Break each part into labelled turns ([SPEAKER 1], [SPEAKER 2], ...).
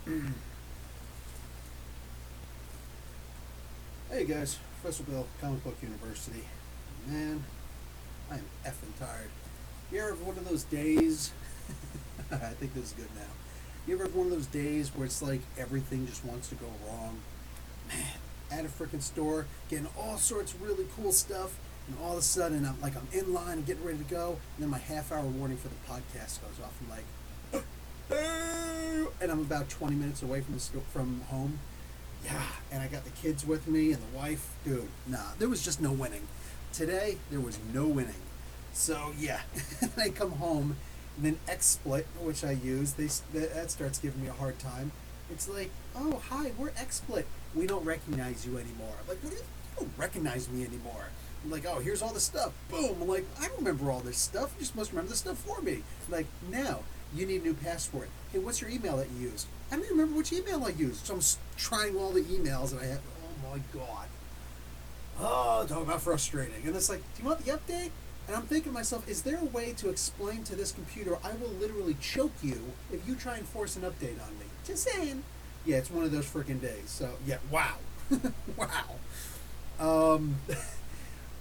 [SPEAKER 1] Hey guys, Professor Bill, Comic Book University. Man, I am effing tired. You ever have one of those days? I think this is good now. You ever have one of those days where it's like everything just wants to go wrong? Man, at a freaking store, getting all sorts of really cool stuff, and all of a sudden I'm in line and getting ready to go, and then my half-hour warning for the podcast goes off. I'm like, and I'm about 20 minutes away from home. Yeah, and I got the kids with me and the wife. Dude, nah, there was just no winning. Today, there was no winning. So, yeah, I come home, and then XSplit, which I use, that starts giving me a hard time. It's like, oh, hi, we're XSplit. We don't recognize you anymore. I'm like, what do you don't recognize me anymore? I'm like, oh, here's all the stuff. Boom. I'm like, I don't remember all this stuff. You just must remember the stuff for me. I'm like, no, you need a new password. Hey, what's your email that you used? I don't even remember which email I used. So I'm trying all the emails that I have. Oh, my God. Oh, talk about frustrating. And it's like, do you want the update? And I'm thinking to myself, is there a way to explain to this computer, I will literally choke you if you try and force an update on me? Just saying. Yeah, it's one of those freaking days. So, yeah, wow. Wow.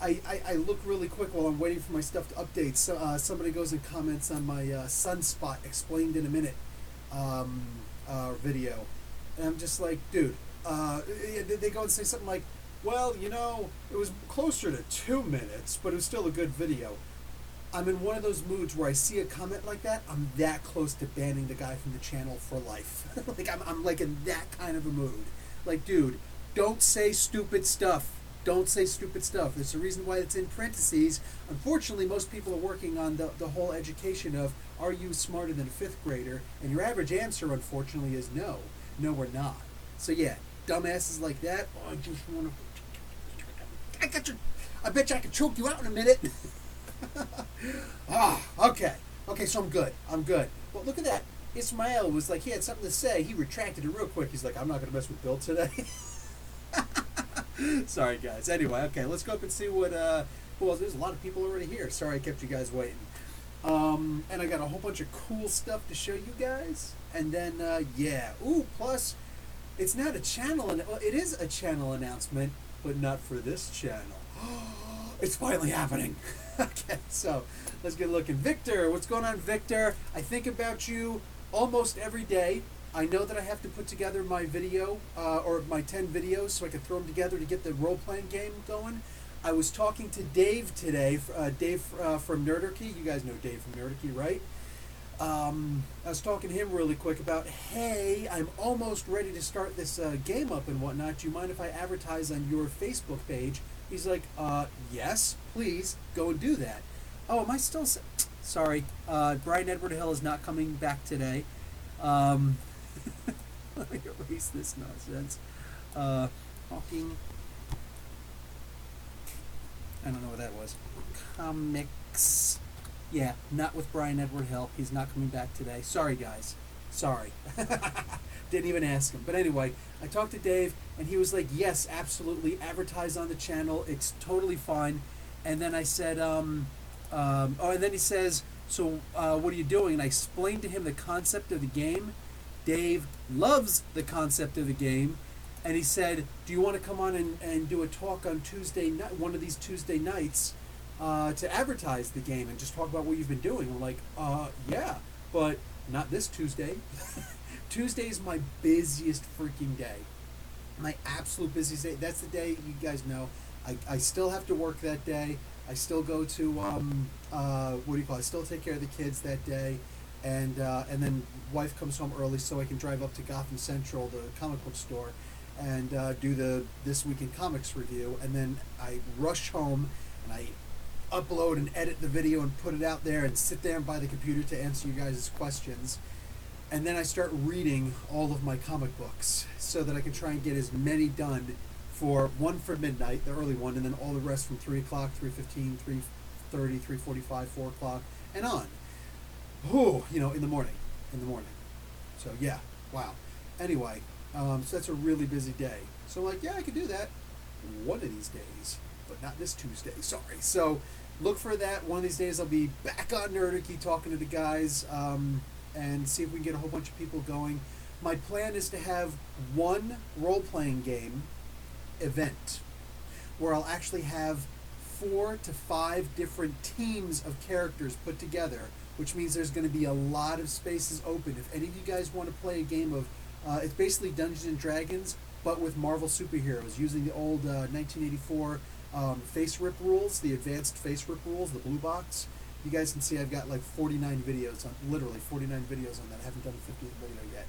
[SPEAKER 1] I look really quick while I'm waiting for my stuff to update. So, somebody goes and comments on my Sunspot Explained in a Minute video. And I'm just like, dude, they go and say something like, well, it was closer to 2 minutes, but it was still a good video. I'm in one of those moods where I see a comment like that, I'm that close to banning the guy from the channel for life. Like, I'm like in that kind of a mood. Like, dude, don't say stupid stuff. Don't say stupid stuff. There's a reason why it's in parentheses. Unfortunately, most people are working on the whole education of, are you smarter than a fifth grader? And your average answer, unfortunately, is no. No, we're not. So, yeah, dumbasses like that, oh, I just want to... I bet you I could choke you out in a minute. Okay. Okay, so I'm good. Well, look at that. Ismail was like, he had something to say. He retracted it real quick. He's like, I'm not going to mess with Bill today. Sorry, guys. Anyway, okay, let's go up and see what, who else. There's a lot of people already here. Sorry I kept you guys waiting. And I got a whole bunch of cool stuff to show you guys. And then, yeah. Ooh, plus, it's not a channel, well, it is a channel announcement, but not for this channel. It's finally happening. Okay, so let's get looking. Victor, what's going on, Victor? I think about you almost every day. I know that I have to put together my video, or my 10 videos, so I can throw them together to get the role-playing game going. I was talking to Dave today, Dave from Nerdarchy. You guys know Dave from Nerdarchy, right? I was talking to him really quick about, hey, I'm almost ready to start this game up and whatnot. Do you mind if I advertise on your Facebook page? He's like, yes, please, go and do that. Oh, am I still... Sorry, Brian Edward Hill is not coming back today. Let me erase this nonsense. Talking... I don't know what that was. Comics... Yeah, not with Brian Edward Hill. He's not coming back today. Sorry, guys. Sorry. Didn't even ask him. But anyway, I talked to Dave, and he was like, yes, absolutely, advertise on the channel. It's totally fine. And then I said, and then he says, so what are you doing? And I explained to him the concept of the game. Dave loves the concept of the game. And he said, do you want to come on and do a talk on Tuesday night, one of these Tuesday nights, to advertise the game and just talk about what you've been doing? I'm like, yeah, but not this Tuesday. Tuesday is my busiest freaking day. My absolute busiest day. That's the day, you guys know, I still have to work that day. I still go to, what do you call it? I still take care of the kids that day. And then wife comes home early so I can drive up to Gotham Central, the comic book store, and do the This Week in Comics review. And then I rush home and I upload and edit the video and put it out there and sit there by the computer to answer you guys' questions. And then I start reading all of my comic books so that I can try and get as many done for midnight, the early one, and then all the rest from 3 o'clock, 3:15, 3:30, 3:45, 4 o'clock, and on. Ooh, in the morning. So yeah, wow. Anyway, so that's a really busy day. So I'm like, yeah, I could do that one of these days, but not this Tuesday, sorry. So look for that. One of these days I'll be back on Nerdarchy talking to the guys, and see if we can get a whole bunch of people going. My plan is to have one role-playing game event where I'll actually have 4 to 5 different teams of characters put together, which means there's going to be a lot of spaces open. If any of you guys want to play a game of, it's basically Dungeons and Dragons, but with Marvel superheroes, using the old 1984 face rip rules, the advanced face rip rules, the blue box. You guys can see I've got like 49 videos on, literally 49 videos on that. I haven't done a 50th video yet.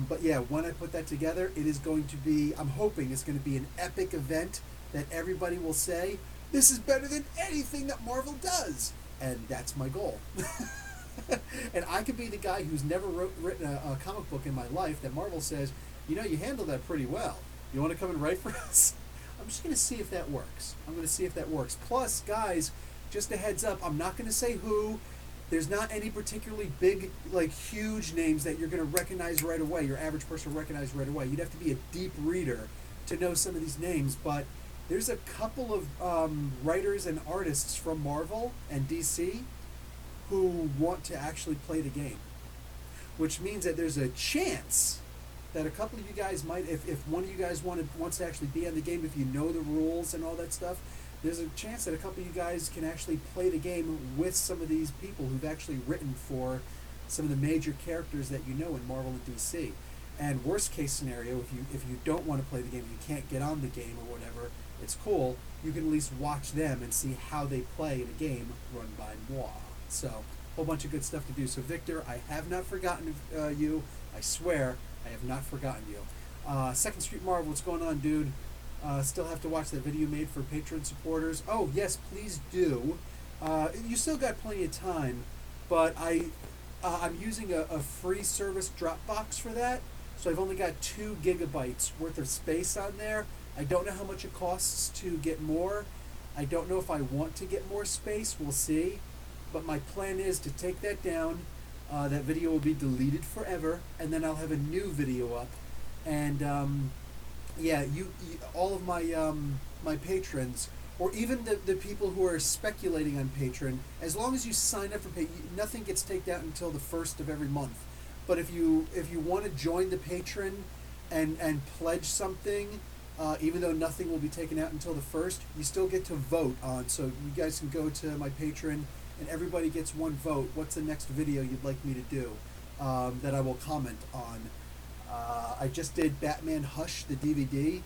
[SPEAKER 1] But yeah, when I put that together, it is going to be, I'm hoping it's going to be an epic event that everybody will say, this is better than anything that Marvel does. And that's my goal. And I could be the guy who's never written a comic book in my life that Marvel says, you know, you handled that pretty well. You want to come and write for us? I'm just going to see if that works. I'm going to see if that works. Plus, guys, just a heads up, I'm not going to say who. There's not any particularly big, like, huge names that you're going to recognize right away, your average person will recognize right away. You'd have to be a deep reader to know some of these names, but there's a couple of writers and artists from Marvel and DC who want to actually play the game, which means that there's a chance that a couple of you guys might, if one of you guys wants to actually be on the game, if you know the rules and all that stuff, there's a chance that a couple of you guys can actually play the game with some of these people who've actually written for some of the major characters that you know in Marvel and DC. And worst case scenario, if you don't want to play the game, if you can't get on the game or whatever, it's cool. You can at least watch them and see how they play in a game run by moi. So, a whole bunch of good stuff to do. So, Victor, I have not forgotten you. I swear, I have not forgotten you. 2nd Street Marvel, what's going on, dude? Still have to watch that video made for Patreon supporters. Oh, yes, please do. You still got plenty of time, but I'm using a free service Dropbox for that, so I've only got 2 gigabytes worth of space on there. I don't know how much it costs to get more. I don't know if I want to get more space. We'll see. But my plan is to take that down. That video will be deleted forever, and then I'll have a new video up. And yeah, you all of my my patrons, or even the people who are speculating on Patreon, as long as you sign up for Patreon, nothing gets taken out until the 1st of every month. But if you want to join the Patreon and pledge something, even though nothing will be taken out until the 1st, you still get to vote on. So you guys can go to my Patreon, and everybody gets one vote. What's the next video you'd like me to do that I will comment on? I just did Batman Hush, the DVD,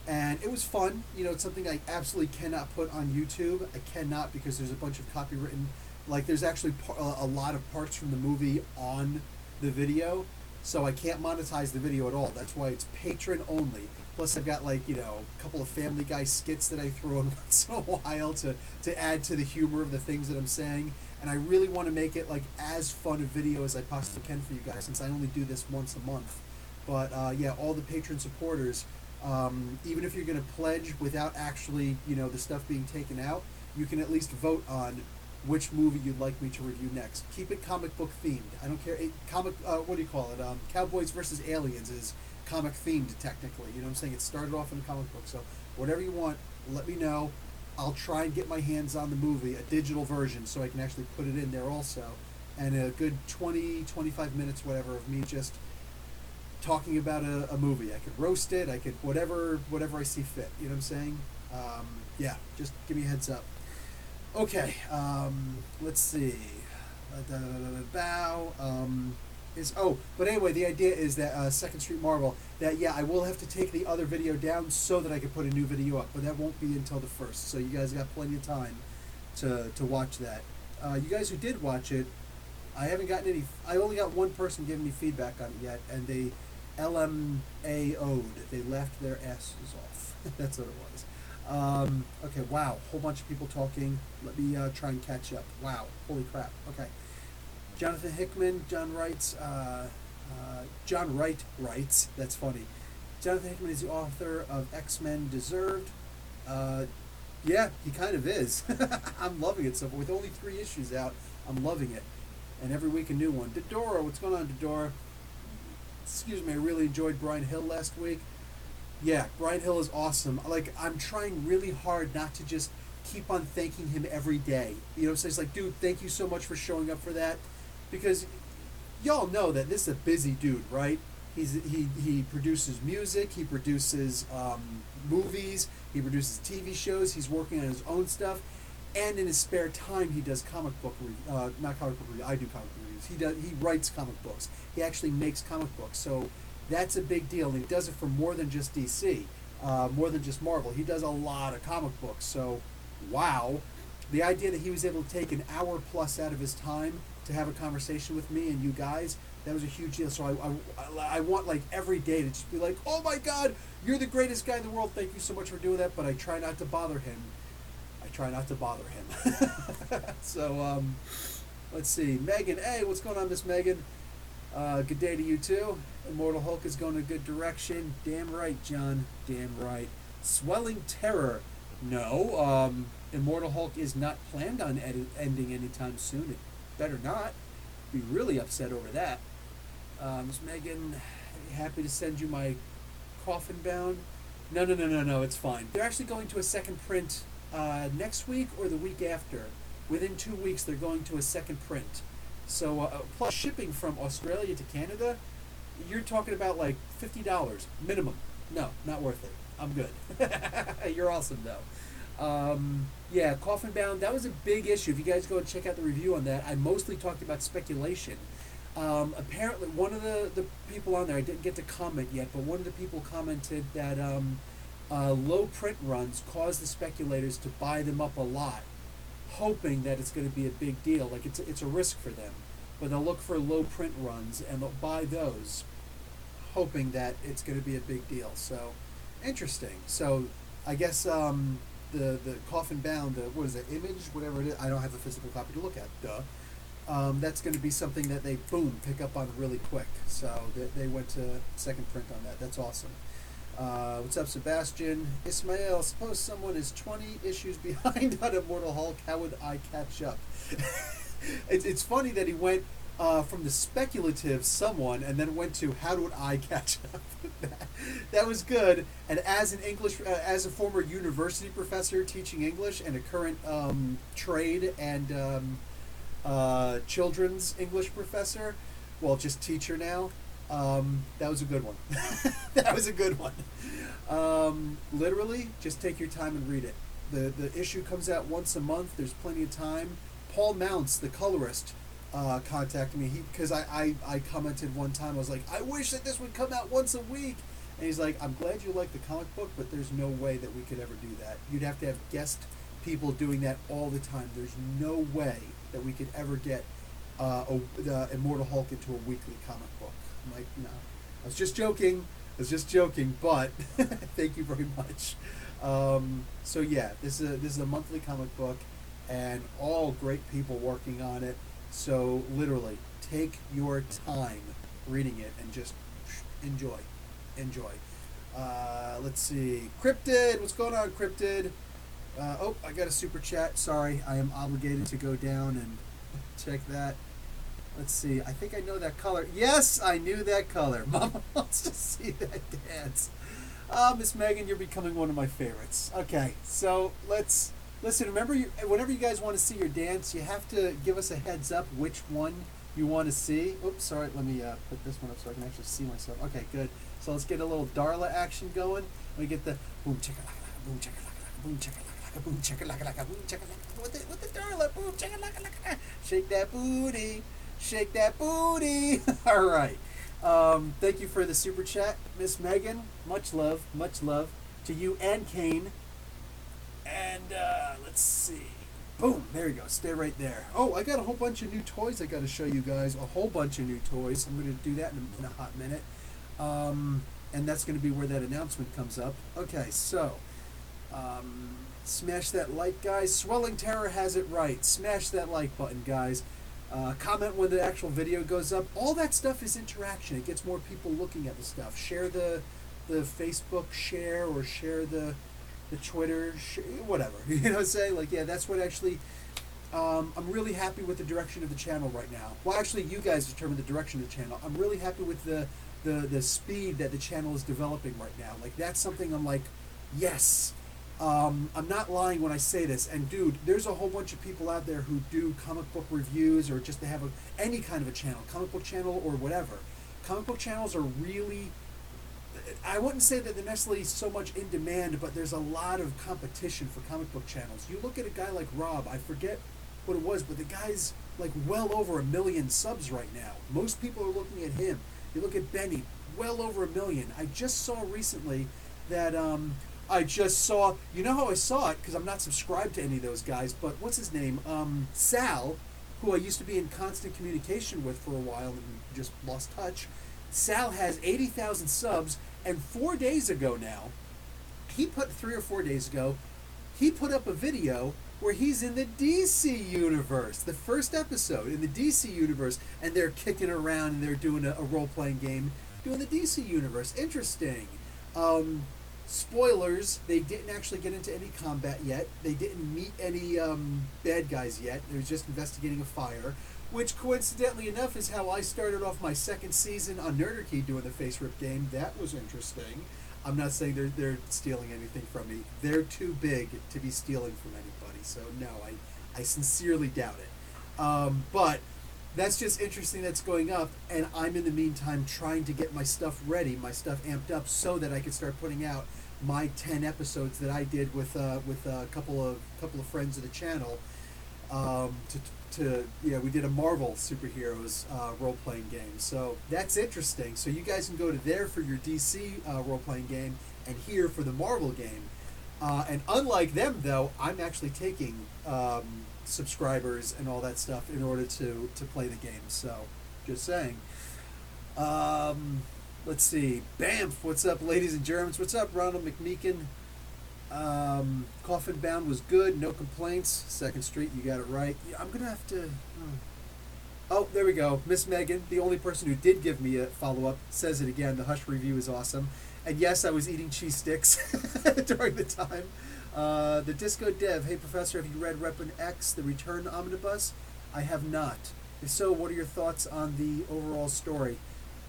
[SPEAKER 1] and it was fun. You know, it's something I absolutely cannot put on YouTube. I cannot, because there's a bunch of copywritten, like there's actually a lot of parts from the movie on the video, so I can't monetize the video at all. That's why it's patron only. Plus I've got, like, you know, a couple of Family Guy skits that I throw in once in a while to add to the humor of the things that I'm saying. And I really want to make it like as fun a video as I possibly can for you guys, since I only do this once a month. But yeah, all the patron supporters, even if you're going to pledge without actually, you know, the stuff being taken out, you can at least vote on which movie you'd like me to review next. Keep it comic book themed. I don't care. What do you call it? Cowboys versus Aliens is comic themed technically. You know what I'm saying? It started off in a comic book. So whatever you want, let me know. I'll try and get my hands on the movie, a digital version, so I can actually put it in there also. And a good 20, 25 minutes, whatever, of me just talking about a movie. I could roast it. I could whatever I see fit. You know what I'm saying? Yeah, just give me a heads up. Okay, let's see. But anyway, the idea is that 2nd Street Marvel, that yeah, I will have to take the other video down so that I can put a new video up, but that won't be until the 1st. So you guys got plenty of time to watch that. You guys who did watch it, I haven't gotten any. I only got one person giving me feedback on it yet, and they LMAO'd. They laughed their asses off. That's what it was. Okay, wow, whole bunch of people talking. Let me try and catch up. Wow, holy crap. Okay. Jonathan Hickman, John writes, John Wright writes, that's funny. Jonathan Hickman is the author of X-Men Deserved. Yeah, he kind of is. I'm loving it so far. With only 3 issues out, I'm loving it. And every week a new one. Dodora, what's going on, Dodora? Excuse me, I really enjoyed Brian Hill last week. Yeah, Brian Hill is awesome. Like, I'm trying really hard not to just keep on thanking him every day. You know, so it's like, dude, thank you so much for showing up for that. Because, y'all know that this is a busy dude, right? He produces music, he produces movies, he produces TV shows, he's working on his own stuff, and in his spare time he does comic book not comic book reviews. I do comic book reviews. He writes comic books. He actually makes comic books, so that's a big deal, and he does it for more than just DC, more than just Marvel. He does a lot of comic books. So, wow, the idea that he was able to take an hour plus out of his time to have a conversation with me and you guys, that was a huge deal. So I want like every day to just be like, oh my God, you're the greatest guy in the world. Thank you so much for doing that. But I try not to bother him. So let's see. Megan, hey, what's going on, Miss Megan? Good day to you too. Immortal Hulk is going in a good direction. Damn right, John. Damn right. Swelling Terror. No, Immortal Hulk is not planned on ending anytime soon. It better not. Be really upset over that. Miss Megan, happy to send you my coffin bound. No, it's fine. They're actually going to a second print next week or the week after. Within 2 weeks, they're going to a second print. So, plus shipping from Australia to Canada, you're talking about like $50 minimum. No, not worth it. I'm good. You're awesome, though. Yeah, Coffin Bound, that was a big issue. If you guys go and check out the review on that, I mostly talked about speculation. Apparently, one of the people on there, I didn't get to comment yet, but one of the people commented that low print runs cause the speculators to buy them up a lot, hoping that it's going to be a big deal. Like, it's a risk for them. But they'll look for low print runs, and they'll buy those, hoping that it's going to be a big deal. So, interesting. So, I guess the Coffin Bound, what is it, Image, whatever it is, I don't have a physical copy to look at, duh. That's going to be something that they, boom, pick up on really quick. So, they went to second print on that. That's awesome. What's up, Sebastian? Ismail, suppose someone is 20 issues behind on Immortal Hulk. How would I catch up? It's funny that he went from the speculative someone and then went to how would I catch up. That was good. And as as a former university professor teaching English and a current trade and children's English professor, well, just teacher now. That was a good one. That was a good one. Literally, just take your time and read it. The issue comes out once a month. There's plenty of time. Paul Mounts, the colorist, contacted me because I commented one time. I was like, I wish that this would come out once a week. And he's like, I'm glad you like the comic book, but there's no way that we could ever do that. You'd have to have guest people doing that all the time. There's no way that we could ever get the Immortal Hulk into a weekly comic book. I'm like, no. I was just joking, but thank you very much. So yeah, this is a monthly comic book, and all great people working on it. So literally, take your time reading it and just enjoy. Let's see, Cryptid, what's going on, Cryptid? I got a super chat. Sorry, I am obligated to go down and check that. Let's see. I think I know that color. Yes, I knew that color. Mama wants to see that dance. Miss Megan, you're becoming one of my favorites. Okay, so let's listen. Remember, whenever you guys want to see your dance, you have to give us a heads up which one you want to see. Oops, sorry. Let me put this one up so I can actually see myself. Okay, good. So let's get a little Darla action going. We get the boom chicka laka, boom chicka laka, boom chicka laka, boom chicka laka, boom chicka laka, with the Darla, boom chicka laka. Shake that booty. Shake that booty. All right. Thank you for the super chat, Miss Megan. Much love to you and Kane. And let's see. Boom. There you go. Stay right there. Oh, I got a whole bunch of new toys I got to show you guys. A whole bunch of new toys. I'm going to do that in a hot minute. And that's going to be where that announcement comes up. Okay, so smash that like, guys. Swelling Terror has it right. Smash that like button, guys. Comment when the actual video goes up. All that stuff is interaction. It gets more people looking at the stuff. Share the Facebook share, or share the Twitter, whatever. You know what I'm saying? Like, yeah, that's what actually... I'm really happy with the direction of the channel right now. Well, actually, you guys determine the direction of the channel. I'm really happy with the speed that the channel is developing right now. Like, that's something I'm like, yes, I'm not lying when I say this. And dude, there's a whole bunch of people out there who do comic book reviews, or just they have any kind of a channel, comic book channel or whatever. Comic book channels are really, I wouldn't say that they're necessarily so much in demand, but there's a lot of competition for comic book channels. You look at a guy like Rob, I forget what it was, but the guy's like well over 1 million subs right now. Most people are looking at him. You look at Benny, well over 1 million. I just saw recently that you know how I saw it, because I'm not subscribed to any of those guys, but what's his name? Sal, who I used to be in constant communication with for a while and just lost touch. Sal has 80,000 subs, and 4 days ago now, 3 or 4 days ago, he put up a video where he's in the DC universe, the first episode in the DC universe, and they're kicking around and they're doing a role-playing game doing the DC universe. Interesting. Spoilers, they didn't actually get into any combat yet. They didn't meet any bad guys yet. They were just investigating a fire, which coincidentally enough is how I started off my second season on Nerderkey doing the face rip game. That was interesting. I'm not saying they're stealing anything from me. They're too big to be stealing from anybody. So no, I sincerely doubt it. But that's just interesting that's going up, and I'm in the meantime trying to get my stuff ready, my stuff amped up, so that I can start putting out my 10 episodes that I did with a couple of friends of the channel. We did a Marvel superheroes role playing game, so that's interesting. So you guys can go to there for your DC role playing game, and here for the Marvel game. And unlike them, though, I'm actually taking subscribers and all that stuff in order to play the game. So, just saying. Let's see. Bamf, what's up, ladies and germs? What's up, Ronald McMeekin? Coffin Bound was good, no complaints. 2nd Street, you got it right. Yeah, I'm gonna have to. Oh, there we go. Miss Megan, the only person who did give me a follow-up, says it again. The Hush review is awesome. And yes, I was eating cheese sticks during the time. The Disco Dev, hey Professor, have you read Weapon X, The Return Omnibus? I have not. If so, what are your thoughts on the overall story?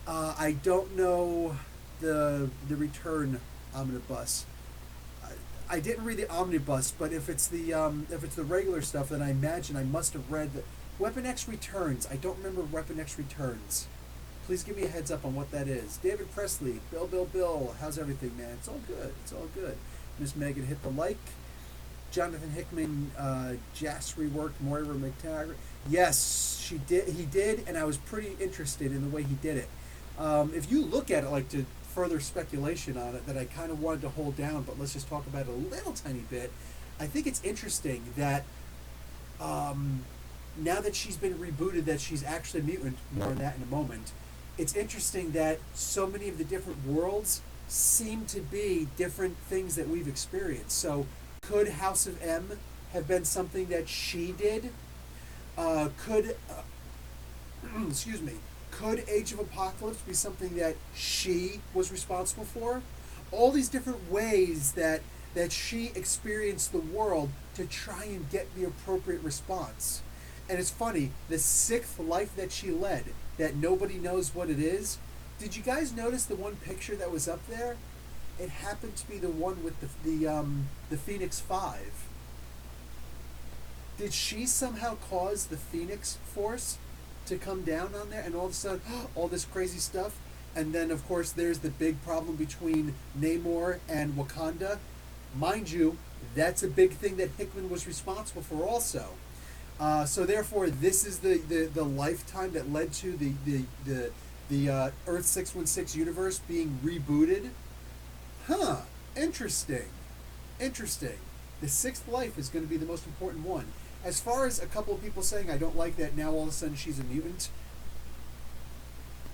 [SPEAKER 1] I don't know the Return Omnibus. I didn't read the Omnibus, but if it's the regular stuff, then I imagine I must have read the Weapon X Returns. I don't remember Weapon X Returns. Please give me a heads up on what that is. David Presley, Bill, how's everything, man? It's all good. It's all good. Miss Megan hit the like. Jonathan Hickman, Jas reworked Moira McTaggart. Yes, she did. He did, and I was pretty interested in the way he did it. If you look at it, like to further speculation on it, that I kind of wanted to hold down, but let's just talk about it a little tiny bit. I think it's interesting that now that she's been rebooted, that she's actually a mutant. More on that in a moment. It's interesting that so many of the different worlds seem to be different things that we've experienced. So could House of M have been something that she did? Could Age of Apocalypse be something that she was responsible for? All these different ways that she experienced the world to try and get the appropriate response. And it's funny, the 6th life that she led, that nobody knows what it is. Did you guys notice the one picture that was up there? It happened to be the one with the Phoenix 5. Did she somehow cause the Phoenix Force to come down on there, and all of a sudden, all this crazy stuff? And then, of course, there's the big problem between Namor and Wakanda. Mind you, that's a big thing that Hickman was responsible for also. So therefore, this is the lifetime that led to the Earth 616 universe being rebooted. Huh. Interesting. The 6th life is going to be the most important one. As far as a couple of people saying, I don't like that now all of a sudden she's a mutant,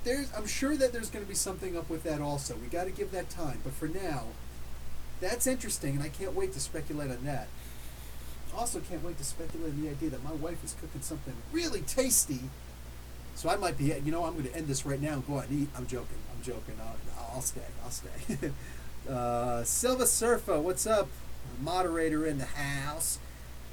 [SPEAKER 1] I'm sure that there's going to be something up with that also. We got to give that time. But for now, that's interesting, and I can't wait to speculate on that. Also can't wait to speculate on the idea that my wife is cooking something really tasty. So I might be, I'm going to end this right now and go out and eat. I'm joking. I'll stay. Silva Surfa, what's up? Moderator in the house.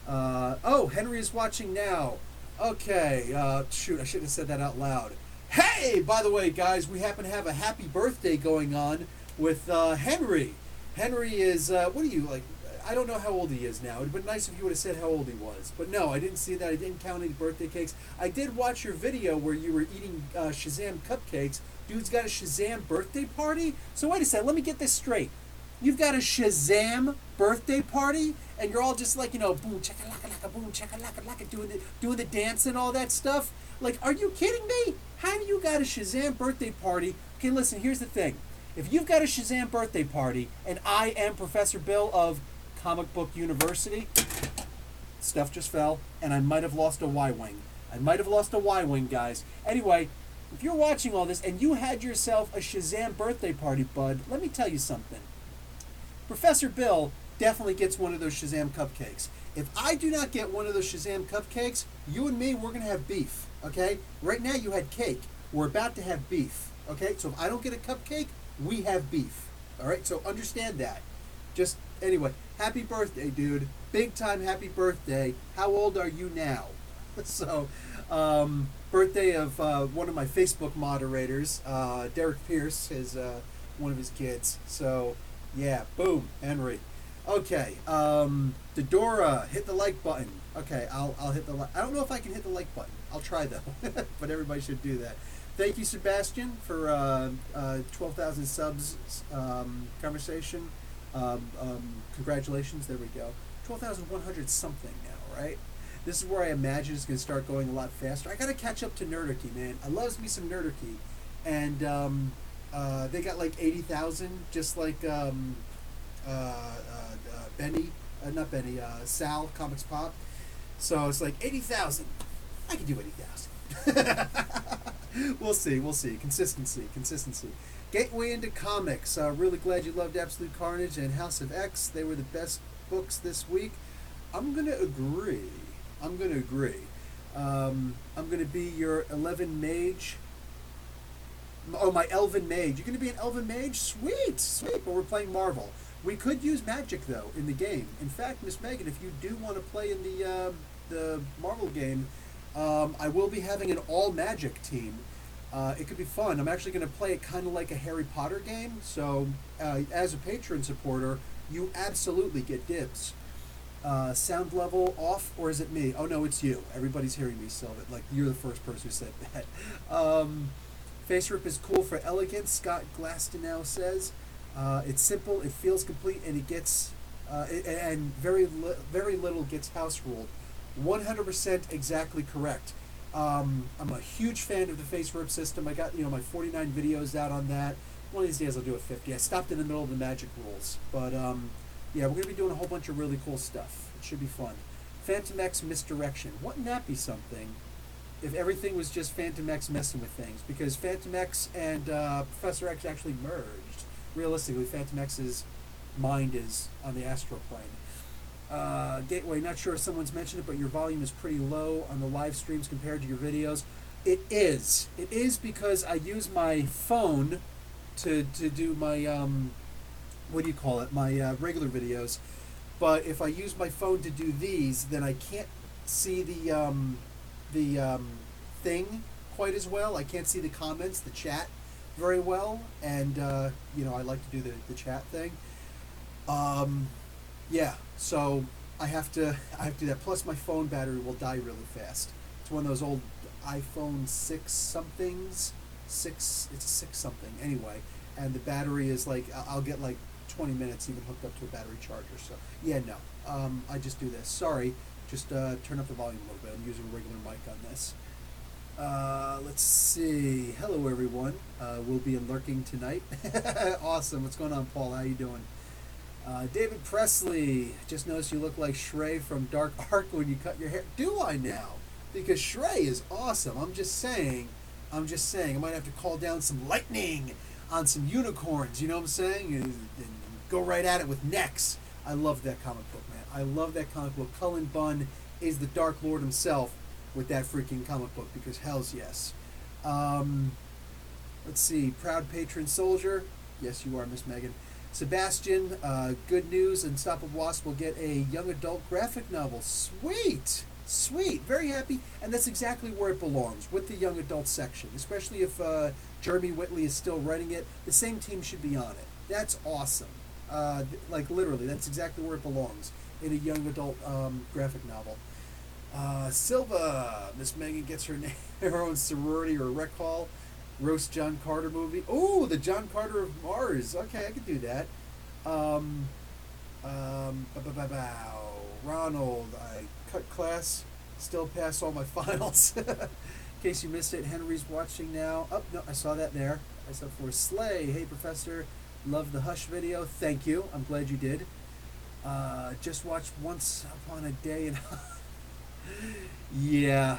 [SPEAKER 1] Henry is watching now. Okay, shoot, I shouldn't have said that out loud. Hey, by the way, guys, we happen to have a happy birthday going on with Henry. Henry is, what are you, like, I don't know how old he is now. It would have been nice if you would have said how old he was. But no, I didn't see that. I didn't count any birthday cakes. I did watch your video where you were eating Shazam cupcakes. Dude's got a Shazam birthday party? So wait a second, let me get this straight. You've got a Shazam birthday party, and you're all just like, you know, boom, chaka-laka-laka, boom, chaka-laka-laka, doing the dance and all that stuff. Like, are you kidding me? How do you got a Shazam birthday party? Okay, listen, here's the thing. If you've got a Shazam birthday party, and I am Professor Bill of Comic Book University, stuff just fell, and I might have lost a Y-wing. I might have lost a Y-wing, guys. Anyway, if you're watching all this, and you had yourself a Shazam birthday party, bud, let me tell you something. Professor Bill definitely gets one of those Shazam cupcakes. If I do not get one of those Shazam cupcakes, you and me, we're going to have beef, okay? Right now you had cake. We're about to have beef, okay? So if I don't get a cupcake, we have beef, all right? So understand that. Just, anyway, happy birthday, dude. Big time happy birthday. How old are you now? So, birthday of one of my Facebook moderators, Derek Pierce, is one of his kids. So, yeah, boom, Henry. Okay, Dodora, hit the like button. Okay, I'll hit the like. I don't know if I can hit the like button. I'll try though, but everybody should do that. Thank you, Sebastian, for 12,000 subs conversation. Congratulations, there we go. 12,100 something now, right? This is where I imagine it's going to start going a lot faster. I got to catch up to Nerdarchy, man. I loves me some Nerdarchy. And they got like 80,000, just like Benny, not Benny, Sal, Comics Pop. So it's like 80,000. I can do 80,000. We'll see. Consistency. Gateway into comics. Really glad you loved Absolute Carnage and House of X. They were the best books this week. I'm going to agree. I'm going to be your 11 mage. Oh, my Elven Mage. You're going to be an Elven Mage? Sweet. But we're playing Marvel. We could use magic, though, in the game. In fact, Miss Megan, if you do want to play in the Marvel game, I will be having an all-magic team. It could be fun. I'm actually going to play it kind of like a Harry Potter game. So, as a patron supporter, you absolutely get dibs. Sound level off, or is it me? Oh, no, it's you. Everybody's hearing me, Sylvan. Like, you're the first person who said that. Face rip is cool for elegance, Scott Glastenau says. It's simple, it feels complete, and it gets, and very little gets house ruled. 100% exactly correct. I'm a huge fan of the face rip system. I got, my 49 videos out on that. One of these days I'll do a 50. I stopped in the middle of the magic rules. But, yeah, we're going to be doing a whole bunch of really cool stuff. It should be fun. Phantom X misdirection. Wouldn't that be something if everything was just Phantom X messing with things? Because Phantom X and Professor X actually merged. Realistically, Phantom X's mind is on the astral plane. Gateway, not sure if someone's mentioned it, but your volume is pretty low on the live streams compared to your videos. It is. It is because I use my phone to do my, what do you call it, my regular videos. But if I use my phone to do these, then I can't see the thing quite as well. I can't see the comments, the chat very well, and I like to do the chat thing. Yeah, so I have to do that. Plus, my phone battery will die really fast. It's one of those old iPhone 6 somethings. It's a 6 something anyway, and the battery is like I'll get like 20 minutes even hooked up to a battery charger. So yeah, no, I just do this. Sorry, just turn up the volume a little bit. I'm using a regular mic on this. Let's see. Hello, everyone. We'll be in lurking tonight. Awesome. What's going on, Paul? How you doing? David Presley. Just noticed you look like s.h.i.e.L.D. from Dark Ark when you cut your hair. Do I now? Because s.h.i.e.L.D. is awesome. I'm just saying. I might have to call down some lightning on some unicorns. You know what I'm saying? And go right at it with necks. I love that comic book, man. I love that comic book. Cullen Bunn is the Dark Lord himself with that freaking comic book, because hell's yes. Let's see. Proud patron soldier. Yes, you are, Miss Megan. Sebastian, good news. Unstoppable Wasp will get a young adult graphic novel. Sweet. Very happy. And that's exactly where it belongs, with the young adult section. Especially if Jeremy Whitley is still writing it. The same team should be on it. That's awesome. Like literally, that's exactly where it belongs in a young adult graphic novel. Silva, Miss Megan gets her name, her own sorority or rec hall. Roast John Carter movie. Oh, the John Carter of Mars. Okay, I could do that. Um, Ronald, I cut class, still pass all my finals. In case you missed it, Henry's watching now. Oh, no, I saw that there. I saw for Slay. Hey, Professor, love the Hush video. Thank you. I'm glad you did. Just watched Once Upon a Day in. Yeah.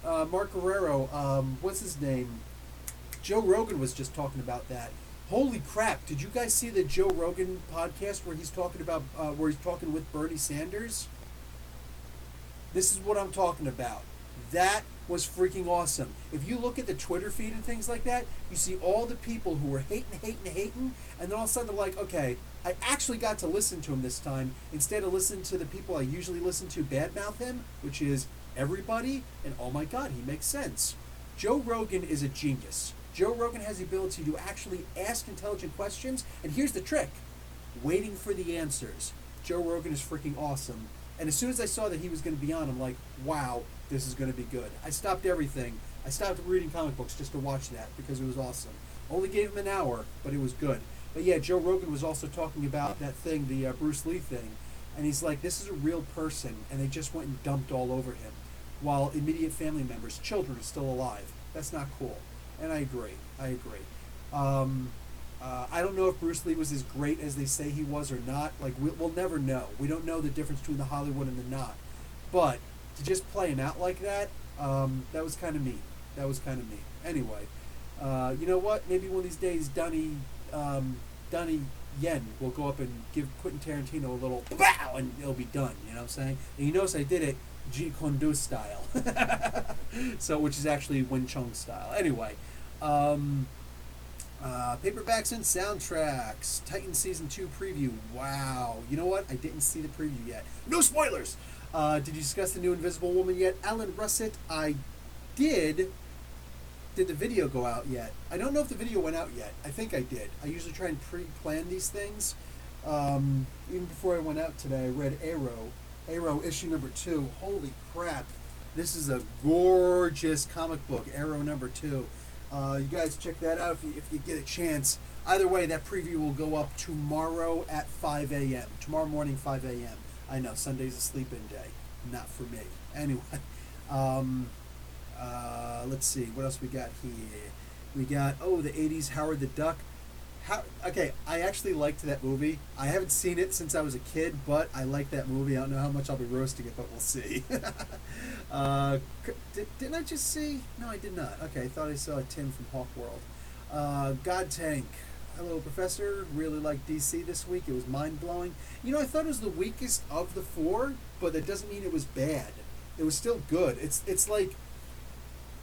[SPEAKER 1] Mark Guerrero, what's his name? Joe Rogan was just talking about that. Holy crap! Did you guys see the Joe Rogan podcast where he's talking about where he's talking with Bernie Sanders? This is what I'm talking about. That was freaking awesome. If you look at the Twitter feed and things like that, you see all the people who were hating, and then all of a sudden they're like, okay, I actually got to listen to him this time instead of listening to the people I usually listen to badmouth him, which is everybody, and oh my god, he makes sense. Joe Rogan is a genius. Joe Rogan has the ability to actually ask intelligent questions, and here's the trick. Waiting for the answers. Joe Rogan is freaking awesome. And as soon as I saw that he was going to be on, I'm like, wow, this is going to be good. I stopped everything. I stopped reading comic books just to watch that because it was awesome. Only gave him an hour, but it was good. But yeah, Joe Rogan was also talking about that thing, the Bruce Lee thing. And he's like, this is a real person, and they just went and dumped all over him. While immediate family members, children, are still alive. That's not cool. And I agree. I don't know if Bruce Lee was as great as they say he was or not. Like, we'll never know. We don't know the difference between the Hollywood and the not. But to just play him out like that, that was kind of neat. Anyway, you know what? Maybe one of these days, Donnie Yen will go up and give Quentin Tarantino a little bow, and it'll be done. You know what I'm saying? And you notice I did it Jeet Kune Do style, so which is actually Wing Chun style. Anyway, paperbacks and soundtracks. Titan season 2 preview. Wow. You know what? I didn't see the preview yet. No spoilers. Did you discuss the new Invisible Woman yet, Alan Russett? I did. Did the video go out yet? I don't know if the video went out yet. I think I did. I usually try and pre-plan these things. Even before I went out today, I read Arrow issue number 2. Holy crap. This is a gorgeous comic book, Arrow number 2. You guys check that out if you get a chance. Either way, that preview will go up tomorrow at 5 a.m. Tomorrow morning, 5 a.m. I know, Sunday's a sleep-in day. Not for me. Anyway, let's see. What else we got here? We got, the 80s Howard the Duck. Okay, I actually liked that movie. I haven't seen it since I was a kid, but I like that movie. I don't know how much I'll be roasting it, but we'll see. Didn't I just see? No, I did not. Okay, I thought I saw Tim from Hawk World. God Tank. Hello, Professor. Really liked DC this week. It was mind-blowing. You know, I thought it was the weakest of the 4, but that doesn't mean it was bad. It was still good. It's like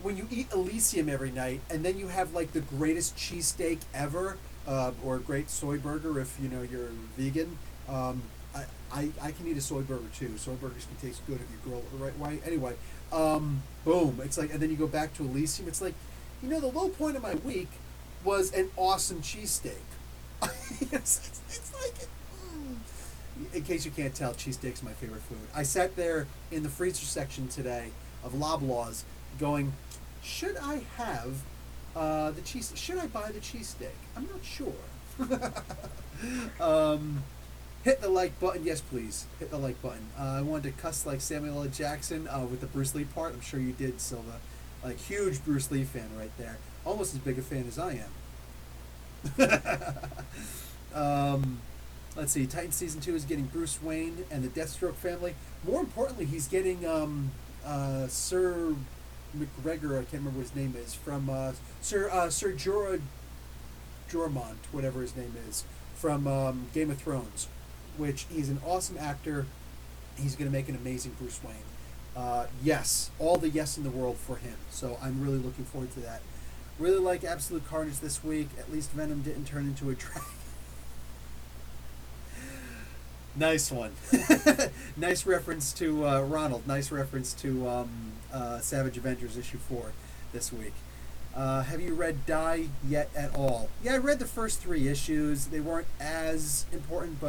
[SPEAKER 1] when you eat Elysium every night, and then you have like the greatest cheesesteak ever, or a great soy burger if you know you're vegan. I can eat a soy burger too. Soy burgers can taste good if you grill it the right way. Anyway, boom. It's like, and then you go back to Elysium. It's like, you know, the low point of my week was an awesome cheesesteak. it's like, in case you can't tell, cheesesteak's my favorite food. I sat there in the freezer section today of Loblaws going, should I have the cheese? Should I buy the cheesesteak? I'm not sure. Hit the like button. Yes, please. Hit the like button. I wanted to cuss like Samuel L. Jackson with the Bruce Lee part. I'm sure you did, Silva. Like, huge Bruce Lee fan right there. Almost as big a fan as I am. Let's see. Titan Season 2 is getting Bruce Wayne and the Deathstroke family. More importantly, he's getting Sir McGregor, I can't remember what his name is, from Sir Jormont, whatever his name is, from Game of Thrones, which he's an awesome actor. He's going to make an amazing Bruce Wayne. Yes, all the yes in the world for him. So I'm really looking forward to that. Really like Absolute Carnage this week. At least Venom didn't turn into a dragon. Nice one. Nice reference to Ronald. Nice reference to Savage Avengers issue 4 this week. Have you read Die yet at all? Yeah, I read the first 3 issues. They weren't as important,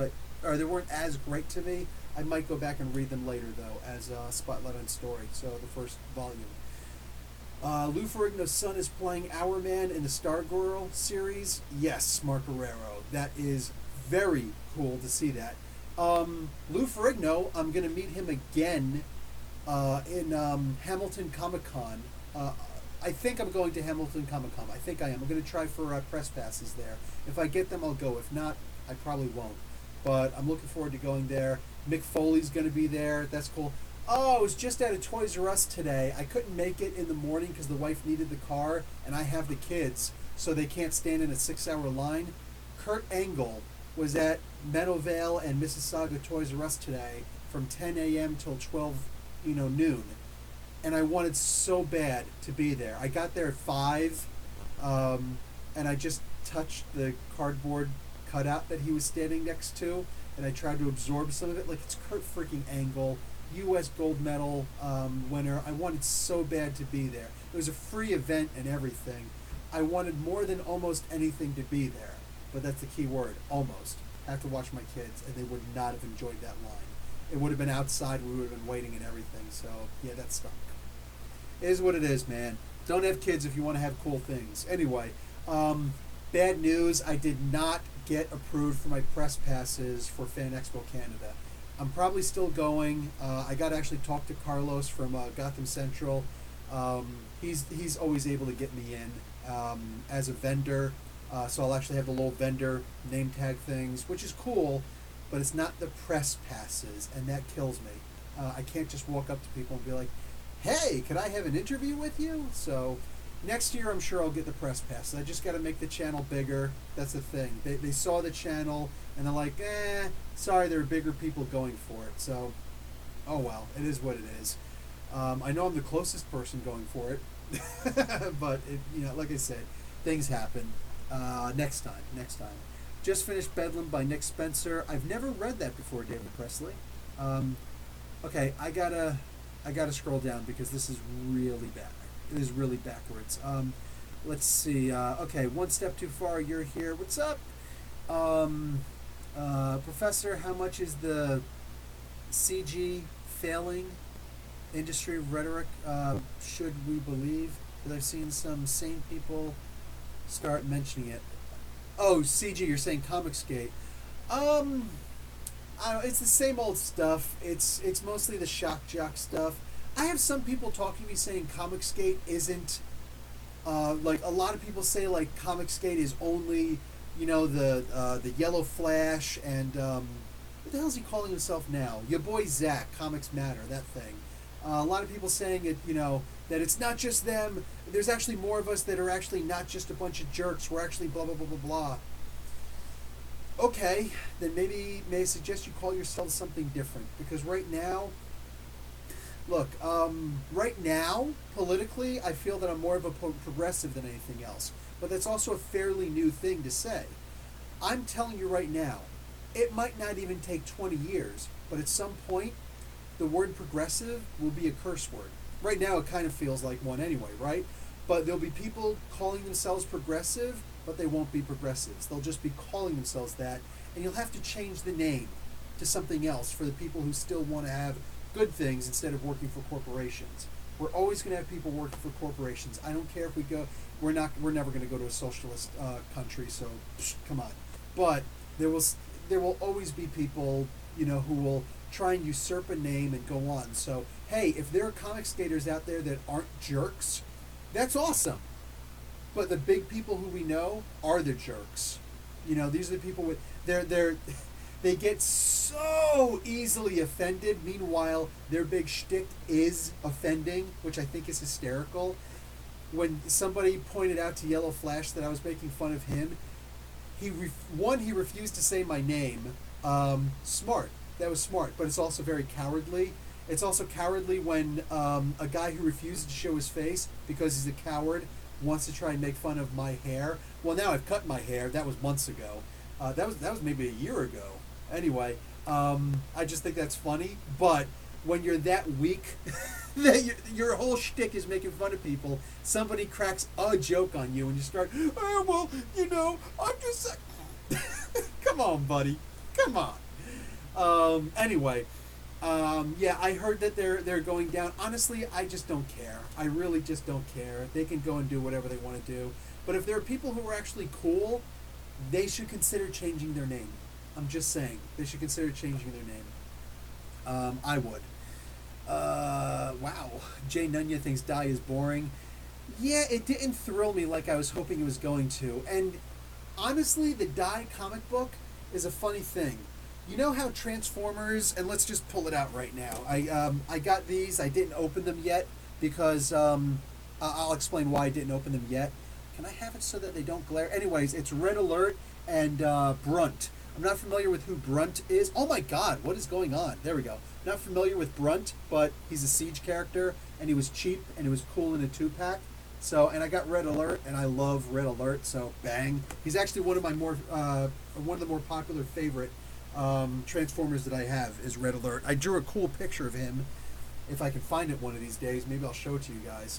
[SPEAKER 1] or they weren't as great to me. I might go back and read them later, though, as Spotlight on Story, so the first volume. Lou Ferrigno's son is playing Hourman in the Stargirl series. Yes, Mark Guerrero. That is very cool to see that. Lou Ferrigno, I'm going to meet him again in Hamilton Comic Con. I think I'm going to Hamilton Comic Con. I think I am. I'm going to try for press passes there. If I get them, I'll go. If not, I probably won't. But I'm looking forward to going there. Mick Foley's going to be there. That's cool. Oh, I was just at a Toys R Us today. I couldn't make it in the morning because the wife needed the car, and I have the kids, so they can't stand in a 6-hour line. Kurt Angle was at Meadowvale and Mississauga Toys R Us today from 10 a.m. till 12, noon. And I wanted so bad to be there. I got there at 5, and I just touched the cardboard cutout that he was standing next to, and I tried to absorb some of it. Like, it's Kurt freaking Angle, U.S. gold medal winner. I wanted so bad to be there. It was a free event and everything. I wanted more than almost anything to be there. But that's the key word, almost. I have to watch my kids, and they would not have enjoyed that line. It would have been outside. We would have been waiting and everything. So, yeah, that stunk. It is what it is, man. Don't have kids if you want to have cool things. Anyway, bad news. I did not get approved for my press passes for Fan Expo Canada. I'm probably still going. I got to actually talk to Carlos from Gotham Central. He's always able to get me in as a vendor. So I'll actually have the little vendor name tag things, which is cool, but it's not the press passes, and that kills me. I can't just walk up to people and be like, hey, could I have an interview with you? So next year I'm sure I'll get the press passes. I just got to make the channel bigger. That's the thing. They saw the channel, and they're like, sorry, there are bigger people going for it. So, oh well, it is what it is. I know I'm the closest person going for it, but, like I said, things happen. Next time. Just finished Bedlam by Nick Spencer. I've never read that before, David Presley. Okay, I gotta scroll down because this is really bad. It is really backwards. Let's see. Okay, One Step Too Far. You're here. What's up, Professor? How much is the CG failing? Industry rhetoric. Should we believe? Because I've seen some sane people start mentioning it. Oh, CG, you're saying Comicsgate. I don't know, it's the same old stuff. It's mostly the shock jock stuff. I have some people talking to me saying Comicsgate isn't like a lot of people say like Comicsgate is only the Yellow Flash and what the hell is he calling himself now? Your boy Zach, Comics Matter, that thing. A lot of people saying it, that it's not just them. There's actually more of us that are actually not just a bunch of jerks. We're actually blah, blah, blah, blah, blah. Okay, then may I suggest you call yourselves something different. Because right now, look, right now, politically, I feel that I'm more of a progressive than anything else. But that's also a fairly new thing to say. I'm telling you right now, it might not even take 20 years, but at some point, the word progressive will be a curse word. Right now, it kind of feels like one anyway, right? But there'll be people calling themselves progressive, but they won't be progressives. They'll just be calling themselves that, and you'll have to change the name to something else for the people who still want to have good things instead of working for corporations. We're always going to have people working for corporations. I don't care if we go. We're never going to go to a socialist country. So come on. But there will always be people, who will try and usurp a name and go on. So hey, if there are comic skaters out there that aren't jerks, that's awesome. But the big people who we know are the jerks. These are the people with they get so easily offended. Meanwhile, their big shtick is offending, which I think is hysterical. When somebody pointed out to Yellow Flash that I was making fun of him, he refused to say my name. Smart. That was smart, but it's also very cowardly. It's also cowardly when a guy who refuses to show his face because he's a coward wants to try and make fun of my hair. Well, now I've cut my hair. That was months ago. That was maybe a year ago. Anyway, I just think that's funny. But when you're that weak that your whole shtick is making fun of people, somebody cracks a joke on you and you start, oh, well, I'm just... Come on, buddy. Come on. Anyway, yeah, I heard that they're going down. Honestly, I just don't care. I really just don't care. They can go and do whatever they want to do. But if there are people who are actually cool, they should consider changing their name. I'm just saying. They should consider changing their name. I would. Wow. Jay Nunya thinks Die is boring. Yeah, it didn't thrill me like I was hoping it was going to. And honestly, the Die comic book is a funny thing. You know how Transformers, and let's just pull it out right now. I got these. I didn't open them yet because I'll explain why I didn't open them yet. Can I have it so that they don't glare? Anyways, it's Red Alert and Brunt. I'm not familiar with who Brunt is. Oh my God, what is going on? There we go. Not familiar with Brunt, but he's a Siege character, and he was cheap, and he was cool in a 2-pack. So, and I got Red Alert, and I love Red Alert. So, bang. He's actually one of the more popular favorite Transformers that I have is Red Alert. I drew a cool picture of him. If I can find it one of these days, maybe I'll show it to you guys.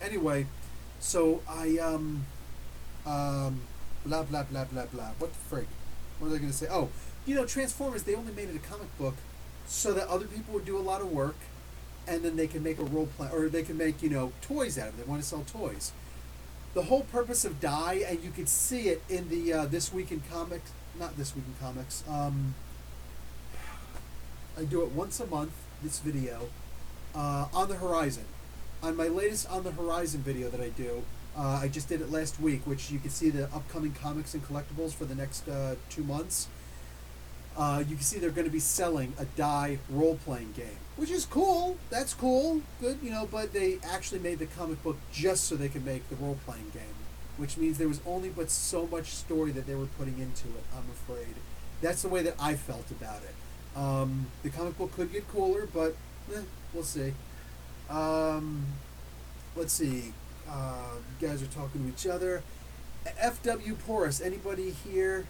[SPEAKER 1] Anyway, so I blah blah blah blah blah. What the frick? What was I going to say? Oh, Transformers. They only made it a comic book so that other people would do a lot of work, and then they can make a role play, or they can make toys out of it. They want to sell toys. The whole purpose of Die, and you could see it in the This Week in Comics. Not This Week in Comics. I do it once a month. This video on the Horizon, on my latest On the Horizon video that I do. I just did it last week, which you can see the upcoming comics and collectibles for the next 2 months. You can see they're going to be selling a Die role-playing game, which is cool. That's cool. Good, but they actually made the comic book just so they could make the role-playing game, which means there was only but so much story that they were putting into it, I'm afraid. That's the way that I felt about it. The comic book could get cooler, but we'll see. Let's see. You guys are talking to each other. F.W. Porus, anybody here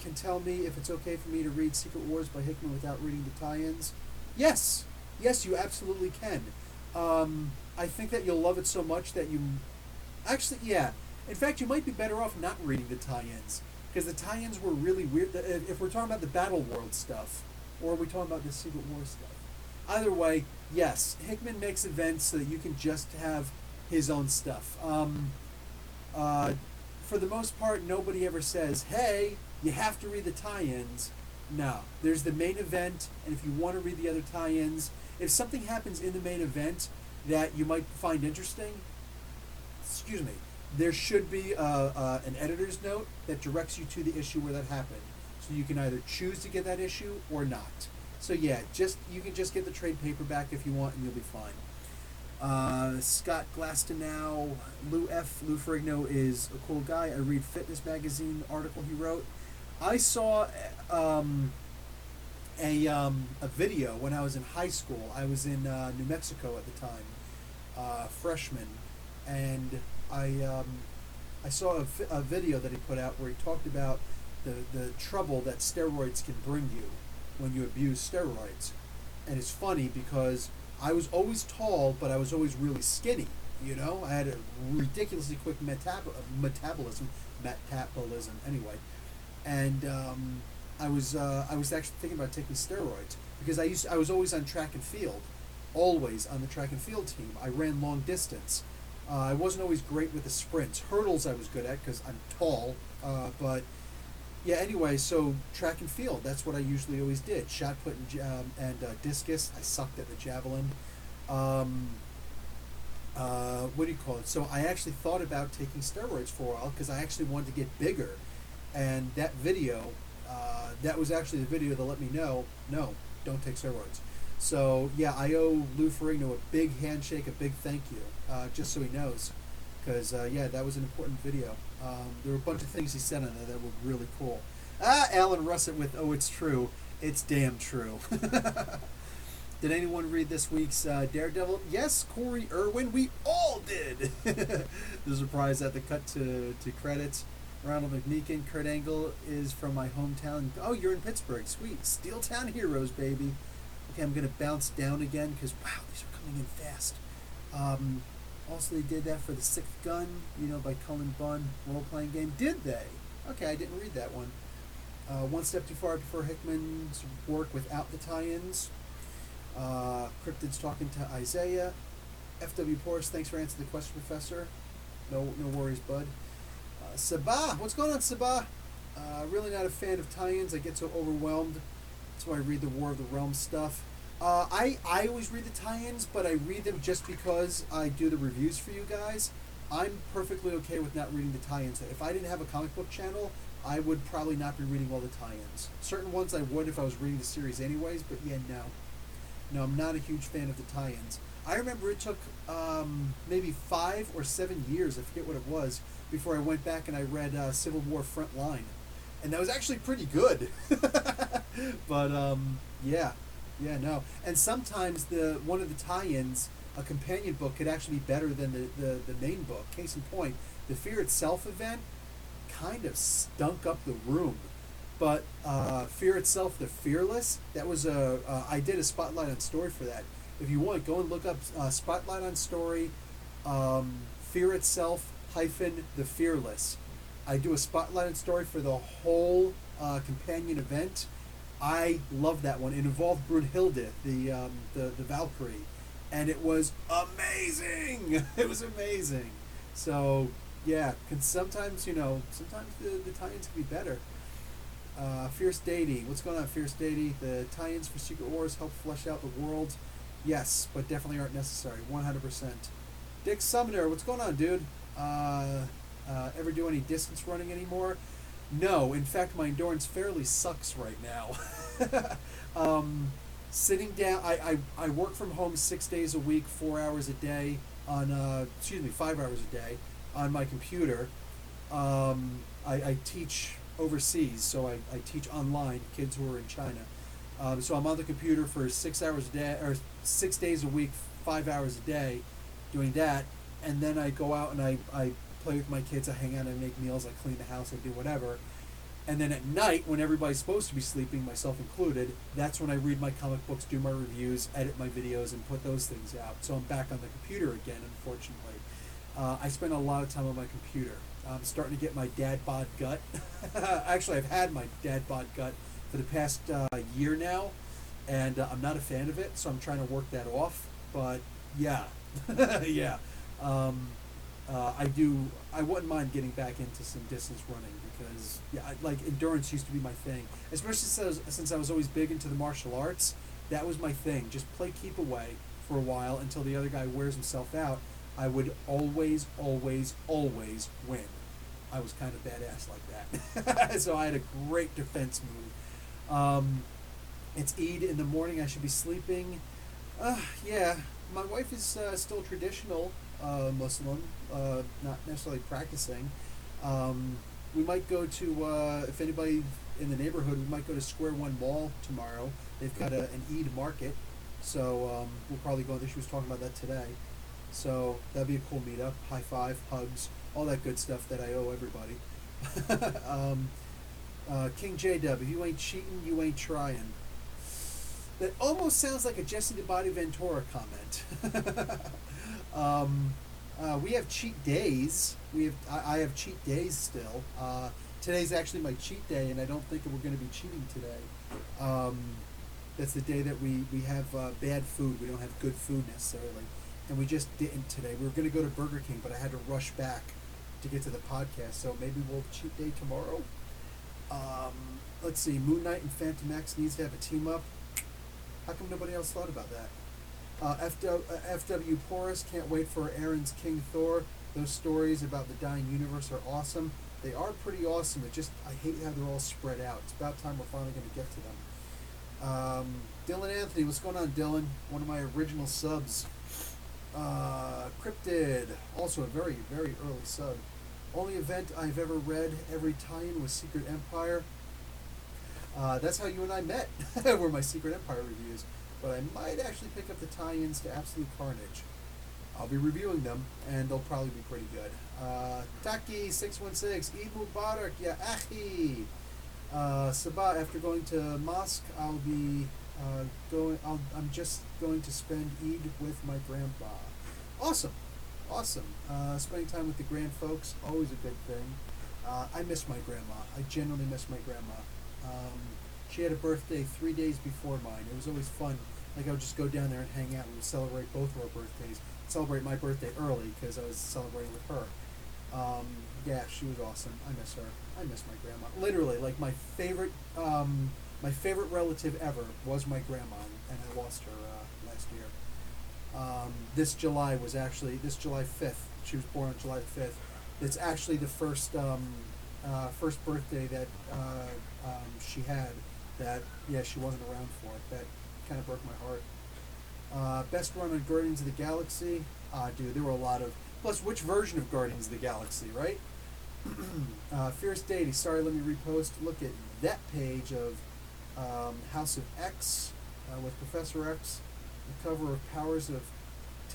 [SPEAKER 1] can tell me if it's okay for me to read Secret Wars by Hickman without reading the tie-ins? Yes. Yes, you absolutely can. I think that you'll love it so much that you... Actually, yeah. In fact, you might be better off not reading the tie-ins, because the tie-ins were really weird. If we're talking about the Battle World stuff, or are we talking about the Secret Wars stuff? Either way, yes, Hickman makes events so that you can just have his own stuff. For the most part, nobody ever says, hey, you have to read the tie-ins. No. There's the main event, and if you want to read the other tie-ins, if something happens in the main event that you might find interesting, there should be an editor's note that directs you to the issue where that happened. So you can either choose to get that issue or not. So yeah, you can just get the trade paperback if you want, and you'll be fine. Scott Glastonow, Lou Ferrigno is a cool guy. I read Fitness Magazine article he wrote. I saw a video when I was in high school. I was in New Mexico at the time, freshman, and I saw a video that he put out where he talked about the trouble that steroids can bring you when you abuse steroids. And it's funny because I was always tall, but I was always really skinny. I had a ridiculously quick metabolism anyway. And I was actually thinking about taking steroids because I was always on track and field, always on the track and field team. I ran long distance. I wasn't always great with the sprints. Hurdles I was good at because I'm tall, but yeah, anyway, so track and field, that's what I usually always did. Shot put and discus. I sucked at the javelin. What do you call it? So I actually thought about taking steroids for a while because I actually wanted to get bigger. And that video, that was actually the video that let me know, no, don't take steroids. So yeah, I owe Lou Ferrigno a big handshake, a big thank you, just so he knows. Because, yeah, that was an important video. There were a bunch of things he said on there that were really cool. Alan Russett with Oh, It's True. It's damn true. Did anyone read this week's Daredevil? Yes, Corey Irwin. We all did. The surprise at the cut to credits. Ronald McMeekin. Kurt Angle is from my hometown. Oh, you're in Pittsburgh. Sweet. Steeltown Heroes, baby. Okay, I'm going to bounce down again because, wow, these are coming in fast. Also, they did that for The Sixth Gun, by Cullen Bunn, role-playing game. Did they? Okay, I didn't read that one. One Step Too Far before Hickman's work without the tie-ins. Cryptid's talking to Isaiah. F.W. Porras, thanks for answering the question, Professor. No worries, bud. Sabah, what's going on, Sabah? Really not a fan of tie-ins. I get so overwhelmed. That's why I read the War of the Realms stuff. I always read the tie-ins, but I read them just because I do the reviews for you guys. I'm perfectly okay with not reading the tie-ins. If I didn't have a comic book channel, I would probably not be reading all the tie-ins. Certain ones I would if I was reading the series anyways, but yeah, no. No, I'm not a huge fan of the tie-ins. I remember it took maybe 5 or 7 years, I forget what it was, before I went back and I read Civil War Frontline. And that was actually pretty good. But, yeah, no. And sometimes one of the tie-ins, a companion book, could actually be better than the main book. Case in point, the Fear Itself event kind of stunk up the room. But Fear Itself, the Fearless, that was I did a Spotlight on Story for that. If you want, go and look up Spotlight on Story, Fear Itself hyphen the Fearless. I do a Spotlight on Story for the whole companion event. I love that one. It involved Brunhilde, the Valkyrie, and it was amazing. It was amazing. So yeah, sometimes sometimes the tie-ins can be better. Fierce Deity, what's going on, Fierce Deity? The tie-ins for Secret Wars help flesh out the world. Yes, but definitely aren't necessary. 100%. Dick Summoner, what's going on, dude? Ever do any distance running anymore? No, in fact, my endurance fairly sucks right now. Sitting down, I work from home 6 days a week, 4 hours a day on, 5 hours a day on my computer. I teach overseas, so I teach online, kids who are in China. So I'm on the computer for 6 hours a day, or 6 days a week, 5 hours a day, doing that, and then I go out and I play with my kids, I hang out, I make meals, I clean the house, I do whatever. And then at night, when everybody's supposed to be sleeping, myself included, that's when I read my comic books, do my reviews, edit my videos, and put those things out. So I'm back on the computer again, unfortunately. I spend a lot of time on my computer. I'm starting to get my dad bod gut. Actually, I've had my dad bod gut for the past year now, and I'm not a fan of it, so I'm trying to work that off. But yeah, yeah. I wouldn't mind getting back into some distance running because, yeah, endurance used to be my thing. Especially since I was always big into the martial arts, that was my thing. Just play keep away for a while until the other guy wears himself out. I would always, always, always win. I was kind of badass like that. So I had a great defense move. It's Eid in the morning. I should be sleeping. Yeah, my wife is still traditional Muslim, not necessarily practicing. We might go to, if anybody in the neighborhood, we might go to Square One Mall tomorrow. They've got an Eid market, so we'll probably go. She was talking about that today. So that'd be a cool meetup. High five, hugs, all that good stuff that I owe everybody. King J-Dub, if you ain't cheating, you ain't trying. That almost sounds like a Jesse the Body Ventura comment. We have cheat days. I have cheat days still. Today's actually my cheat day, and I don't think we're going to be cheating today. That's the day that we have bad food. We don't have good food necessarily. And we just didn't today. We were going to go to Burger King, but I had to rush back to get to the podcast, so maybe we'll cheat day tomorrow. Let's see, Moon Knight and Phantom X needs to have a team up. How come nobody else thought about that? F.W. Porras, can't wait for Aaron's King Thor. Those stories about the dying universe are awesome. They are pretty awesome. I hate how they're all spread out. It's about time we're finally going to get to them. Dylan Anthony, what's going on, Dylan? One of my original subs. Cryptid, also a very, very early sub. Only event I've ever read every tie-in was Secret Empire. That's how you and I met, were my Secret Empire reviews. But I might actually pick up the tie-ins to Absolute Carnage. I'll be reviewing them, and they'll probably be pretty good. Taki616, Eid Mubarak, ya Ahi. Sabah, after going to mosque, I'll be I'm just going to spend Eid with my grandpa. Awesome, awesome. Spending time with the grand folks, always a good thing. I miss my grandma. I genuinely miss my grandma. She had a birthday 3 days before mine. It was always fun. Like I would just go down there and hang out. We would celebrate both of our birthdays. Celebrate my birthday early because I was celebrating with her. Yeah, she was awesome. I miss her. I miss my grandma. Literally, like my favorite relative ever was my grandma, and I lost her last year. This July 5th. She was born on July 5th. It's actually the first birthday that she had that, yeah, she wasn't around for. That kind of broke my heart. Best run on Guardians of the Galaxy. Dude, there were a lot of. Plus, which version of Guardians of the Galaxy, right? Fierce Deity. Sorry, let me repost. Look at that page of House of X with Professor X. The cover of Powers of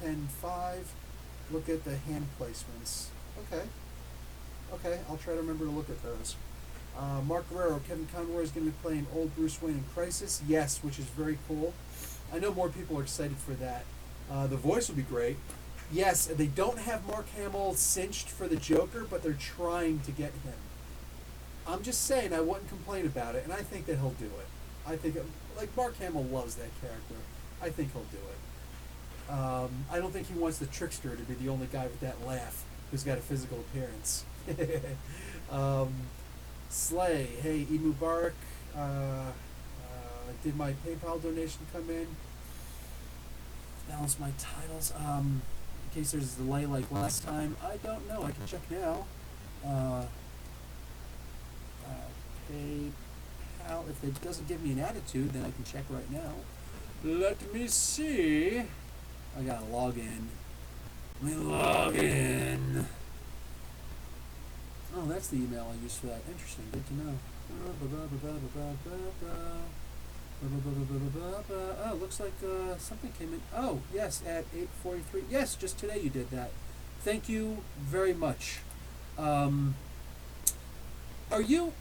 [SPEAKER 1] 10-5. Look at the hand placements. Okay, I'll try to remember to look at those. Mark Guerrero, Kevin Conroy is going to be playing old Bruce Wayne in Crisis. Yes, which is very cool. I know more people are excited for that. The voice will be great. Yes, they don't have Mark Hamill cinched for the Joker, but they're trying to get him. I'm just saying I wouldn't complain about it, and I think that he'll do it. I think, like, Mark Hamill loves that character. I think he'll do it. I don't think he wants the trickster to be the only guy with that laugh who's got a physical appearance. Slay, hey, Eid Mubarak. Did my PayPal donation come in? Balance my titles. In case there's a delay like last time, I don't know. I can check now. PayPal. If it doesn't give me an attitude, then I can check right now. Let me see. I gotta log in. Let me log in. Oh, that's the email I used for that. Interesting. Good to know. Oh, looks like something came in. Oh, yes, at 8:43. Yes, just today you did that. Thank you very much. Are you...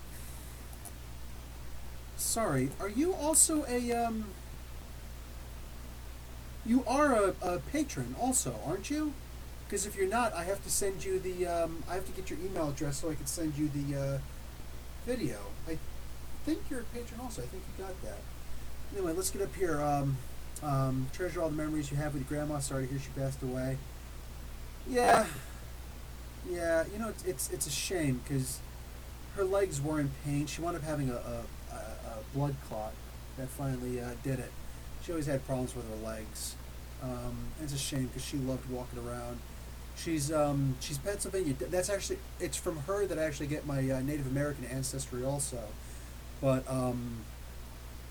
[SPEAKER 1] Sorry, are you also a... You are a patron also, aren't you? Because if you're not, I have to send you the... I have to get your email address so I can send you the video. I think you're a patron also. I think you got that. Anyway, let's get up here. Treasure all the memories you have with your grandma. Sorry to hear she passed away. Yeah. Yeah, you know, it's a shame because her legs were in pain. She wound up having a blood clot that finally did it. She always had problems with her legs. It's a shame because she loved walking around. She's Pennsylvania. That's actually, it's from her that I actually get my Native American ancestry also. But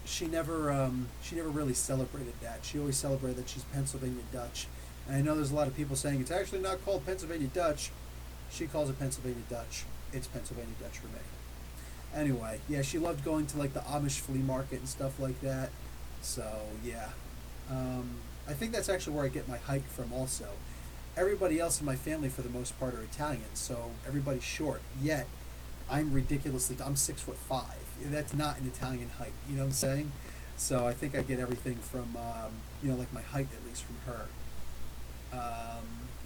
[SPEAKER 1] she never really celebrated that. She always celebrated that she's Pennsylvania Dutch. And I know there's a lot of people saying it's actually not called Pennsylvania Dutch. She calls it Pennsylvania Dutch. It's Pennsylvania Dutch for me. Anyway, yeah, she loved going to like the Amish flea market and stuff like that. So yeah, I think that's actually where I get my height from also. Everybody else in my family for the most part are Italian, so everybody's short. Yet I'm 6'5". That's not an Italian height. You know what I'm saying? So I think I get everything from like my height at least from her.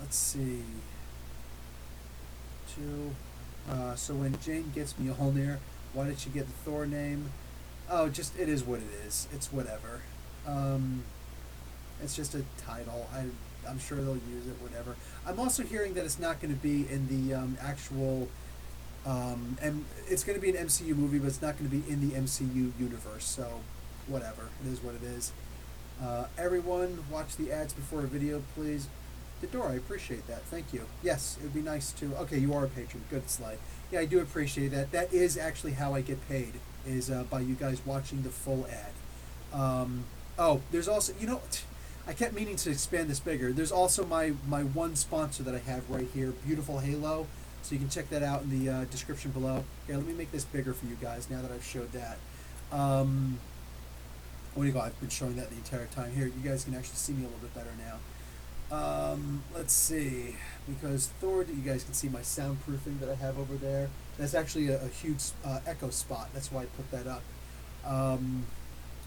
[SPEAKER 1] Let's see. So when Jane gets Mjolnir, why did she get the Thor name? Oh, just it is what it is. It's whatever. It's just a title. I'm sure they'll use it. Whatever. I'm also hearing that it's not going to be in the actual. And it's going to be an MCU movie, but it's not going to be in the MCU universe. So, whatever. It is what it is. Everyone, watch the ads before a video, please. Dora, I appreciate that. Thank you. Yes, it would be nice to... Okay, you are a patron. Good, Sly. Yeah, I do appreciate that. That is actually how I get paid, is by you guys watching the full ad. There's also... You know, I kept meaning to expand this bigger. There's also my one sponsor that I have right here, Beautiful Halo. So you can check that out in the description below. Yeah, let me make this bigger for you guys now that I've showed that. What do you go? I've been showing that the entire time. Here, you guys can actually see me a little bit better now. Let's see, because Thor, you guys can see my soundproofing that I have over there. That's actually a huge echo spot. That's why I put that up.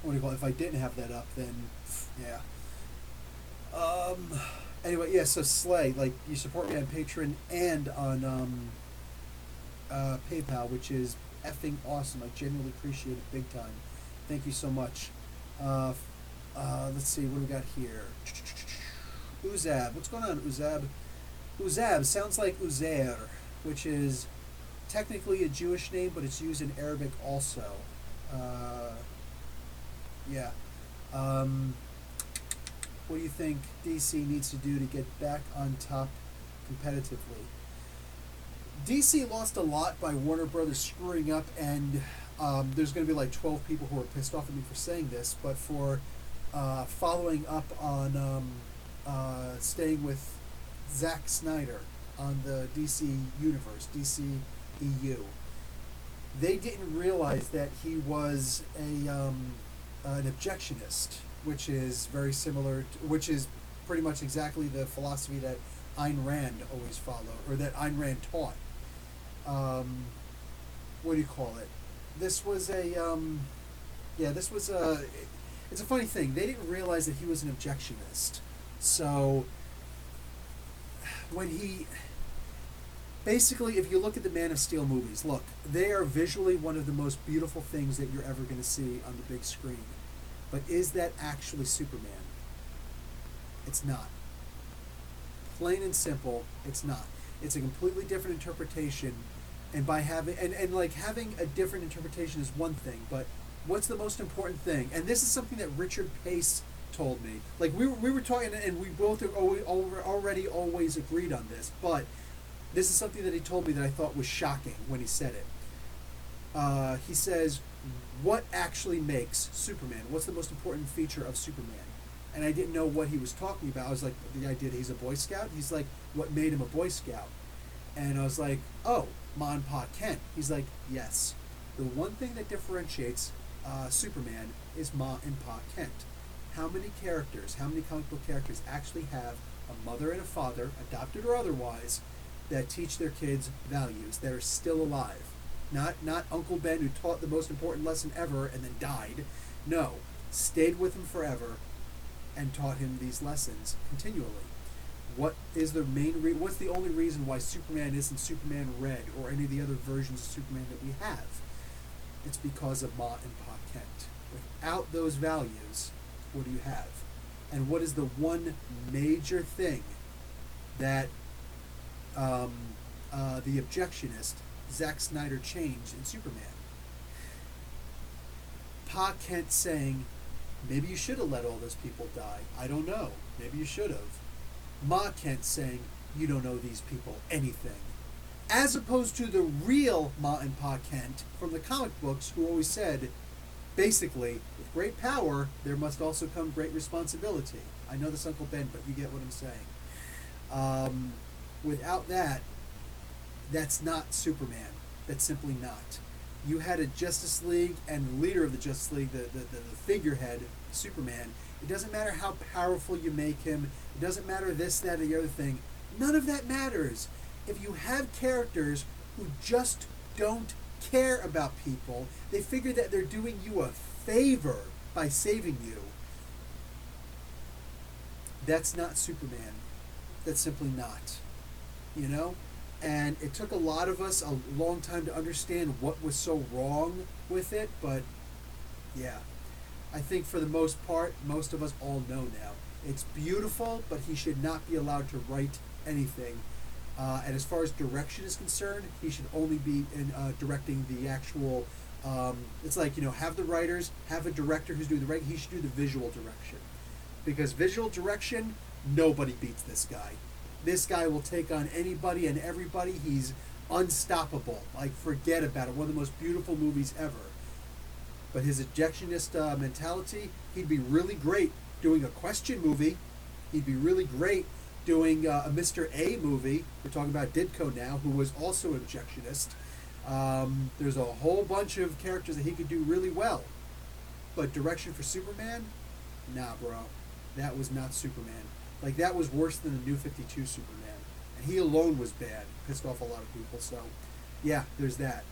[SPEAKER 1] what do you call it? If I didn't have that up, then yeah. Um, anyway, yeah. So Slay, like you support me on Patreon and on PayPal, which is effing awesome. I genuinely appreciate it big time. Thank you so much. Uh, let's see, what do we got here? Uzab. What's going on, Uzab? Uzab sounds like Uzair, which is technically a Jewish name, but it's used in Arabic also. Uh, yeah. Um, what do you think DC needs to do to get back on top competitively? DC lost a lot by Warner Brothers screwing up, and there's going to be like 12 people who are pissed off at me for saying this, but for following up on staying with Zack Snyder on the DC Universe, DC EU. They didn't realize that he was an objectionist, which is very similar, which is pretty much exactly the philosophy that Ayn Rand always followed, or that Ayn Rand taught. What do you call it? This was it's a funny thing. They didn't realize that he was an objectionist. So, when he, basically, if you look at the Man of Steel movies, look, they are visually one of the most beautiful things that you're ever going to see on the big screen. But is that actually Superman? It's not. Plain and simple, it's not. It's a completely different interpretation, and by having and like having a different interpretation is one thing, but what's the most important thing? And this is something that Richard Pace told me. Like we were talking, and we both have already always agreed on this, but this is something that he told me that I thought was shocking when he said it. He says, what actually makes Superman? What's the most important feature of Superman? And I didn't know what he was talking about. I was like, the idea that he's a Boy Scout? He's like, what made him a Boy Scout? And I was like, oh, Ma and Pa Kent. He's like, yes. The one thing that differentiates Superman is Ma and Pa Kent. How many characters, how many comic book characters actually have a mother and a father, adopted or otherwise, that teach their kids values, that are still alive? Not Uncle Ben, who taught the most important lesson ever and then died. No, stayed with him forever and taught him these lessons continually. What is the main what's the only reason why Superman isn't Superman Red or any of the other versions of Superman that we have? It's because of Ma and Pa Kent. Without those values, what do you have? And what is the one major thing that the objectionist Zack Snyder changed in Superman? Pa Kent saying, maybe you should have let all those people die. I don't know. Maybe you should have. Ma Kent saying, you don't know these people anything. As opposed to the real Ma and Pa Kent from the comic books, who always said, basically, with great power, there must also come great responsibility. I know this, Uncle Ben, but you get what I'm saying. Without that, that's not Superman. That's simply not. You had a Justice League, and the leader of the Justice League, the figurehead, Superman. It doesn't matter how powerful you make him. It doesn't matter this, that, or the other thing. None of that matters. If you have characters who just don't care about people, they figure that they're doing you a favor by saving you. That's not Superman. That's simply not. You know? And it took a lot of us a long time to understand what was so wrong with it, but yeah. I think for the most part, most of us all know now. It's beautiful, but he should not be allowed to write anything. And as far as direction is concerned, he should only be in directing the actual. It's like, have the writers, have a director who's doing the right. He should do the visual direction, because visual direction, nobody beats this guy. This guy will take on anybody and everybody. He's unstoppable. Like, forget about it. One of the most beautiful movies ever. But his ejectionist mentality, he'd be really great doing a Question movie. He'd be really great doing a Mr. A movie. We're talking about Ditko now, who was also an ejectionist. There's a whole bunch of characters that he could do really well. But direction for Superman? Nah, bro. That was not Superman. Like, that was worse than the New 52 Superman. And he alone was bad. Pissed off a lot of people. So, yeah, there's that.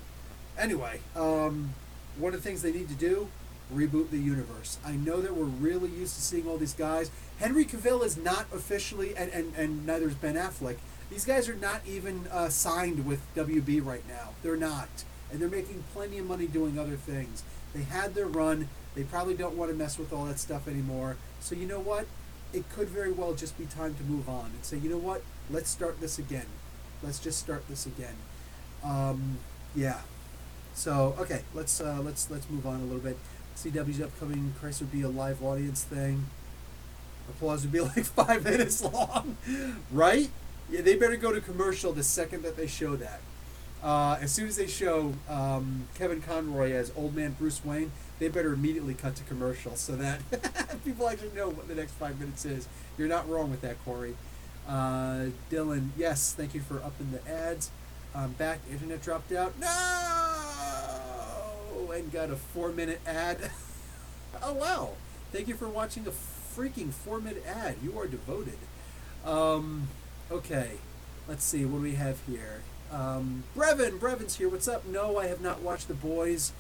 [SPEAKER 1] Anyway, one of the things they need to do reboot the universe. I know that we're really used to seeing all these guys. Henry Cavill is not officially, and neither is Ben Affleck. These guys are not even signed with WB right now. They're not. And they're making plenty of money doing other things. They had their run. They probably don't want to mess with all that stuff anymore. So you know what? It could very well just be time to move on and say, you know what? Let's start this again. Let's just start this again. Yeah. So okay, let's move on a little bit. CW's upcoming Christ would be a live audience thing. Applause would be like 5 minutes long, right? Yeah, they better go to commercial the second that they show that. As soon as they show Kevin Conroy as Old Man Bruce Wayne, they better immediately cut to commercial so that people actually know what the next 5 minutes is. You're not wrong with that, Corey. Dylan, yes, thank you for upping the ads. I'm back. Internet dropped out. No! And got a 4-minute ad. Oh, wow. Thank you for watching a freaking 4-minute ad. You are devoted. Okay. Let's see. What do we have here? Brevin's here. What's up? No, I have not watched The Boys.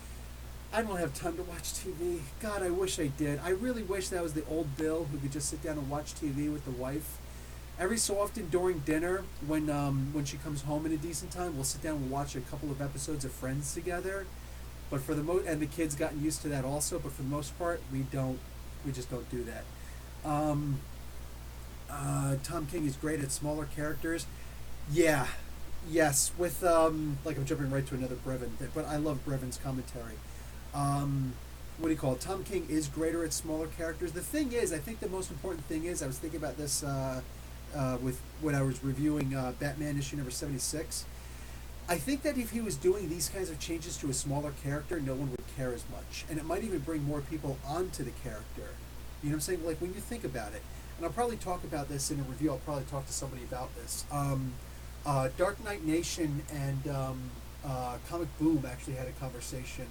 [SPEAKER 1] I don't have time to watch TV. God, I wish I did. I really wish that was the old Bill who could just sit down and watch TV with the wife. Every so often during dinner, when she comes home in a decent time, we'll sit down and watch a couple of episodes of Friends together. But for the and the kids gotten used to that also. But for the most part, we just don't do that. Tom King is great at smaller characters. Yeah, yes. With like I'm jumping right to another Brevin, but I love Brevin's commentary. What do you call it? Tom King is greater at smaller characters. The thing is, I think the most important thing is, I was thinking about this with when I was reviewing Batman issue number 76. I think that if he was doing these kinds of changes to a smaller character, no one would care as much. And it might even bring more people onto the character. You know what I'm saying? Like when you think about it. And I'll probably talk about this in a review. I'll probably talk to somebody about this. Dark Knight Nation and Comic Boom actually had a conversation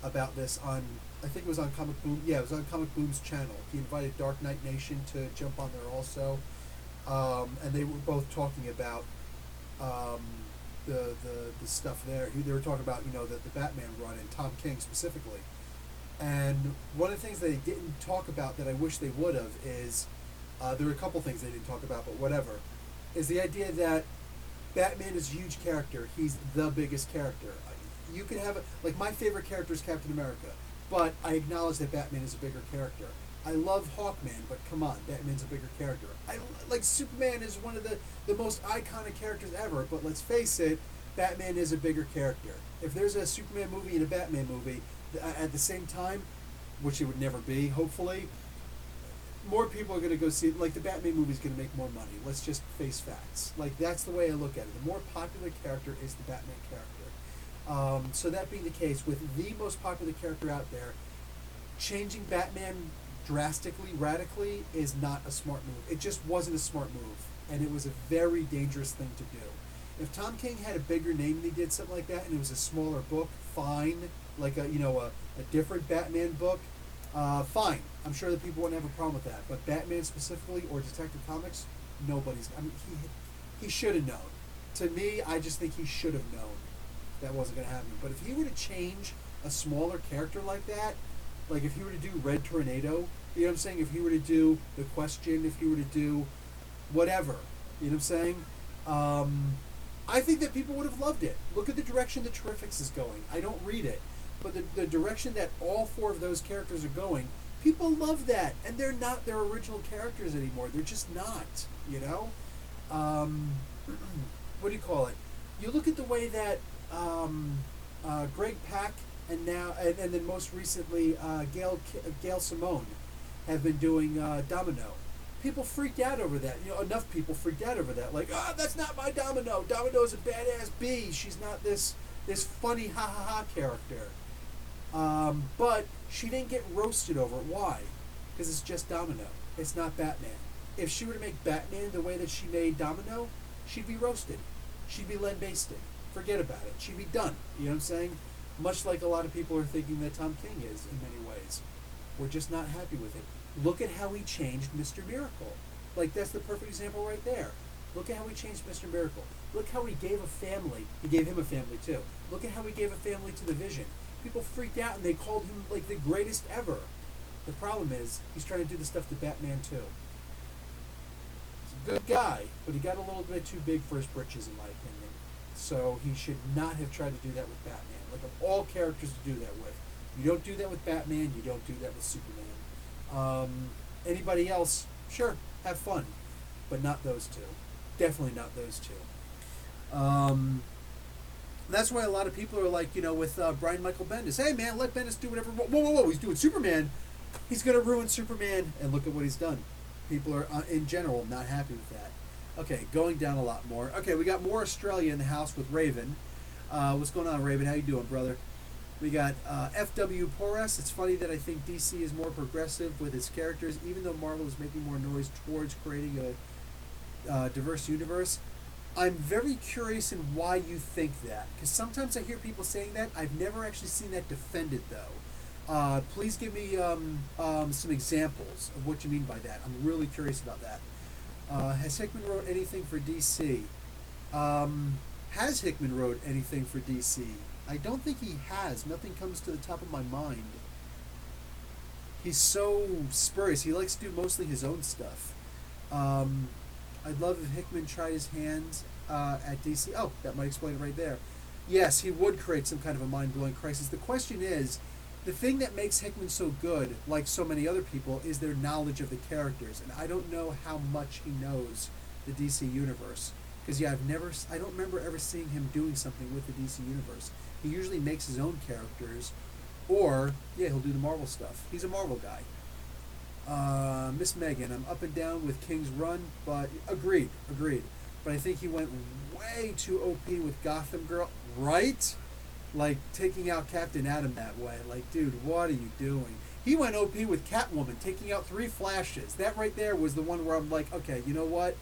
[SPEAKER 1] about this on, I think it was on Comic Boom. Yeah, it was on Comic Boom's channel. He invited Dark Knight Nation to jump on there also. And they were both talking about the stuff there. They were talking about, the Batman run and Tom King specifically. And one of the things they didn't talk about that I wish they would have is, there were a couple things they didn't talk about, but whatever, is the idea that Batman is a huge character. He's the biggest character. You can have, like, my favorite character is Captain America, but I acknowledge that Batman is a bigger character. I love Hawkman, but come on, Batman's a bigger character. Like, Superman is one of the most iconic characters ever, but let's face it, Batman is a bigger character. If there's a Superman movie and a Batman movie at the same time, which it would never be, hopefully, more people are going to go see it. Like, the Batman movie is going to make more money. Let's just face facts. Like, that's the way I look at it. The more popular character is the Batman character. So that being the case, with the most popular character out there, changing Batman drastically, radically, is not a smart move. It just wasn't a smart move, and it was a very dangerous thing to do. If Tom King had a bigger name and he did something like that, and it was a smaller book, fine. Like a different Batman book, fine. I'm sure that people wouldn't have a problem with that. But Batman specifically, or Detective Comics, nobody's. I mean, he should have known. To me, I just think he should have known that wasn't going to happen. But if he were to change a smaller character like that, like if he were to do Red Tornado, you know what I'm saying? If he were to do The Question, if he were to do whatever, you know what I'm saying? I think that people would have loved it. Look at the direction the Terrifics is going. I don't read it, but the direction that all four of those characters are going, people love that, and they're not their original characters anymore. They're just not, what do you call it? You look at the way that Greg Pak and then most recently Gail Simone have been doing Domino. People freaked out over that. Enough people freaked out over that. Like, that's not my Domino. Domino's a badass bee. She's not this funny ha-ha-ha character. But she didn't get roasted over it. Why? Because it's just Domino. It's not Batman. If she were to make Batman the way that she made Domino, she'd be roasted. She'd be len-basted. Forget about it. She'd be done. You know what I'm saying? Much like a lot of people are thinking that Tom King is in many ways. We're just not happy with it. Look at how he changed Mr. Miracle. Like, that's the perfect example right there. Look at how he changed Mr. Miracle. Look how he gave a family. He gave him a family, too. Look at how he gave a family to the Vision. people freaked out and they called him like the greatest ever. The problem is he's trying to do the stuff to Batman too. He's a good guy, but he got a little bit too big for his britches, in my opinion. So he should not have tried to do that with Batman. Like, of all characters to do that with, you don't do that with Batman. You don't do that with Superman. Anybody else, sure, have fun, but not those two. Definitely not those two. That's why a lot of people are like, with Brian Michael Bendis. Hey, man, let Bendis do whatever. Whoa, whoa, whoa! He's doing Superman. He's going to ruin Superman, and look at what he's done. People are, in general, not happy with that. Okay, going down a lot more. Okay, we got more Australia in the house with Raven. What's going on, Raven? How you doing, brother? We got FW Porras. It's funny that I think DC is more progressive with its characters, even though Marvel is making more noise towards creating a diverse universe. I'm very curious in why you think that, because sometimes I hear people saying that. I've never actually seen that defended, though. Please give me some examples of what you mean by that. I'm really curious about that. Has Hickman wrote anything for DC? Has Hickman wrote anything for DC? I don't think he has. Nothing comes to the top of my mind. He's so spurious. He likes to do mostly his own stuff. I'd love if Hickman tried his hands at DC. Oh, that might explain it right there. Yes, he would create some kind of a mind-blowing crisis. The question is, the thing that makes Hickman so good, like so many other people, is their knowledge of the characters. And I don't know how much he knows the DC universe. Because, yeah, I don't remember ever seeing him doing something with the DC universe. He usually makes his own characters, or, yeah, he'll do the Marvel stuff. He's a Marvel guy. Miss Megan, I'm up and down with King's Run, but agreed. But I think he went way too OP with Gotham Girl, right? Like, taking out Captain Atom that way. Like, dude, what are you doing? He went OP with Catwoman, taking out 3 Flashes. That right there was the one where I'm like, okay, you know what?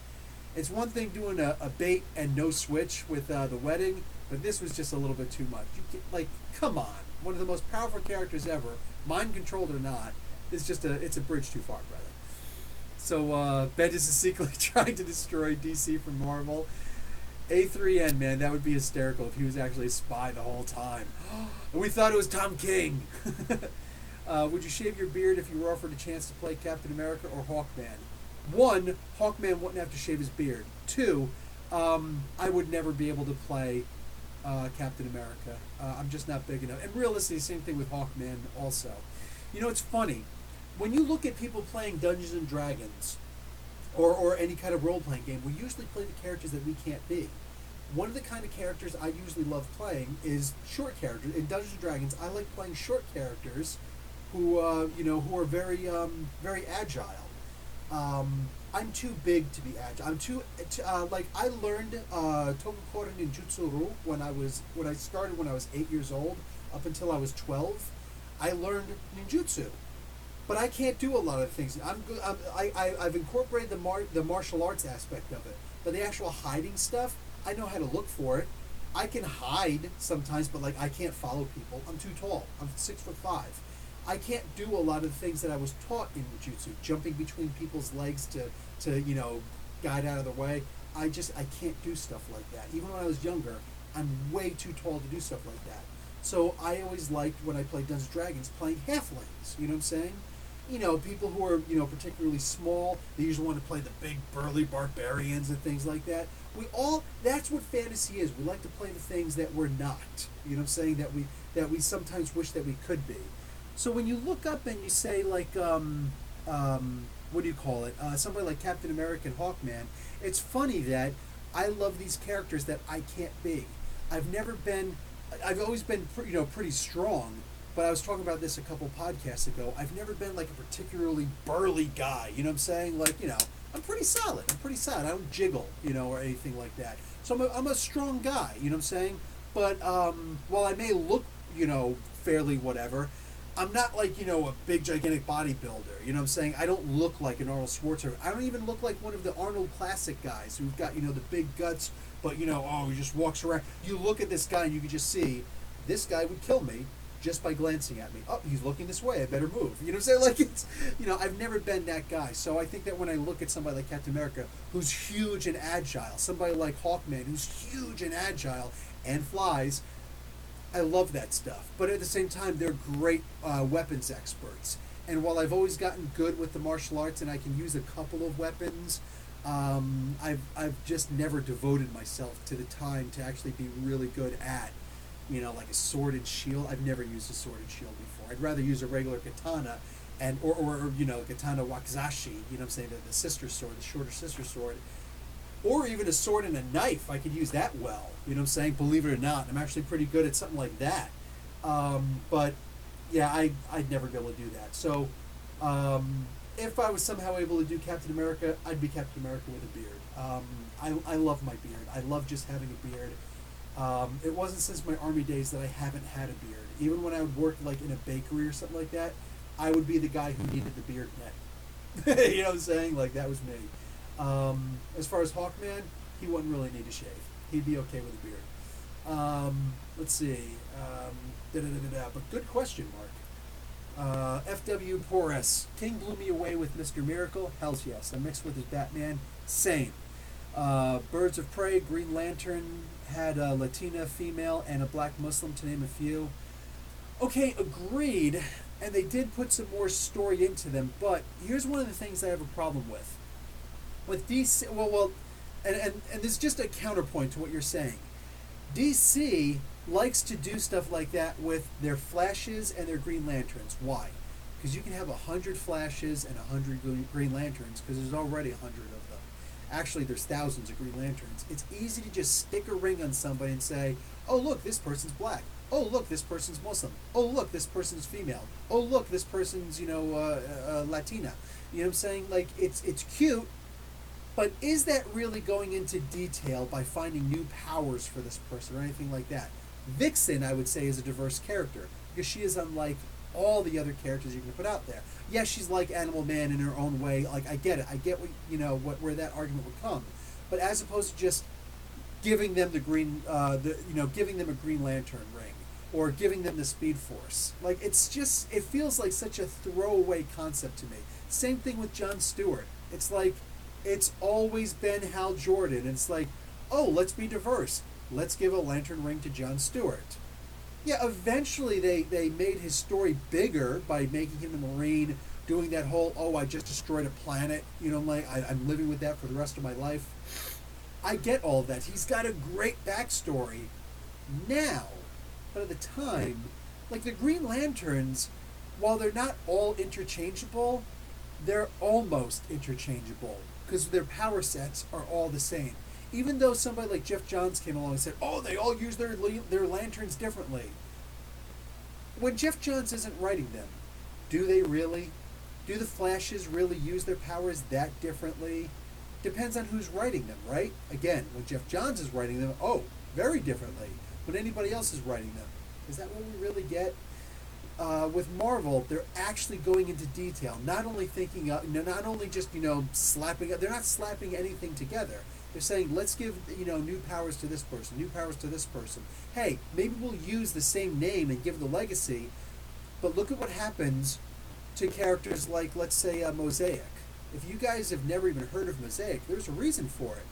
[SPEAKER 1] It's one thing doing a bait and no switch with the wedding, but this was just a little bit too much. Like, come on. One of the most powerful characters ever, mind-controlled or not, it's a bridge too far, brother. So, Bendis is secretly trying to destroy DC from Marvel. A3N, man, that would be hysterical if he was actually a spy the whole time. We thought it was Tom King. Would you shave your beard if you were offered a chance to play Captain America or Hawkman? 1, Hawkman wouldn't have to shave his beard. 2, I would never be able to play Captain America. I'm just not big enough. And realistically, same thing with Hawkman also. It's funny. When you look at people playing Dungeons and Dragons, or any kind of role-playing game, we usually play the characters that we can't be. One of the kind of characters I usually love playing is short characters. In Dungeons and Dragons, I like playing short characters who are very, very agile. I'm too big to be agile. I'm too I learned Tokukoren Ninjutsu when I started when I was 8 years old up until I was 12. I learned ninjutsu, but I can't do a lot of things. I've incorporated the martial arts aspect of it, but the actual hiding stuff, I know how to look for it. I can hide sometimes, but I can't follow people. I'm too tall. I'm 6'5". I can't do a lot of the things that I was taught in ninjutsu, jumping between people's legs to guide out of the way. I can't do stuff like that. Even when I was younger, I'm way too tall to do stuff like that. So I always liked, when I played Dungeons & Dragons, playing halflings. You know what I'm saying? People who are, particularly small, they usually want to play the big, burly barbarians and things like that. That's what fantasy is. We like to play the things that we're not. You know what I'm saying? That we sometimes wish that we could be. So when you look up and you say, like, what do you call it? Somebody like Captain America and Hawkman, it's funny that I love these characters that I can't be. I've always been pretty strong, but I was talking about this a couple podcasts ago. I've never been like a particularly burly guy, you know what I'm saying? Like, I'm pretty solid. I don't jiggle, or anything like that. So I'm a strong guy, you know what I'm saying? But while I may look, fairly whatever, I'm not like, a big gigantic bodybuilder, you know what I'm saying? I don't look like an Arnold Schwarzenegger. I don't even look like one of the Arnold classic guys who've got, the big guts, but, he just walks around. You look at this guy and you can just see, this guy would kill me just by glancing at me. Oh, he's looking this way, I better move. You know what I'm saying? Like, it's, I've never been that guy. So I think that when I look at somebody like Captain America, who's huge and agile, somebody like Hawkman, who's huge and agile and flies, I love that stuff. But at the same time, they're great weapons experts. And while I've always gotten good with the martial arts and I can use a couple of weapons, I've just never devoted myself to the time to actually be really good at, like a sword and shield. I've never used a sword and shield before. I'd rather use a regular katana, and or katana wakizashi. What I'm saying, the sister sword, the shorter sister sword, or even a sword and a knife. I could use that well. What I'm saying, believe it or not, I'm actually pretty good at something like that. But yeah, I'd never be able to do that. So. If I was somehow able to do Captain America, I'd be Captain America with a beard. I love my beard. I love just having a beard. It wasn't since my Army days that I haven't had a beard. Even when I would work like in a bakery or something like that, I would be the guy who needed the beard net. You know what I'm saying? Like, that was me. As far as Hawkman, he wouldn't really need to shave. He'd be okay with a beard. Let's see. But good question, Mark. FW Porus. King blew me away with Mr. Miracle. Hells yes. I mixed with his Batman. Same. Birds of Prey, Green Lantern had a Latina female and a black Muslim, to name a few. Okay, agreed. And they did put some more story into them. But here's one of the things I have a problem with. With DC, and this is just a counterpoint to what you're saying. DC likes to do stuff like that with their Flashes and their Green Lanterns. Why? Because you can have 100 Flashes and 100 Green Lanterns, because there's already 100 of them. Actually, there's thousands of Green Lanterns. It's easy to just stick a ring on somebody and say, oh, look, this person's black. Oh, look, this person's Muslim. Oh, look, this person's female. Oh, look, this person's, Latina. You know what I'm saying? Like, it's cute, but is that really going into detail by finding new powers for this person or anything like that? Vixen, I would say, is a diverse character because she is unlike all the other characters you can put out there. Yes, she's like Animal Man in her own way. Like, I get it. I get where that argument would come. But as opposed to just giving them giving them a Green Lantern ring or giving them the Speed Force, like, it feels like such a throwaway concept to me. Same thing with Jon Stewart. It's like, it's always been Hal Jordan. It's like, oh, let's be diverse. Let's give a lantern ring to Jon Stewart. Yeah, eventually they made his story bigger by making him a Marine, doing that whole, oh, I just destroyed a planet. I'm living with that for the rest of my life. I get all of that. He's got a great backstory now. But at the time, like the Green Lanterns, while they're not all interchangeable, they're almost interchangeable because their power sets are all the same. Even though somebody like Jeff Johns came along and said, oh, they all use their lanterns differently. When Jeff Johns isn't writing them, do they really? Do the Flashes really use their powers that differently? Depends on who's writing them, right? Again, when Jeff Johns is writing them, oh, very differently. When anybody else is writing them. Is that what we really get? With Marvel, they're actually going into detail. Not only thinking, not only just slapping. They're not slapping anything together. They're saying, let's give new powers to this person, new powers to this person. Hey, maybe we'll use the same name and give the legacy, but look at what happens to characters like, let's say, Mosaic. If you guys have never even heard of Mosaic, there's a reason for it.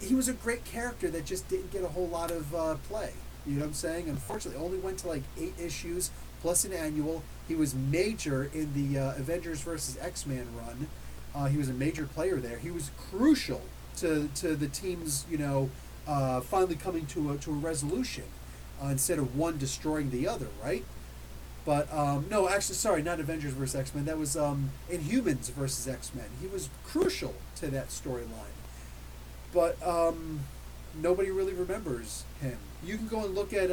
[SPEAKER 1] He was a great character that just didn't get a whole lot of play. You know what I'm saying? Unfortunately, only went to like 8 issues plus an annual. He was major in the Avengers versus X-Men run. He was a major player there. He was crucial to the team's finally coming to a resolution instead of one destroying the other, right? But no, actually, sorry, not Avengers versus X-Men. That was Inhumans versus X-Men. He was crucial to that storyline. But nobody really remembers him. You can go and look at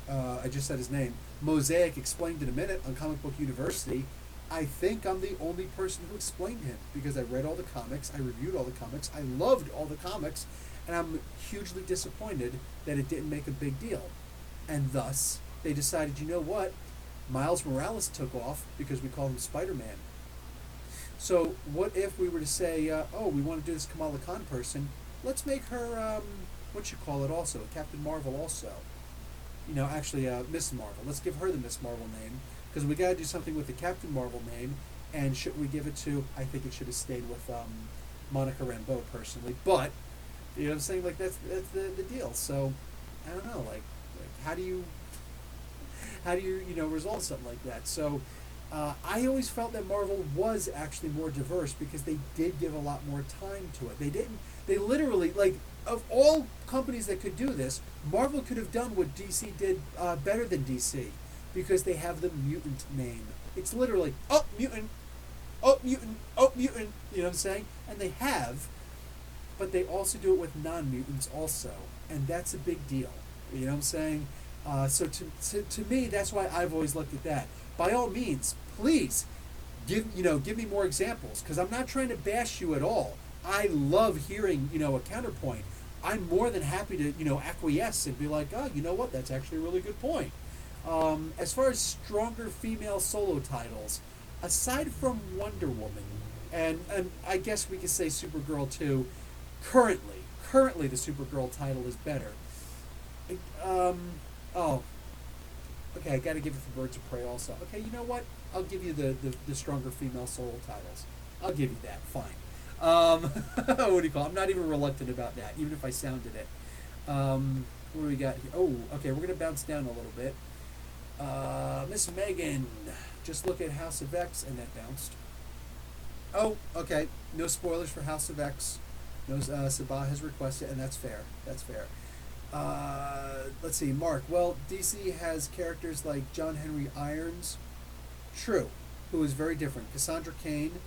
[SPEAKER 1] I just said his name. Mosaic Explained in a Minute on Comic Book University. I think I'm the only person who explained him because I read all the comics, I reviewed all the comics, I loved all the comics, and I'm hugely disappointed that it didn't make a big deal. And thus, they decided, you know what? Miles Morales took off because we call him Spider-Man. So what if we were to say, oh, we want to do this Kamala Khan person, let's make her, also, Captain Marvel also. Actually, Miss Marvel. Let's give her the Miss Marvel name, because we got to do something with the Captain Marvel name, and should we give it to, I think it should have stayed with Monica Rambeau, personally, but You know what I'm saying? Like that's the deal. So I don't know. Like how do you resolve something like that? So I always felt that Marvel was actually more diverse because they did give a lot more time to it. They didn't. They literally, like, of all companies that could do this, Marvel could have done what DC did better than DC because they have the mutant name. It's literally mutant, mutant. You know what I'm saying? And they have, but they also do it with non-mutants also, and that's a big deal. You know what I'm saying? So to me, that's why I've always looked at that. By all means, please give me more examples because I'm not trying to bash you at all. I love hearing a counterpoint. I'm more than happy to acquiesce and be like, oh, you know what? That's actually a really good point. As far as stronger female solo titles, aside from Wonder Woman, and I guess we could say Supergirl too. Currently, the Supergirl title is better. Oh, okay, I got to give it for Birds of Prey also. Okay, you know what? I'll give you the stronger female solo titles. I'll give you that. Fine. What do you call it? I'm not even reluctant about that, even if I sounded it. What do we got here? Oh, okay, we're going to bounce down a little bit. Miss Megan, just look at House of X, and that bounced. Oh, okay. No spoilers for House of X. No, Sabah has requested, and that's fair. That's fair. Let's see, Mark. Well, DC has characters like John Henry Irons, true, who is very different. Cassandra Cain,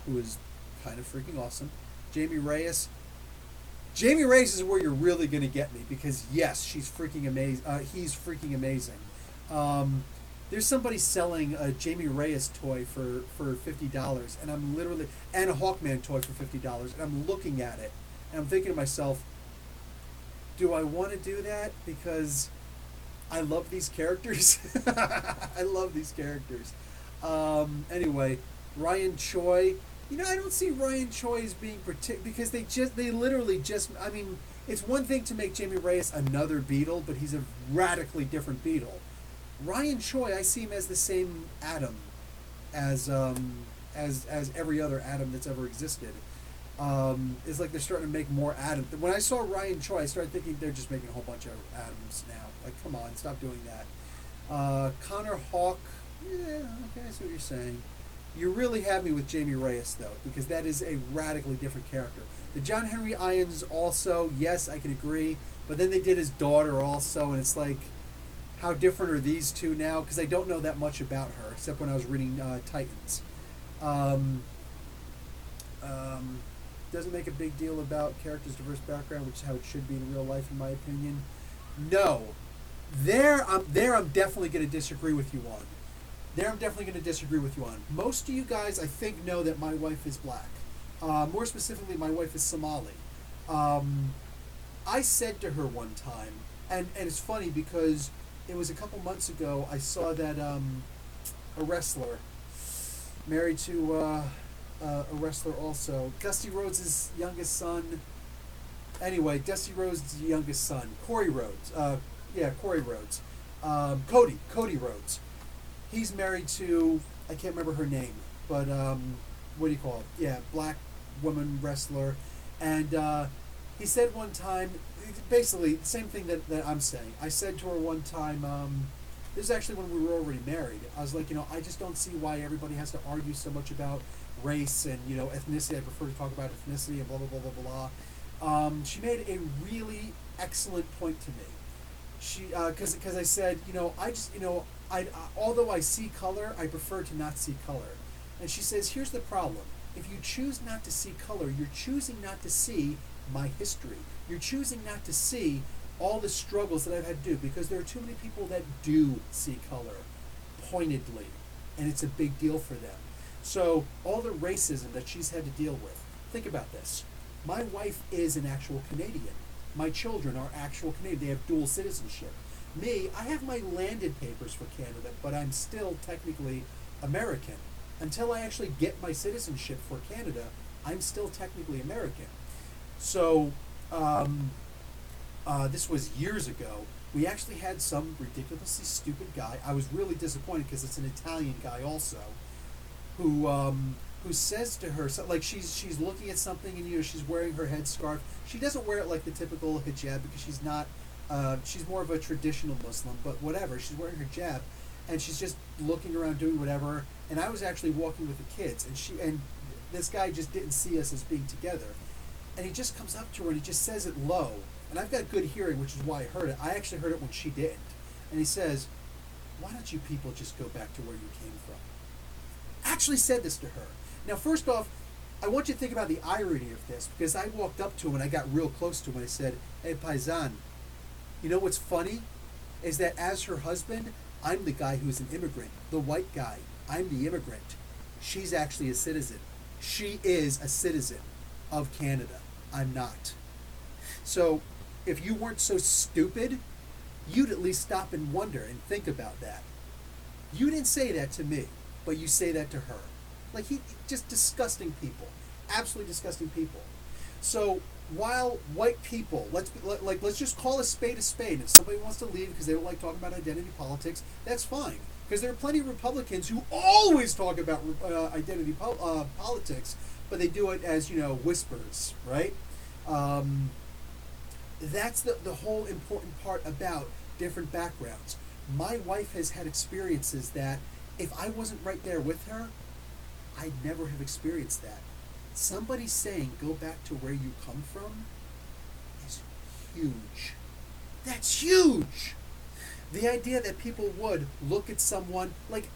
[SPEAKER 1] who is kind of freaking awesome. Jaime Reyes. Jaime Reyes is where you're really going to get me because yes, she's freaking amazing. He's freaking amazing. There's somebody selling a Jaime Reyes toy for $50, and I'm literally and a Hawkman toy for $50, and I'm looking at it, and I'm thinking to myself, do I want to do that? Because I love these characters. I love these characters. Anyway, Ryan Choi. I don't see Ryan Choi as being because they literally just. I mean, it's one thing to make Jaime Reyes another Beetle, but he's a radically different Beetle. Ryan Choi, I see him as the same Atom as every other Atom that's ever existed. It's like they're starting to make more Atoms. When I saw Ryan Choi, I started thinking they're just making a whole bunch of Atoms now. Like, come on, stop doing that. Connor Hawk, yeah, okay, I see what you're saying. You really have me with Jaime Reyes, though, because that is a radically different character. The John Henry Irons also, yes, I can agree, but then they did his daughter also, and it's like, how different are these two now? Because I don't know that much about her, except when I was reading Titans. Doesn't make a big deal about characters' diverse background, which is how it should be in real life, in my opinion. No. I'm definitely going to disagree with you on. Most of you guys, I think, know that my wife is black. More specifically, my wife is Somali. I said to her one time, and it's funny because it was a couple months ago, I saw that a wrestler married to a wrestler also, Dusty Rhodes' youngest son. Anyway, Dusty Rhodes' youngest son, Corey Rhodes. Corey Rhodes. Cody Rhodes. He's married to, I can't remember her name, but what do you call it? Yeah, black woman wrestler. And he said one time, basically the same thing that I'm saying. I said to her one time, this is actually when we were already married. I was like, I just don't see why everybody has to argue so much about race and, ethnicity. I prefer to talk about ethnicity and blah, blah, blah, blah, blah. She made a really excellent point to me. She, because I said, although I see color, I prefer to not see color. And she says, here's the problem. If you choose not to see color, you're choosing not to see my history. You're choosing not to see all the struggles that I've had to do, because there are too many people that do see color pointedly, and it's a big deal for them. So all the racism that she's had to deal with, think about this. My wife is an actual Canadian. My children are actual Canadian. They have dual citizenship. Me, I have my landed papers for Canada, but I'm still technically American. Until I actually get my citizenship for Canada, I'm still technically American. So, this was years ago. We actually had some ridiculously stupid guy. I was really disappointed because it's an Italian guy also, who who says to her, so, like she's looking at something and she's wearing her headscarf. She doesn't wear it like the typical hijab because she's not. She's more of a traditional Muslim, but whatever. She's wearing her hijab, and she's just looking around doing whatever. And I was actually walking with the kids, and this guy just didn't see us as being together, and he just comes up to her and he just says it low. And I've got good hearing, which is why I heard it. I actually heard it when she didn't. And he says, "Why don't you people just go back to where you came from?" Actually said this to her. Now, first off, I want you to think about the irony of this, because I walked up to him and I got real close to him and I said, "Hey, Paisan, you know what's funny? Is that as her husband, I'm the guy who's an immigrant, the white guy. I'm the immigrant. She's actually a citizen. She is a citizen of Canada. I'm not. So, if you weren't so stupid, you'd at least stop and wonder and think about that. You didn't say that to me, but you say that to her. Like, just disgusting people. Absolutely disgusting people. So, while white people, let's just call a spade a spade. If somebody wants to leave because they don't like talking about identity politics, that's fine. Because there are plenty of Republicans who always talk about identity politics, but they do it as, whispers, right? That's the whole important part about different backgrounds. My wife has had experiences that if I wasn't right there with her, I'd never have experienced that. Somebody saying, "Go back to where you come from," is huge. That's huge! The idea that people would look at someone, like,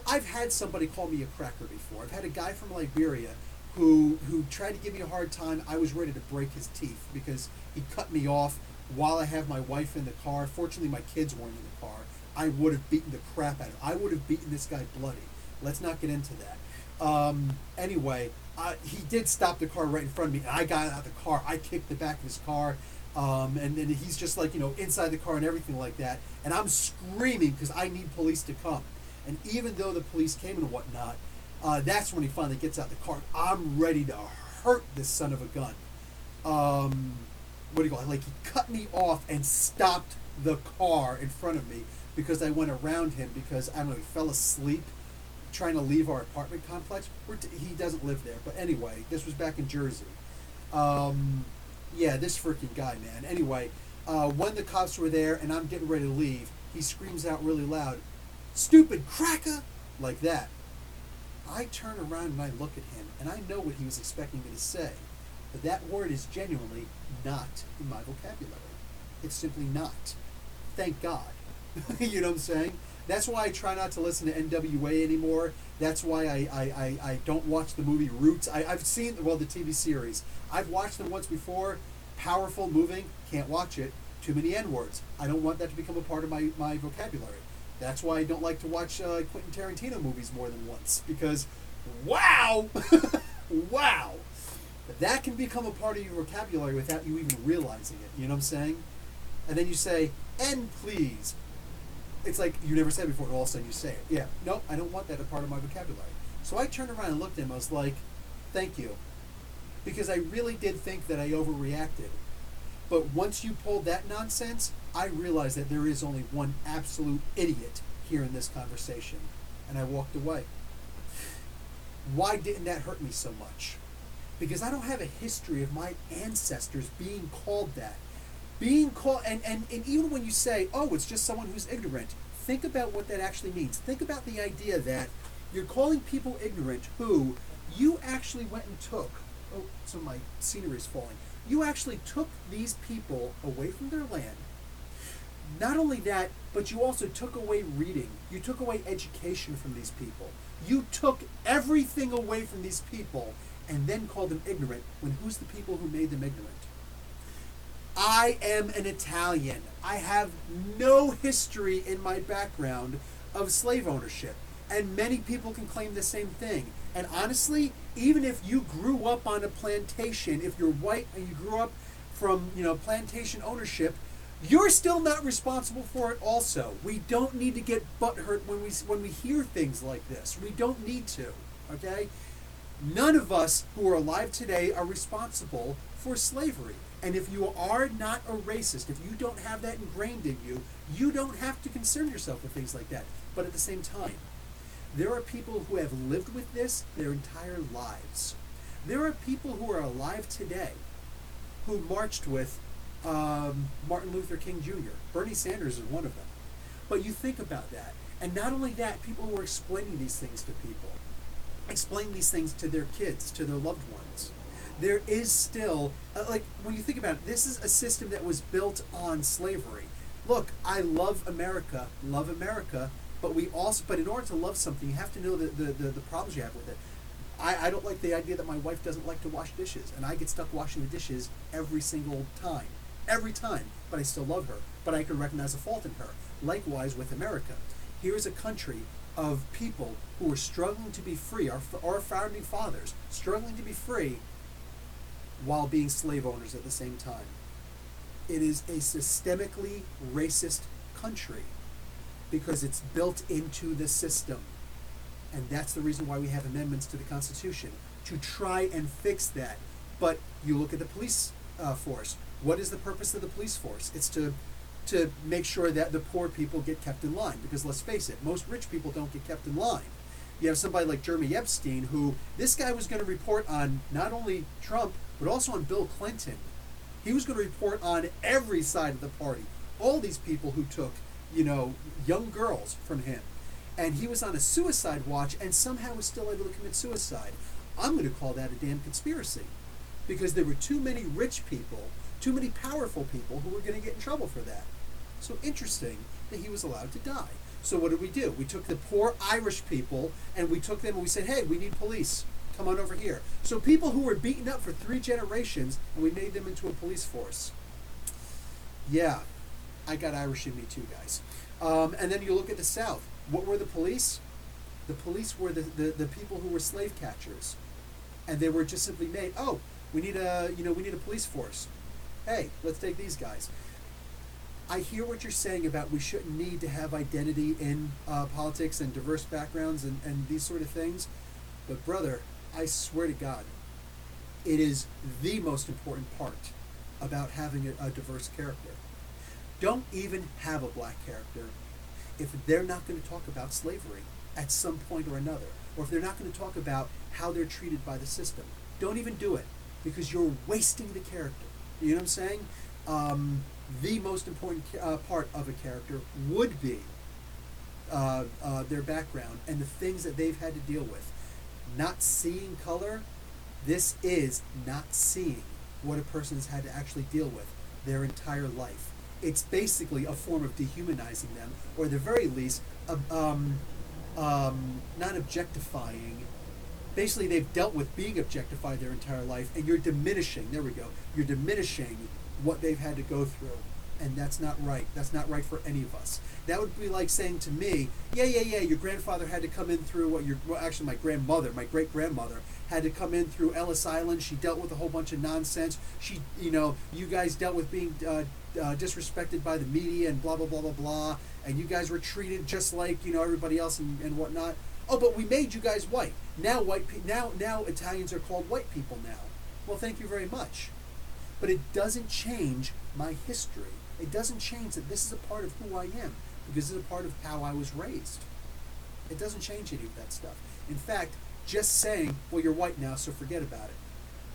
[SPEAKER 1] I've had somebody call me a cracker before. I've had a guy from Liberia who tried to give me a hard time. I was ready to break his teeth because he cut me off while I have my wife in the car. Fortunately, my kids weren't in the car. I would have beaten the crap out of him. I would have beaten this guy bloody. Let's not get into that. Anyway, he did stop the car right in front of me, and I got out of the car. I kicked the back of his car, and he's just like, inside the car and everything like that. And I'm screaming because I need police to come. And even though the police came and whatnot, that's when he finally gets out the car. I'm ready to hurt this son of a gun. What do you call it? Like, he cut me off and stopped the car in front of me because I went around him because, I don't know, he fell asleep trying to leave our apartment complex. He doesn't live there. But anyway, this was back in Jersey. Yeah, this freaking guy, man. Anyway, when the cops were there and I'm getting ready to leave, he screams out really loud, "Stupid cracker!" Like that. I turn around and I look at him, and I know what he was expecting me to say. But that word is genuinely not in my vocabulary. It's simply not. Thank God. You know what I'm saying? That's why I try not to listen to NWA anymore. That's why I don't watch the movie Roots. I've seen, the TV series. I've watched them once before. Powerful, moving, can't watch it. Too many N-words. I don't want that to become a part of my vocabulary. That's why I don't like to watch Quentin Tarantino movies more than once. Because, wow! Wow! That can become a part of your vocabulary without you even realizing it. You know what I'm saying? And then you say, "And please." It's like you never said it before, and all of a sudden you say it. Yeah, no, I don't want that a part of my vocabulary. So I turned around and looked at him. I was like, "Thank you." Because I really did think that I overreacted. But once you pulled that nonsense, I realized that there is only one absolute idiot here in this conversation. And I walked away. Why didn't that hurt me so much? Because I don't have a history of my ancestors being called that. Being called, and even when you say, "Oh, it's just someone who's ignorant," think about what that actually means. Think about the idea that you're calling people ignorant who you actually went and took. Oh, some of my scenery is falling. You actually took these people away from their land. Not only that, but you also took away reading. You took away education from these people. You took everything away from these people and then called them ignorant, when who's the people who made them ignorant? I am an Italian. I have no history in my background of slave ownership. And many people can claim the same thing. And honestly, even if you grew up on a plantation, if you're white and you grew up from, plantation ownership, you're still not responsible for it also. We don't need to get butthurt when we hear things like this. We don't need to, okay? None of us who are alive today are responsible for slavery. And if you are not a racist, if you don't have that ingrained in you, you don't have to concern yourself with things like that. But at the same time, There are people who have lived with this their entire lives. There are people who are alive today who marched with Martin Luther King Jr. Bernie Sanders is one of them. But you think about that. And not only that, people who are explaining these things to people, explain these things to their kids, to their loved ones. There is still, like, when you think about it, this is a system that was built on slavery. Look, I love America, but but in order to love something, you have to know the problems you have with it. I don't like the idea that my wife doesn't like to wash dishes, and I get stuck washing the dishes every single time. Every time, but I still love her, but I can recognize a fault in her. Likewise with America. Here's a country of people who are struggling to be free, our founding fathers, struggling to be free while being slave owners at the same time. It is a systemically racist country because it's built into the system. And that's the reason why we have amendments to the Constitution, to try and fix that. But you look at the police force. What is the purpose of the police force? It's to make sure that the poor people get kept in line. Because let's face it, most rich people don't get kept in line. You have somebody like Jaime Epstein, who this guy was going to report on not only Trump, but also on Bill Clinton. He was going to report on every side of the party. All these people who took, young girls from him. And he was on a suicide watch and somehow was still able to commit suicide. I'm going to call that a damn conspiracy. Because there were too many rich people, too many powerful people who were going to get in trouble for that. So interesting that he was allowed to die. So what did we do? We took the poor Irish people and we took them and we said, hey, we need police. Come on over here. So people who were beaten up for 3 generations, and we made them into a police force. Yeah, I got Irish in me too, guys. And then you look at the South. What were the police? The police were the people who were slave catchers. And they were just simply made, we need a police force. Hey, let's take these guys. I hear what you're saying about we shouldn't need to have identity in politics and diverse backgrounds and these sort of things. But brother, I swear to God, it is the most important part about having a diverse character. Don't even have a black character if they're not going to talk about slavery at some point or another, or if they're not going to talk about how they're treated by the system. Don't even do it, because you're wasting the character. You know what I'm saying? The most important part of a character would be their background and the things that they've had to deal with. Not seeing color, this is not seeing what a person has had to actually deal with their entire life. It's basically a form of dehumanizing them, or at the very least, not objectifying. Basically, they've dealt with being objectified their entire life, and you're diminishing, there we go, you're diminishing what they've had to go through. And that's not right. That's not right for any of us. That would be like saying to me, yeah, your grandfather had to come in through actually my grandmother, my great-grandmother, had to come in through Ellis Island. She dealt with a whole bunch of nonsense. She, you guys dealt with being disrespected by the media and blah, blah, blah, blah, blah. And you guys were treated just like, everybody else and whatnot. Oh, but we made you guys white. Now now Italians are called white people now. Well, thank you very much. But it doesn't change my history. It doesn't change that this is a part of who I am, because it's a part of how I was raised. It doesn't change any of that stuff. In fact, just saying, well, you're white now, so forget about it.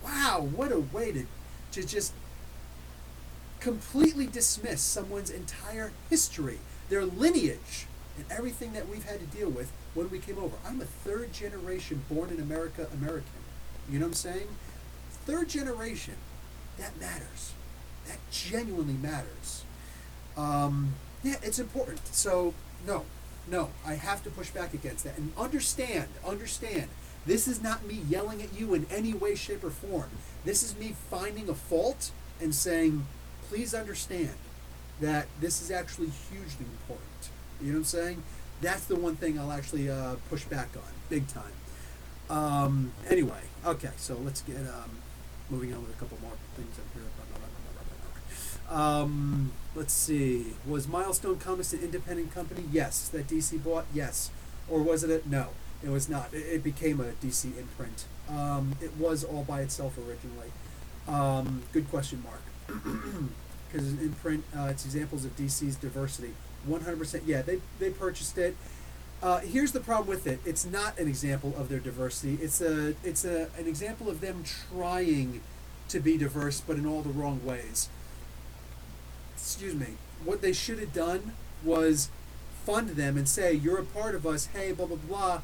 [SPEAKER 1] Wow, what a way to just completely dismiss someone's entire history, their lineage, and everything that we've had to deal with when we came over. I'm a 3rd generation born in America American. You know what I'm saying? 3rd generation. That matters. That genuinely matters. Yeah, it's important. So, no, I have to push back against that. And understand, this is not me yelling at you in any way, shape, or form. This is me finding a fault and saying, please understand that this is actually hugely important. You know what I'm saying? That's the one thing I'll actually push back on, big time. Anyway, okay, so let's get moving on with a couple more things up here. Let's see. Was Milestone Comics an independent company? Yes. That DC bought? Yes. Or was it no. It was not. It became a DC imprint. It was all by itself originally. Good question, Mark. Because imprint, it's examples of DC's diversity. 100%. Yeah, they purchased it. Here's the problem with it. It's not an example of their diversity. It's an example of them trying to be diverse, but in all the wrong ways. Excuse me. What they should have done was fund them and say, you're a part of us, hey, blah, blah, blah,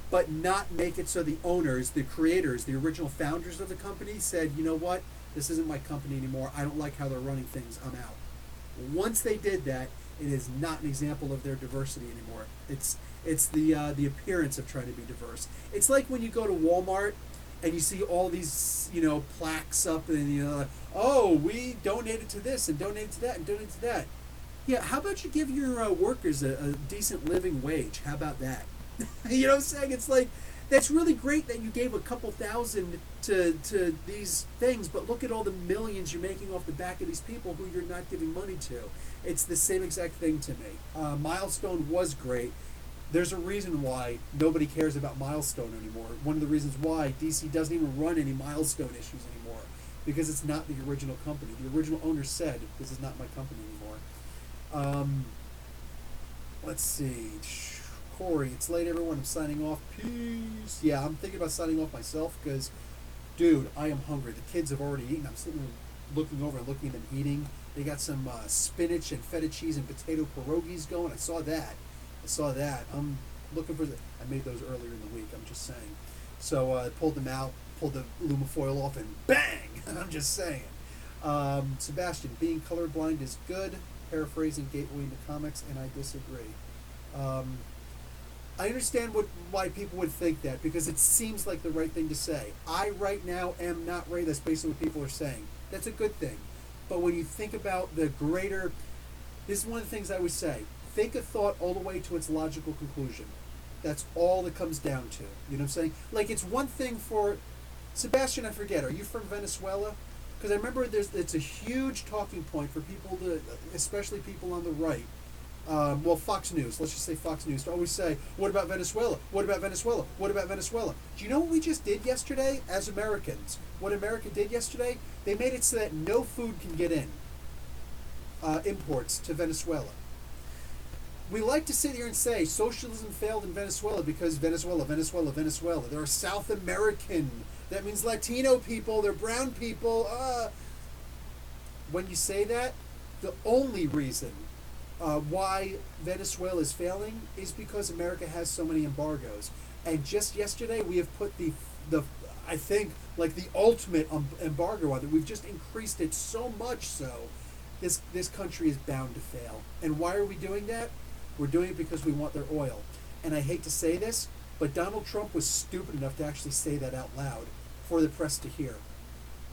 [SPEAKER 1] but not make it so the owners, the creators, the original founders of the company said, you know what, this isn't my company anymore. I don't like how they're running things. I'm out. Once they did that, it is not an example of their diversity anymore. It's the appearance of trying to be diverse. It's like when you go to Walmart and you see all these, plaques up and, oh, we donated to this and donated to that and donated to that. Yeah, how about you give your workers a decent living wage? How about that? You know what I'm saying? It's like, that's really great that you gave a couple thousand to these things, but look at all the millions you're making off the back of these people who you're not giving money to. It's the same exact thing to me. Milestone was great. There's a reason why nobody cares about Milestone anymore. One of the reasons why DC doesn't even run any Milestone issues anymore, because it's not the original company. The original owner said, this is not my company anymore. Let's see. Corey, it's late, everyone. I'm signing off. Peace. Yeah, I'm thinking about signing off myself because, dude, I am hungry. The kids have already eaten. I'm sitting looking over and looking at them eating. They got some spinach and feta cheese and potato pierogies going. I saw that. I'm looking for I made those earlier in the week. I'm just saying. So I pulled them out, pulled the aluminum foil off, and bang! I'm just saying. Sebastian, being colorblind is good. Paraphrasing Gateway into Comics, and I disagree. I understand why people would think that, because it seems like the right thing to say. I right now am not Ray. That's basically what people are saying. That's a good thing. But when you think about the greater... This is one of the things I always say. Think a thought all the way to its logical conclusion. That's all it comes down to. You know what I'm saying? Like, it's one thing for... Sebastian, I forget, are you from Venezuela? Because I remember it's a huge talking point for people, especially people on the right. Fox News, let's just say Fox News, to always say, what about Venezuela? What about Venezuela? What about Venezuela? Do you know what we just did yesterday as Americans? What America did yesterday? They made it so that no food can get in, imports to Venezuela. We like to sit here and say socialism failed in Venezuela because Venezuela. They're South American. That means Latino people, they're brown people. When you say that, the only reason why Venezuela is failing is because America has so many embargoes. And just yesterday, we have put the I think, like the ultimate embargo on it. We've just increased it so much so this country is bound to fail. And why are we doing that? We're doing it because we want their oil. And I hate to say this, but Donald Trump was stupid enough to actually say that out loud for the press to hear.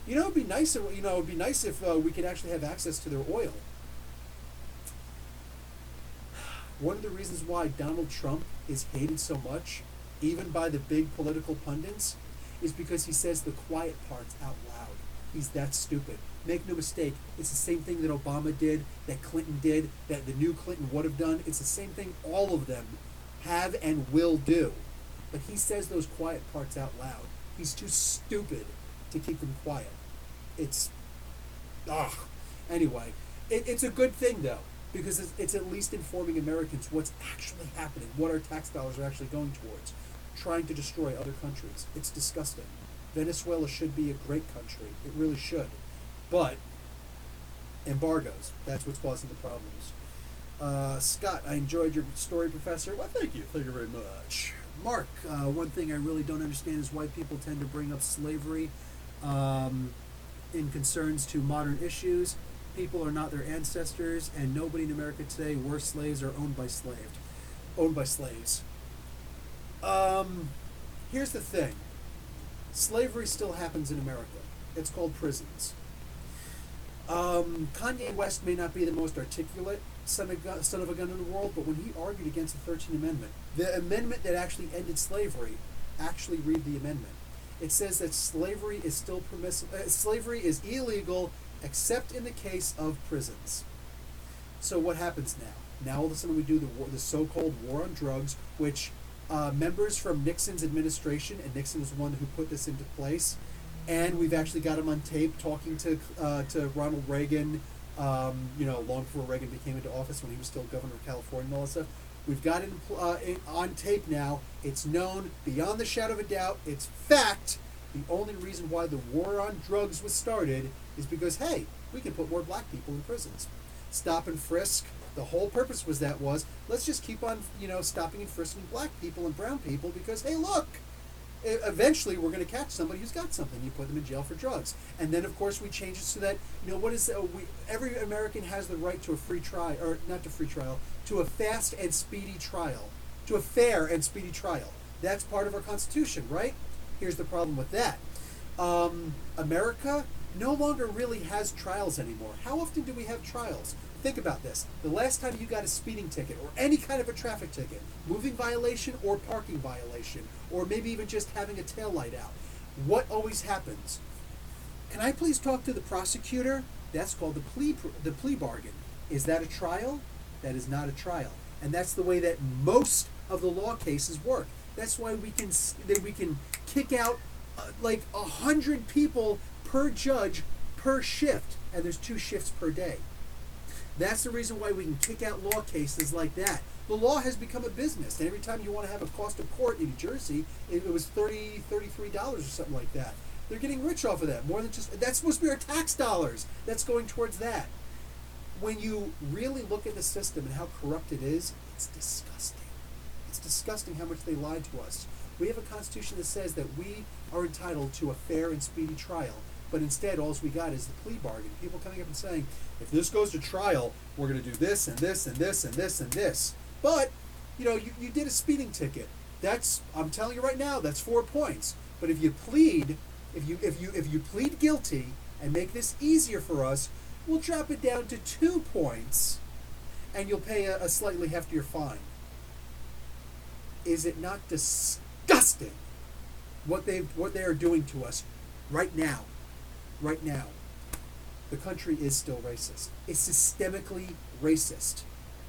[SPEAKER 1] It'd be nice. It'd be nice if we could actually have access to their oil. One of the reasons why Donald Trump is hated so much, even by the big political pundits, is because he says the quiet parts out loud. He's that stupid. Make no mistake, it's the same thing that Obama did, that Clinton did, that the new Clinton would have done. It's the same thing all of them have and will do. But he says those quiet parts out loud. He's too stupid to keep them quiet. Anyway, it's a good thing, though, because it's at least informing Americans what's actually happening, what our tax dollars are actually going towards, trying to destroy other countries. It's disgusting. Venezuela should be a great country. It really should. But embargoes, that's what's causing the problems. Scott, I enjoyed your story, Professor. Well, thank you. Thank you very much. Mark, one thing I really don't understand is why people tend to bring up slavery in concerns to modern issues. People are not their ancestors, and nobody in America today were slaves or owned by slaves. Here's the thing. Slavery still happens in America. It's called prisons. Kanye West may not be the most articulate son of a gun in the world, but when he argued against the 13th Amendment, the amendment that actually ended slavery, actually read the amendment. It says that slavery is still permissible. Slavery is illegal except in the case of prisons. So what happens now? Now all of a sudden we do the so-called war on drugs, which members from Nixon's administration, and Nixon was the one who put this into place, and we've actually got him on tape talking to Ronald Reagan, long before Reagan became into office, when he was still governor of California and all that stuff. We've got it on tape now. It's known beyond the shadow of a doubt. It's fact. The only reason why the war on drugs was started is because, hey, we can put more black people in prisons. Stop and frisk. The whole purpose was let's just keep on, stopping and frisking black people and brown people because, hey, look, eventually we're going to catch somebody who's got something. You put them in jail for drugs. And then, of course, we change it so that, every American has the right to a free trial, or not to free trial, to a fast and speedy trial, to a fair and speedy trial. That's part of our Constitution, right? Here's the problem with that. America no longer really has trials anymore. How often do we have trials? Think about this. The last time you got a speeding ticket or any kind of a traffic ticket, moving violation or parking violation, or maybe even just having a taillight out, what always happens? Can I please talk to the prosecutor? That's called the plea bargain. Is that a trial? That is not a trial. And that's the way that most of the law cases work. That's why we can kick out like 100 people per judge per shift, and there's 2 shifts per day. That's the reason why we can kick out law cases like that. The law has become a business, and every time you want to have a cost of court in New Jersey, it was $33 or something like that. They're getting rich off of that. More than just that's supposed to be our tax dollars. That's going towards that. When you really look at the system and how corrupt it is, it's disgusting. It's disgusting how much they lied to us. We have a constitution that says that we are entitled to a fair and speedy trial. But instead, all we got is the plea bargain. People coming up and saying, if this goes to trial, we're going to do this and this and this and this and this. But, you did a speeding ticket. I'm telling you right now, that's 4 points. But if you plead, if you plead guilty and make this easier for us, we'll drop it down to 2 points, and you'll pay a slightly heftier fine. Is it not disgusting what they are doing to us right now? Right now, the country is still racist. It's systemically racist.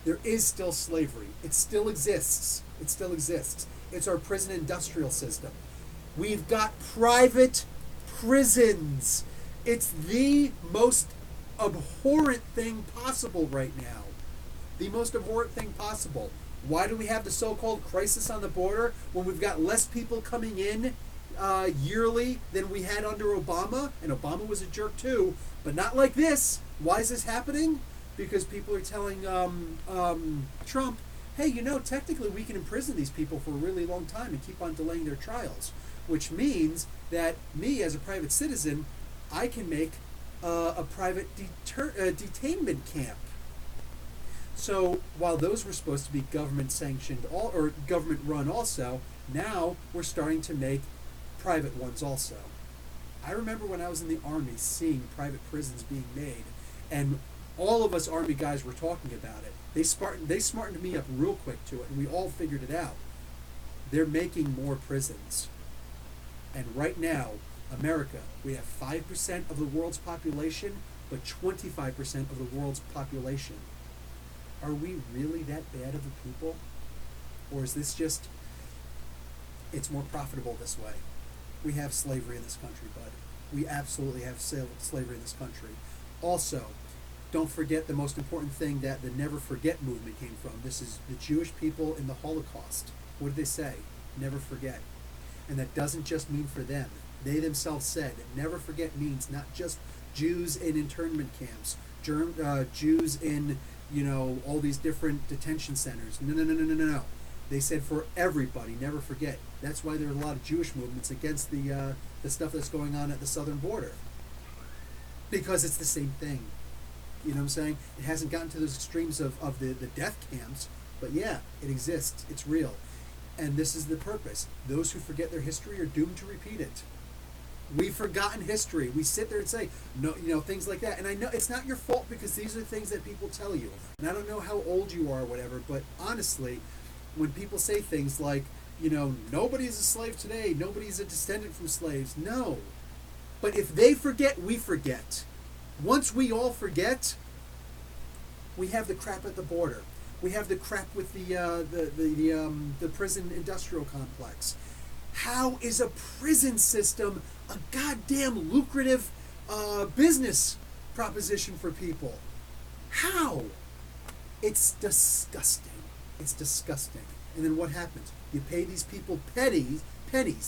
[SPEAKER 1] There is still slavery. It still exists. It still exists. It's our prison industrial system. We've got private prisons. It's the most abhorrent thing possible right now. The most abhorrent thing possible. Why do we have the so-called crisis on the border when we've got less people coming in yearly than we had under Obama? And Obama was a jerk too, but not like this. Why is this happening? Because people are telling Trump, hey, technically we can imprison these people for a really long time and keep on delaying their trials, which means that me as a private citizen, I can make a private detainment camp. So while those were supposed to be government sanctioned or government run also, now we're starting to make private ones also. I remember when I was in the Army seeing private prisons being made, and all of us Army guys were talking about it. They smartened me up real quick to it, and we all figured it out. They're making more prisons. And right now, America, we have 5% of the world's population, but 25% of the world's population. Are we really that bad of a people? Or is this just, it's more profitable this way? We have slavery in this country, bud. We absolutely have slavery in this country. Also, don't forget the most important thing that the Never Forget movement came from. This is the Jewish people in the Holocaust. What did they say? Never forget. And that doesn't just mean for them. They themselves said never forget means not just Jews in internment camps, Jews in, all these different detention centers. No. They said for everybody, never forget. That's why there are a lot of Jewish movements against the stuff that's going on at the southern border. Because it's the same thing. You know what I'm saying? It hasn't gotten to those extremes of the death camps, but yeah, it exists. It's real. And this is the purpose. Those who forget their history are doomed to repeat it. We've forgotten history. We sit there and say, no, things like that. And I know it's not your fault because these are things that people tell you. And I don't know how old you are or whatever, but honestly, when people say things like, nobody's a slave today, nobody's a descendant from slaves. No. But if they forget, we forget. Once we all forget, we have the crap at the border. We have the crap with the prison industrial complex. How is a prison system a goddamn lucrative business proposition for people? How? It's disgusting. It's disgusting. And then what happens? You pay these people pennies.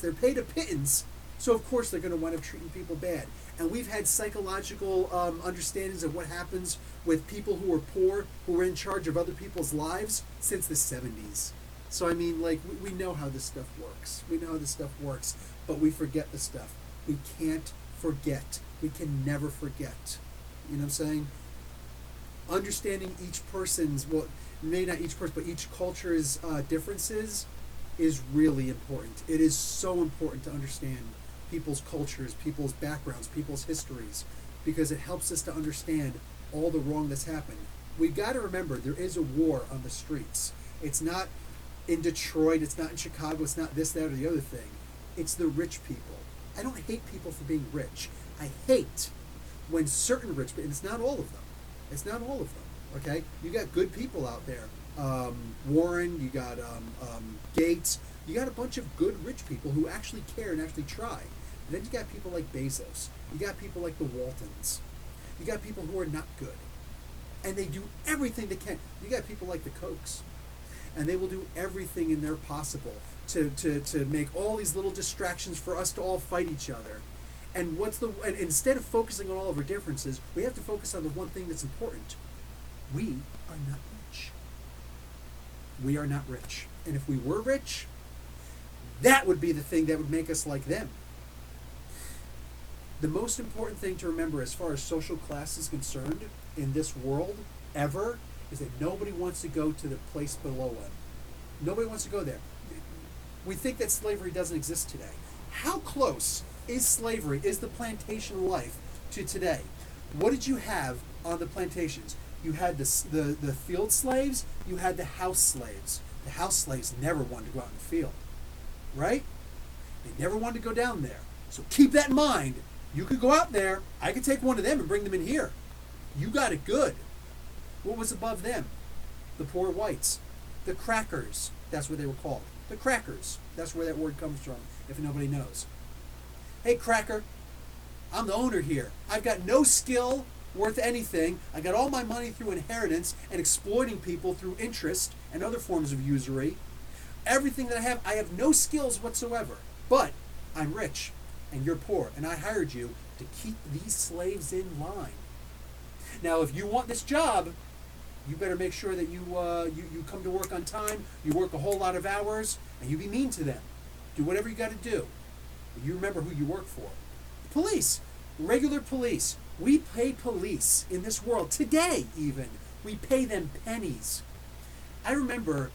[SPEAKER 1] They're paid a pittance, so of course they're going to wind up treating people bad. And we've had psychological understandings of what happens with people who are poor, who are in charge of other people's lives since the 70s. So I mean, like, we know how this stuff works. We know how this stuff works, but we forget the stuff. We can't forget. We can never forget. You know what I'm saying? Understanding each person's, well, maybe not each person, but each culture's differences is really important. It is so important to understand people's cultures, people's backgrounds, people's histories, because it helps us to understand all the wrong that's happened. We got to remember there is a war on the streets. It's not in Detroit, it's not in Chicago, it's not this, that, or the other thing. It's the rich people. I don't hate people for being rich. I hate when certain rich people, and it's not all of them. It's not all of them, okay? You got good people out there. Warren, you got Gates, you got a bunch of good rich people who actually care and actually try. And then you got people like Bezos. You got people like the Waltons. You got people who are not good. And they do everything they can. You got people like the Kochs. And they will do everything in their possible to make all these little distractions for us to all fight each other. And and instead of focusing on all of our differences, we have to focus on the one thing that's important. We are not rich. We are not rich. And if we were rich, that would be the thing that would make us like them. The most important thing to remember as far as social class is concerned in this world ever is that nobody wants to go to the place below them. Nobody wants to go there. We think that slavery doesn't exist today. How close is slavery, is the plantation life to today? What did you have on the plantations? You had the field slaves, you had the house slaves. The house slaves never wanted to go out in the field, right? They never wanted to go down there. So keep that in mind. You could go out there, I could take one of them and bring them in here. You got it good. What was above them? The poor whites. The crackers, that's what they were called. The crackers, that's where that word comes from, if nobody knows. Hey, cracker, I'm the owner here. I've got no skill worth anything. I got all my money through inheritance and exploiting people through interest and other forms of usury. Everything that I have no skills whatsoever. But I'm rich and you're poor, and I hired you to keep these slaves in line. Now, if you want this job, you better make sure that you come to work on time, you work a whole lot of hours, and you be mean to them. Do whatever you got to do. But you remember who you work for. Police, regular police. We pay police in this world today. Even we pay them pennies. I remember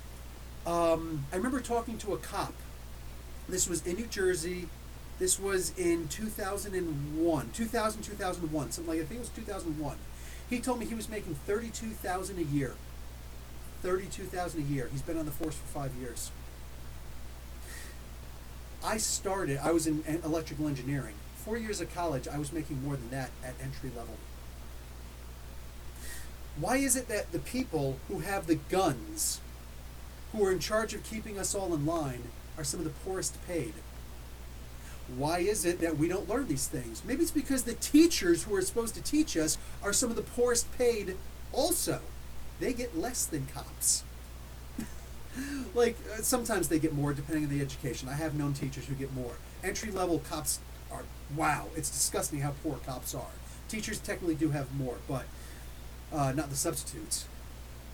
[SPEAKER 1] talking to a cop. This was in New Jersey. This was in 2001, something like that. I think it was 2001. He told me he was making $32,000 a year. $32,000 a year. He's been on the force for 5 years. I was in electrical engineering. 4 years of college, I was making more than that at entry level. Why is it that the people who have the guns, who are in charge of keeping us all in line, are some of the poorest paid? Why is it that we don't learn these things? Maybe it's because the teachers who are supposed to teach us are some of the poorest paid also. They get less than cops. Sometimes they get more depending on the education. I have known teachers who get more. Entry-level cops are, wow, it's disgusting how poor cops are. Teachers technically do have more, but not the substitutes.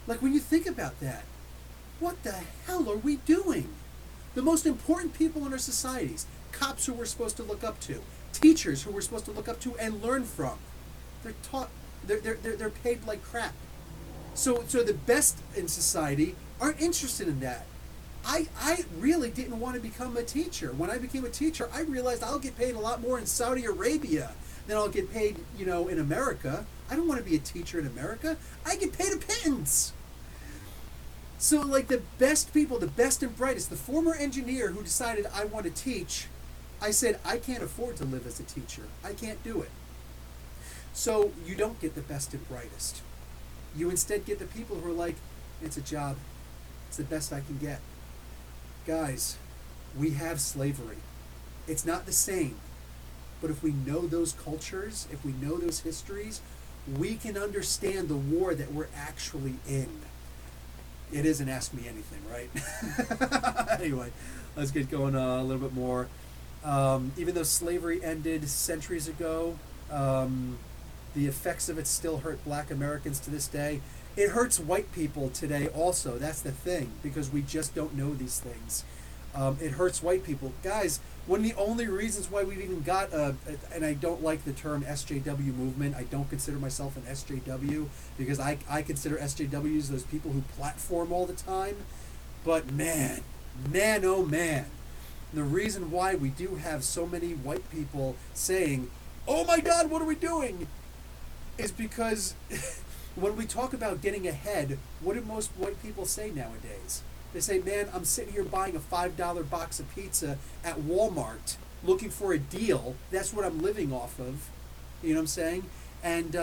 [SPEAKER 1] Like, when you think about that, what the hell are we doing? The most important people in our societies, cops who we're supposed to look up to, teachers who we're supposed to look up to and learn from, they're paid like crap. So the best in society aren't interested in that. I really didn't want to become a teacher. When I became a teacher, I realized I'll get paid a lot more in Saudi Arabia than I'll get paid, in America. I don't want to be a teacher in America. I get paid a pittance. So, the best people, the best and brightest, the former engineer who decided I want to teach, I said, I can't afford to live as a teacher. I can't do it. So you don't get the best and brightest. You instead get the people who are like, it's a job. It's the best I can get. Guys, we have slavery. It's not the same. But if we know those cultures, if we know those histories, we can understand the war that we're actually in. It is an Ask Me Anything, right? Anyway, let's get going a little bit more. Even though slavery ended centuries ago, the effects of it still hurt black Americans to this day. It hurts white people today also. That's the thing, because we just don't know these things. It hurts white people. Guys, one of the only reasons why we've even got and I don't like the term SJW movement. I don't consider myself an SJW because I consider SJWs those people who platform all the time. But man, oh man, the reason why we do have so many white people saying, "Oh my God, what are we doing?" is because when we talk about getting ahead, what do most white people say nowadays? They say, "Man, I'm sitting here buying a $5 box of pizza at Walmart, looking for a deal. That's what I'm living off of." You know what I'm saying? And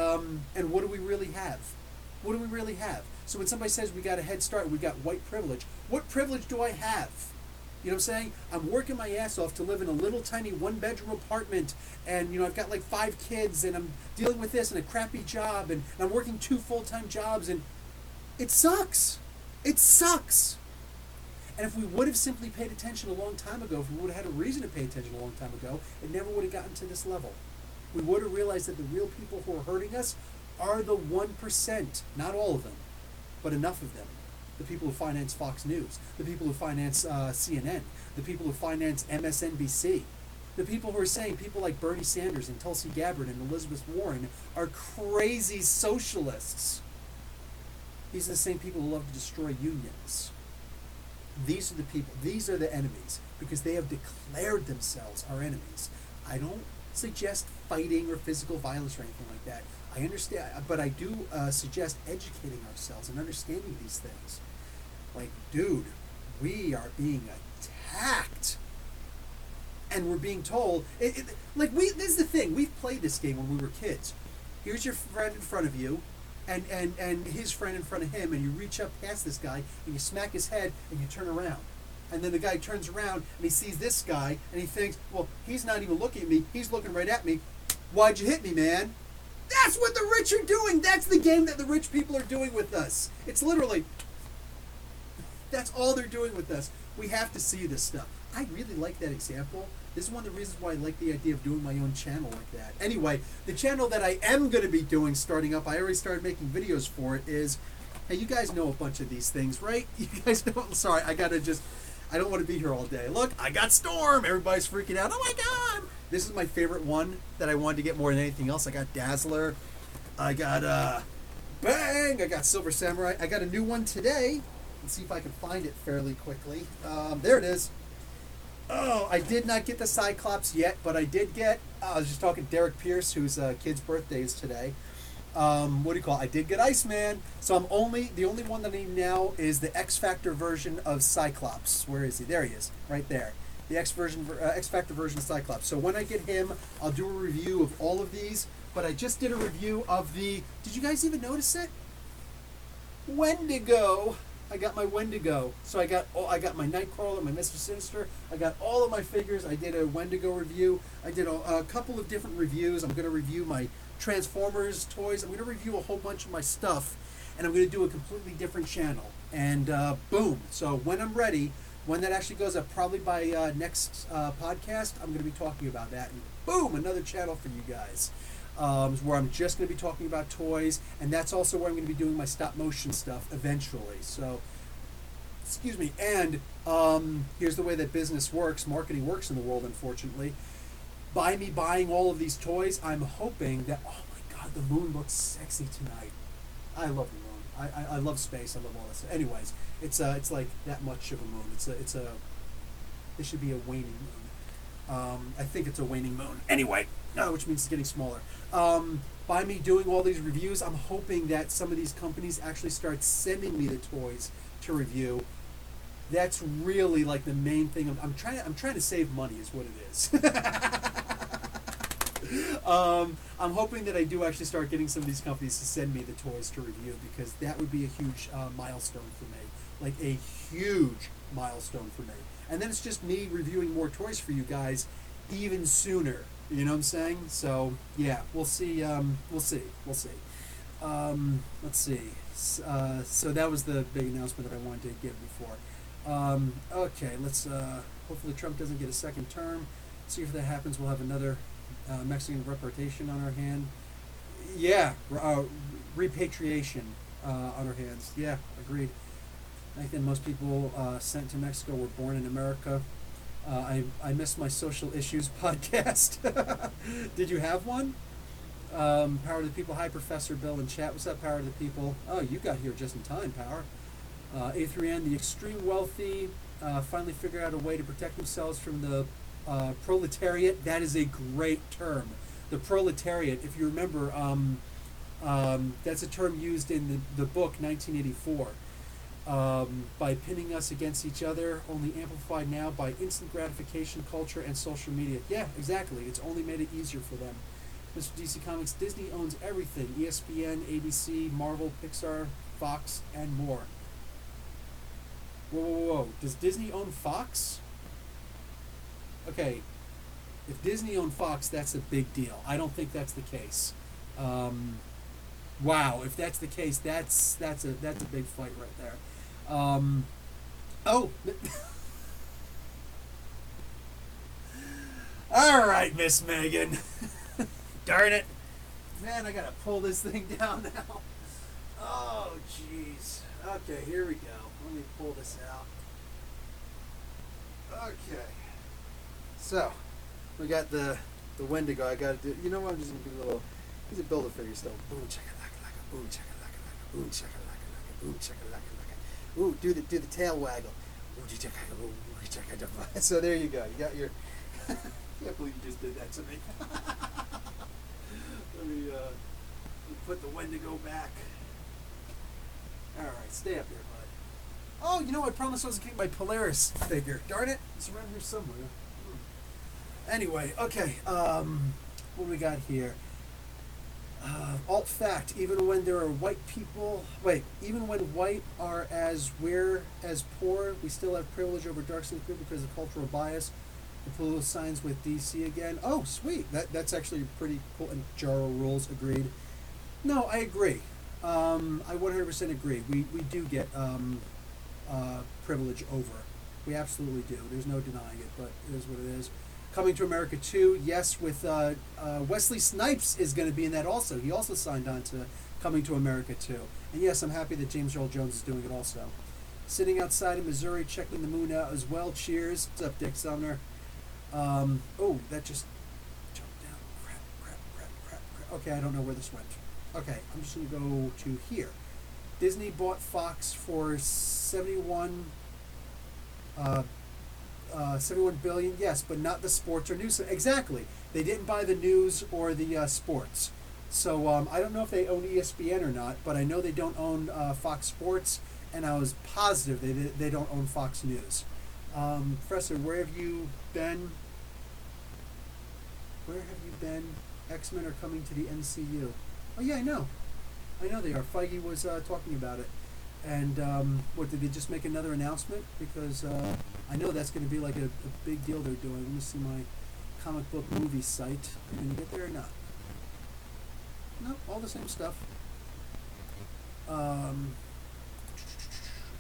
[SPEAKER 1] what do we really have? What do we really have? So when somebody says we got a head start, we got white privilege. What privilege do I have? You know what I'm saying? I'm working my ass off to live in a little tiny one-bedroom apartment, and I've got like 5 kids, and I'm dealing with this and a crappy job, and I'm working 2 full-time jobs, and it sucks. It sucks. And if we would have simply paid attention a long time ago, if we would have had a reason to pay attention a long time ago, it never would have gotten to this level. We would have realized that the real people who are hurting us are the 1%, not all of them, but enough of them. The people who finance Fox News, the people who finance CNN, the people who finance MSNBC, the people who are saying people like Bernie Sanders and Tulsi Gabbard and Elizabeth Warren are crazy socialists. These are the same people who love to destroy unions. These are the people, these are the enemies, because they have declared themselves our enemies. I don't suggest fighting or physical violence or anything like that. I understand, but I do suggest educating ourselves and understanding these things. Like, dude, we are being attacked. And we're being told, this is the thing, we've played this game when we were kids. Here's your friend in front of you, and his friend in front of him, and you reach up past this guy, and you smack his head, and you turn around. And then the guy turns around, and he sees this guy, and he thinks, well, he's not even looking at me, he's looking right at me. Why'd you hit me, man? That's what the rich are doing! That's the game that the rich people are doing with us. It's literally, that's all they're doing with us. We have to see this stuff. I really like that example. This is one of the reasons why I like the idea of doing my own channel like that. Anyway, the channel that I am going to be doing starting up, I already started making videos for it, is, hey, you guys know a bunch of these things, right? You guys know, sorry, I don't want to be here all day. Look, I got Storm. Everybody's freaking out. Oh my God. This is my favorite one that I wanted to get more than anything else. I got Dazzler. I got, Bang. I got Silver Samurai. I got a new one today. Let's see if I can find it fairly quickly. There it is. Oh, I did not get the Cyclops yet, but I did get, I was just talking to Derek Pierce, whose kid's birthday is today. What do you call it? I did get Iceman, so the only one that I need now is the X Factor version of Cyclops. Where is he? There he is, right there. The X Factor version of Cyclops. So when I get him, I'll do a review of all of these, but I just did a review of did you guys even notice it? Wendigo. I got my Wendigo. So I got my Nightcrawler, my Mr. Sinister. I got all of my figures. I did a Wendigo review. I did a couple of different reviews. I'm going to review my Transformers toys. I'm going to review a whole bunch of my stuff, and I'm going to do a completely different channel. And boom. So when I'm ready, when that actually goes up, probably by next podcast, I'm going to be talking about that. And boom, another channel for you guys. Where I'm just going to be talking about toys, and that's also where I'm going to be doing my stop motion stuff eventually. So, excuse me. And here's the way that business works, marketing works in the world, unfortunately. By me buying all of these toys, I'm hoping that, oh my God, the moon looks sexy tonight. I love the moon. I love space. I love all this. Anyways, it's like that much of a moon. It should be a waning moon. I think it's a waning moon. Anyway. Which means it's getting smaller. By me doing all these reviews, I'm hoping that some of these companies actually start sending me the toys to review. That's really like the main thing. I'm trying to save money is what it is. I'm hoping that I do actually start getting some of these companies to send me the toys to review, because that would be a huge milestone for me. Like a huge milestone for me. And then it's just me reviewing more toys for you guys even sooner. You know what I'm saying? So, yeah, we'll see. We'll see. Let's see. So that was the big announcement that I wanted to give before. Okay, let's. Hopefully, Trump doesn't get a second term. See if that happens. We'll have another Mexican repatriation on our hand. Yeah, repatriation on our hands. Yeah, agreed. I think most people sent to Mexico were born in America. I missed my social issues podcast. Did you have one? Power to the People. Hi, Professor Bill in chat. What's up, Power to the People? Oh, you got here just in time, Power. A3N, the extreme wealthy finally figure out a way to protect themselves from the proletariat. That is a great term. The proletariat, if you remember, that's a term used in the book 1984. By pinning us against each other, only amplified now by instant gratification culture and social media. Yeah, exactly. It's only made it easier for them. Mr. DC Comics, Disney owns everything. ESPN, ABC, Marvel, Pixar, Fox, and more. Whoa, whoa, whoa. Does Disney own Fox? Okay. If Disney owned Fox, that's a big deal. I don't think that's the case. Wow, if that's the case, that's a big fight right there. Oh. All right, Miss Megan. Darn it. Man, I gotta pull this thing down now. Oh, jeez. Okay, here we go. Let me pull this out. Okay. So, we got the Wendigo. I gotta do. You know what? I'm just gonna do a little. He's a builder figure still. Boom chaka laka laka. Boom chaka laka laka. Boom chaka laka laka. Boom chaka laka laka. Ooh, do the tail waggle. So there you go. You got your. I can't believe you just did that to me. Let me put the Wendigo back. All right, stay up here, bud. Oh, you know, I promised I was going to get my Polaris figure. Darn it, it's around here somewhere. Anyway, okay. What do we got here? Alt fact: even when there are white people, even when white are we're as poor, we still have privilege over dark skinned people because of cultural bias. The political signs with DC again. Oh, sweet. That's actually pretty cool. And Jaro rules, agreed. No, I agree. I 100% agree. We do get privilege over. We absolutely do. There's no denying it, but it is what it is. Coming to America 2, yes, with Wesley Snipes is going to be in that also. He also signed on to Coming to America 2. And yes, I'm happy that James Earl Jones is doing it also. Sitting outside of Missouri, checking the moon out as well. Cheers. What's up, Dick Sumner? Oh, that just jumped down. Crap. Okay, I don't know where this went. Okay, I'm just going to go to here. Disney bought Fox for 71 billion. Yes, but not the sports or news. Exactly. They didn't buy the news or the sports. So I don't know if they own ESPN or not, but I know they don't own Fox Sports, and I was positive they don't own Fox News. Professor, where have you been? Where have you been? X-Men are coming to the MCU. Oh yeah, I know they are. Feige was talking about it. And what, did they just make another announcement? Because I know that's going to be like a big deal they're doing. Let me see my comic book movie site. Can you get there or not? No, all the same stuff. Oh,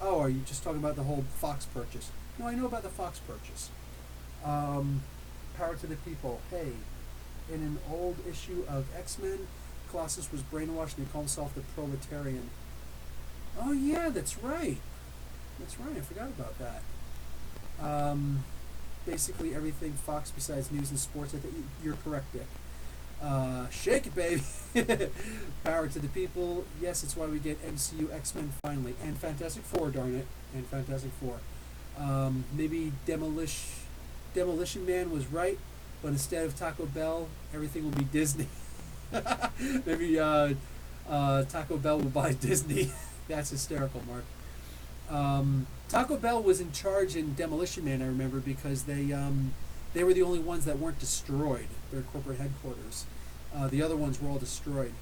[SPEAKER 1] are you just talking about the whole Fox purchase? No, I know about the Fox purchase. Power to the people. Hey, in an old issue of X-Men, Colossus was brainwashed and he called himself the Proletarian. Oh yeah, that's right. That's right. I forgot about that. Basically everything Fox besides news and sports. I think you're correct, Dick. Shake it, baby. Power to the people. Yes, it's why we get MCU X-Men finally, and Fantastic Four. Darn it, and Fantastic Four. Maybe Demolition Man was right, but instead of Taco Bell, everything will be Disney. Maybe Taco Bell will buy Disney. That's hysterical, Mark. Taco Bell was in charge in Demolition Man, I remember, because they were the only ones that weren't destroyed, their corporate headquarters. The other ones were all destroyed.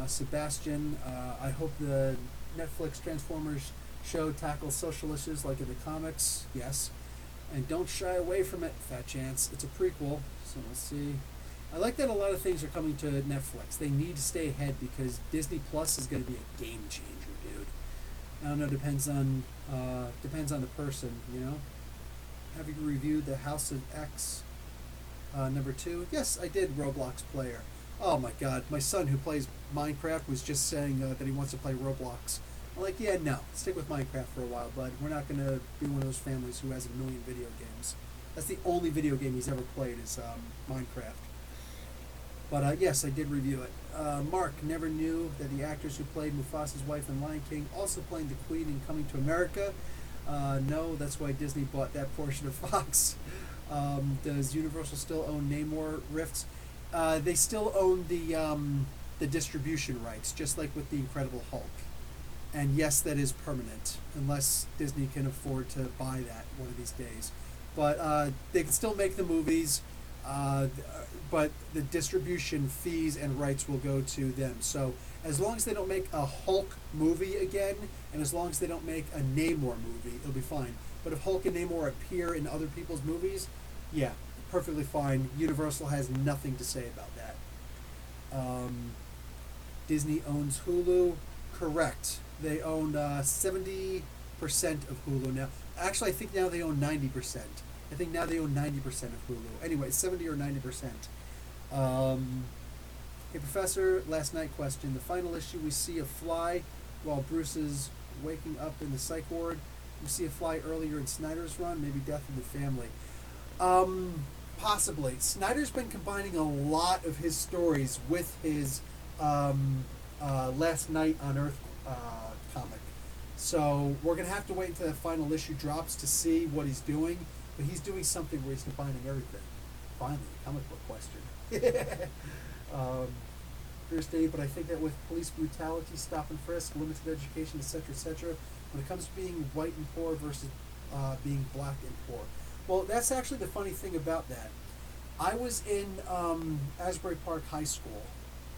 [SPEAKER 1] Sebastian, I hope the Netflix Transformers show tackles social issues like in the comics. Yes. And don't shy away from it, Fat Chance. It's a prequel, so let's see. I like that a lot of things are coming to Netflix. They need to stay ahead because Disney Plus is going to be a game changer, dude. I don't know. Depends on the person, you know. Have you reviewed the House of X #2? Yes, I did. Roblox player. Oh my God, my son who plays Minecraft was just saying that he wants to play Roblox. I'm like, yeah, no, stick with Minecraft for a while, bud. We're not going to be one of those families who has a million video games. That's the only video game he's ever played is Minecraft. But yes, I did review it. Mark never knew that the actors who played Mufasa's wife in Lion King also played the Queen in Coming to America. No, that's why Disney bought that portion of Fox. Does Universal still own Namor Rifts? They still own the distribution rights, just like with the Incredible Hulk. And yes, that is permanent, unless Disney can afford to buy that one of these days. But they can still make the movies. But the distribution fees and rights will go to them. So as long as they don't make a Hulk movie again, and as long as they don't make a Namor movie, it'll be fine. But if Hulk and Namor appear in other people's movies, yeah, perfectly fine. Universal has nothing to say about that. Disney owns Hulu. Correct. They own 70% of Hulu now. Actually, I think now they own 90%. I think now they own 90% of Hulu. Anyway, 70 or 90%. Hey, Professor, last night question. The final issue, we see a fly while Bruce is waking up in the psych ward. We see a fly earlier in Snyder's run, maybe Death in the Family. Possibly. Snyder's been combining a lot of his stories with his Last Night on Earth comic. So we're going to have to wait until that final issue drops to see what he's doing. But he's doing something where he's combining everything. Finally, comic book question. First Dave, but I think that with police brutality, stop and frisk, limited education, etc., when it comes to being white and poor versus being black and poor. Well, that's actually the funny thing about that. I was in Asbury Park High School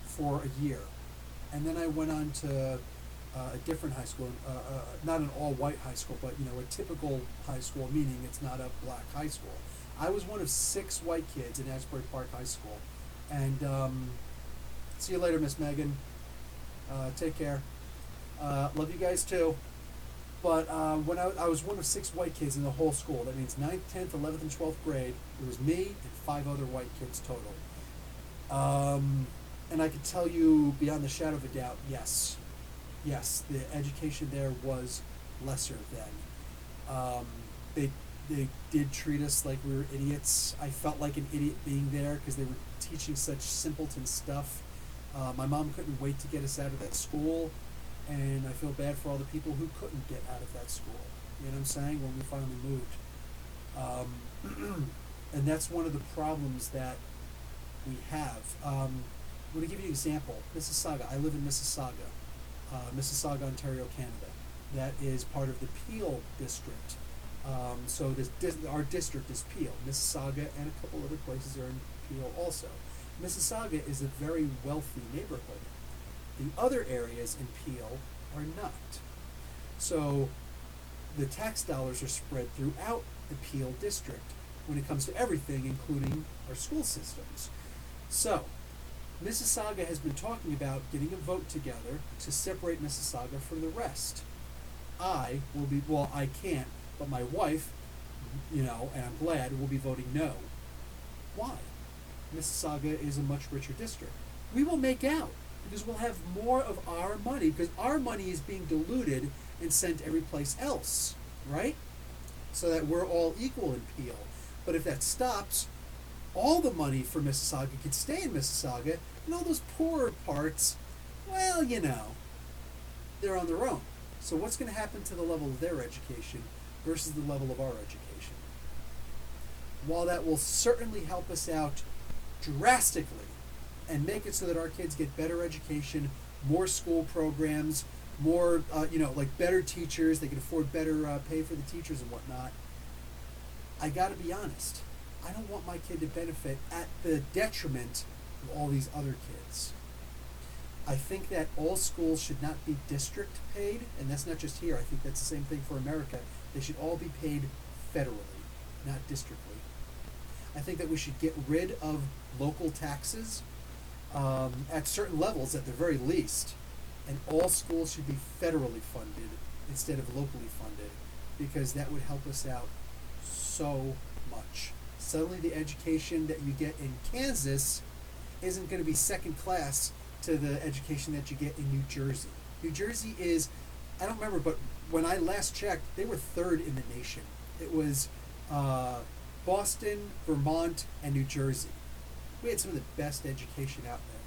[SPEAKER 1] for a year, and then I went on to a different high school, not an all-white high school, but a typical high school, meaning it's not a black high school. I was one of 6 white kids in Asbury Park High School, and see you later, Miss Megan. Take care. Love you guys too. But when I was one of 6 white kids in the whole school. That means 9th, 10th, 11th, and 12th grade. It was me and 5 other white kids total. And I could tell you beyond the shadow of a doubt, yes, the education there was lesser then. They did treat us like we were idiots. I felt like an idiot being there because they were teaching such simpleton stuff. My mom couldn't wait to get us out of that school, and I feel bad for all the people who couldn't get out of that school. You know what I'm saying? When we finally moved. And that's one of the problems that we have. I'm going to give you an example. Mississauga. I live in Mississauga, Ontario, Canada. That is part of the Peel district. So our district is Peel. Mississauga and a couple other places are in Peel also. Mississauga is a very wealthy neighborhood. The other areas in Peel are not. So the tax dollars are spread throughout the Peel district when it comes to everything, including our school systems. So Mississauga has been talking about getting a vote together to separate Mississauga from the rest. I can't, but my wife, and I'm glad, will be voting no. Why? Mississauga is a much richer district. We will make out because we'll have more of our money because our money is being diluted and sent every place else, right? So that we're all equal in Peel. But if that stops, all the money for Mississauga could stay in Mississauga, and all those poorer parts, well, they're on their own. So what's going to happen to the level of their education versus the level of our education? While that will certainly help us out drastically and make it so that our kids get better education, more school programs, more, better teachers, they can afford better pay for the teachers and whatnot, I got to be honest. I don't want my kid to benefit at the detriment of all these other kids. I think that all schools should not be district paid, and that's not just here. I think that's the same thing for America. They should all be paid federally, not districtly. I think that we should get rid of local taxes at certain levels, at the very least, and all schools should be federally funded instead of locally funded, because that would help us out so much. Suddenly, the education that you get in Kansas isn't going to be second class to the education that you get in New Jersey. New Jersey is, I don't remember, but when I last checked, they were third in the nation. It was Boston, Vermont, and New Jersey. We had some of the best education out there.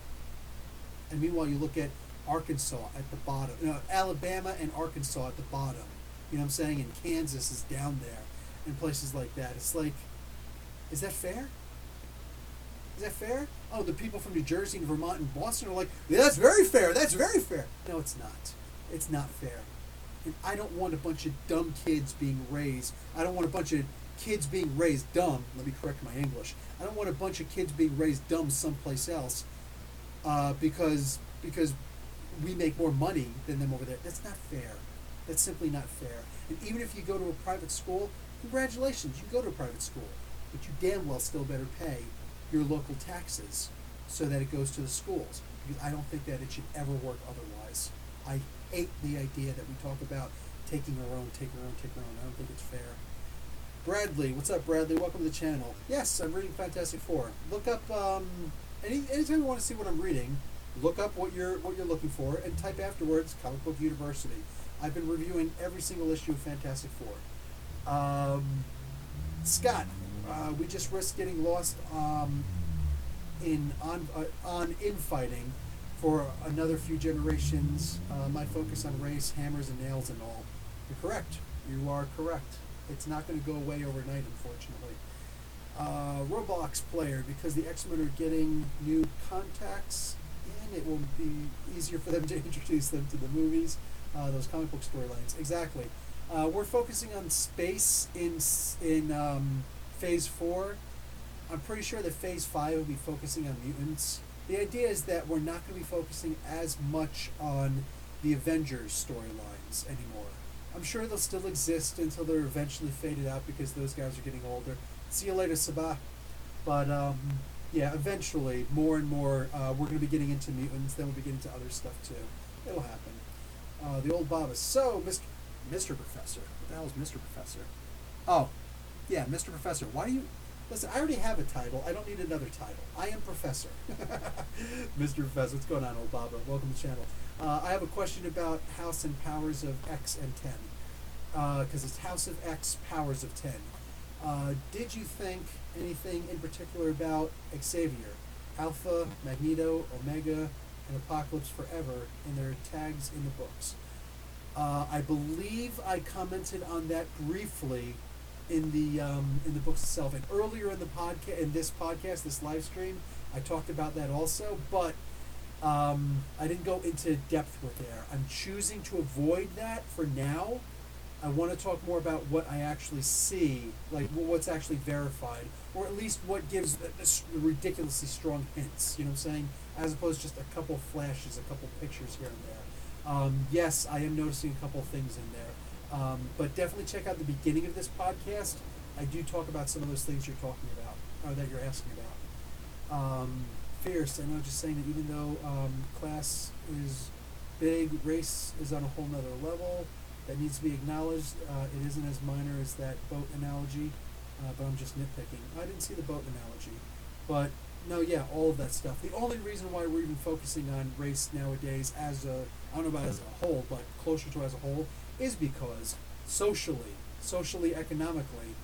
[SPEAKER 1] And meanwhile, you look at Arkansas at the bottom, Alabama and Arkansas at the bottom. You know what I'm saying? And Kansas is down there, and places like that. It's like, is that fair? Is that fair? Oh, the people from New Jersey and Vermont and Boston are like, yeah, that's very fair. That's very fair. No, it's not. It's not fair. And I don't want a bunch of dumb kids being raised. I don't want a bunch of kids being raised dumb. Let me correct my English. I don't want a bunch of kids being raised dumb someplace else because we make more money than them over there. That's not fair. That's simply not fair. And even if you go to a private school, congratulations, you go to a private school. But you damn well still better pay your local taxes so that it goes to the schools. Because I don't think that it should ever work otherwise. I hate the idea that we talk about taking our own. I don't think it's fair. Bradley, what's up, Bradley? Welcome to the channel. Yes, I'm reading Fantastic Four. Look up anytime you want to see what I'm reading, look up what you're looking for and type afterwards Comic Book University. I've been reviewing every single issue of Fantastic Four. Scott, we just risked getting lost in infighting for another few generations. My focus on race, hammers and nails and all. You're correct. You are correct. It's not going to go away overnight, unfortunately. Roblox player, because the X-Men are getting new contacts in, it will be easier for them to introduce them to the movies, those comic book storylines. Exactly. We're focusing on space in Phase 4. I'm pretty sure that Phase 5 will be focusing on mutants. The idea is that we're not going to be focusing as much on the Avengers storylines anymore. I'm sure they'll still exist until they're eventually faded out because those guys are getting older. See you later, Sabah. But yeah, eventually, more and more, we're going to be getting into mutants. Then we'll be getting into other stuff too. It'll happen. The old Baba. So, Mr. Professor. What the hell is Mr. Professor? Oh, yeah, Mr. Professor. Why do you... Listen, I already have a title. I don't need another title. I am Professor. Mr. Professor. What's going on, old Baba? Welcome to the channel. I have a question about House and Powers of X and 10. Because it's House of X, Powers of 10. Did you think anything in particular about Xavier, Alpha, Magneto, Omega, and Apocalypse Forever in their tags in the books? I believe I commented on that briefly in the books itself, and earlier in the this live stream, I talked about that also, but I didn't go into depth with there. I'm choosing to avoid that for now. I want to talk more about what I actually see, like what's actually verified, or at least what gives the ridiculously strong hints, you know what I'm saying? As opposed to just a couple flashes, a couple pictures here and there. Yes, I am noticing a couple things in there. But definitely check out the beginning of this podcast. I do talk about some of those things you're talking about, or that you're asking about. Fierce, I know, just saying that even though class is big, race is on a whole nother level. That needs to be acknowledged. It isn't as minor as that boat analogy, but I'm just nitpicking. I didn't see the boat analogy. But, no, yeah, all of that stuff. The only reason why we're even focusing on race nowadays as a, I don't know about as a whole, but closer to as a whole, is because socially, economically,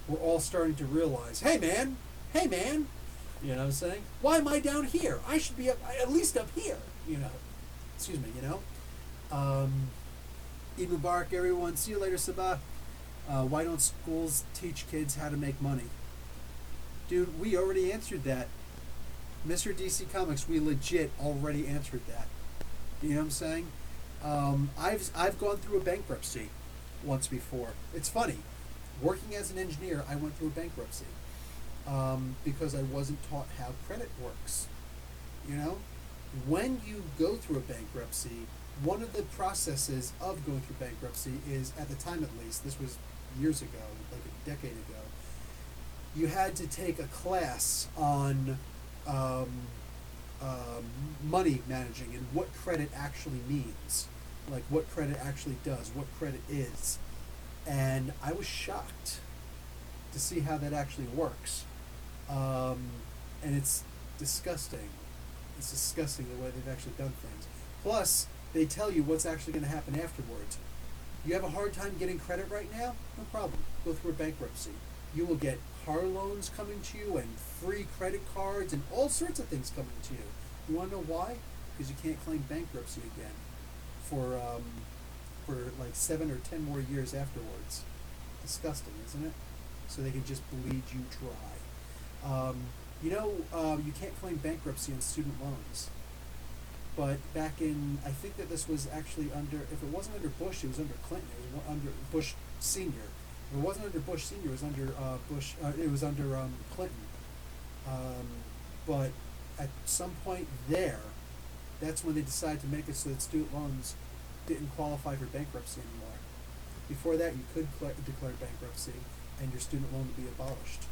[SPEAKER 1] we're all starting to realize, hey man, you know what I'm saying? Why am I down here? I should be at least up here, you know. Excuse me, you know. Eid Mubarak, everyone. See you later, Sabah. Why don't schools teach kids how to make money? Dude, we already answered that. Mr. DC Comics, we legit already answered that. You know what I'm saying? I've gone through a bankruptcy once before. It's funny. Working as an engineer, I went through a bankruptcy because I wasn't taught how credit works. You know? When you go through a bankruptcy, one of the processes of going through bankruptcy is, at the time at least, this was years ago, like a decade ago, you had to take a class on um, money managing and what credit actually means, like what credit actually does, what credit is. And I was shocked to see how that actually works. Um, and it's disgusting. It's disgusting the way they've actually done things. Plus, they tell you what's actually going to happen afterwards. You have a hard time getting credit right now? No problem. Go through a bankruptcy. You will get car loans coming to you and free credit cards and all sorts of things coming to you. You want to know why? Because you can't claim bankruptcy again for like 7 or 10 more years afterwards. Disgusting, isn't it? So they can just bleed you dry. You can't claim bankruptcy on student loans. But back in, I think that this was actually under, if it wasn't under Bush, it was under Clinton. It was under Bush Senior. If it wasn't under Bush Senior, it was under Bush. It was under Clinton. But at some point there, that's when they decided to make it so that student loans didn't qualify for bankruptcy anymore. Before that, you could declare bankruptcy, and your student loan would be abolished.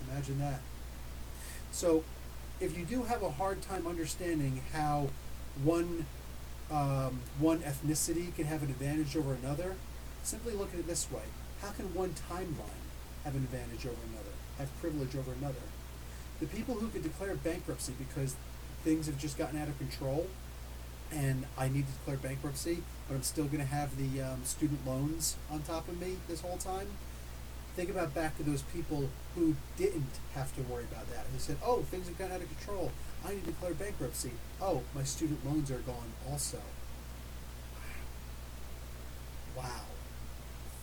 [SPEAKER 1] Imagine that. So, if you do have a hard time understanding how one ethnicity can have an advantage over another, simply look at it this way. How can one timeline have an advantage over another, have privilege over another? The people who could declare bankruptcy because things have just gotten out of control and I need to declare bankruptcy, but I'm still going to have the student loans on top of me this whole time. Think about back to those people who didn't have to worry about that. They said, oh, things have gotten out of control. I need to declare bankruptcy. Oh, my student loans are gone also. Wow.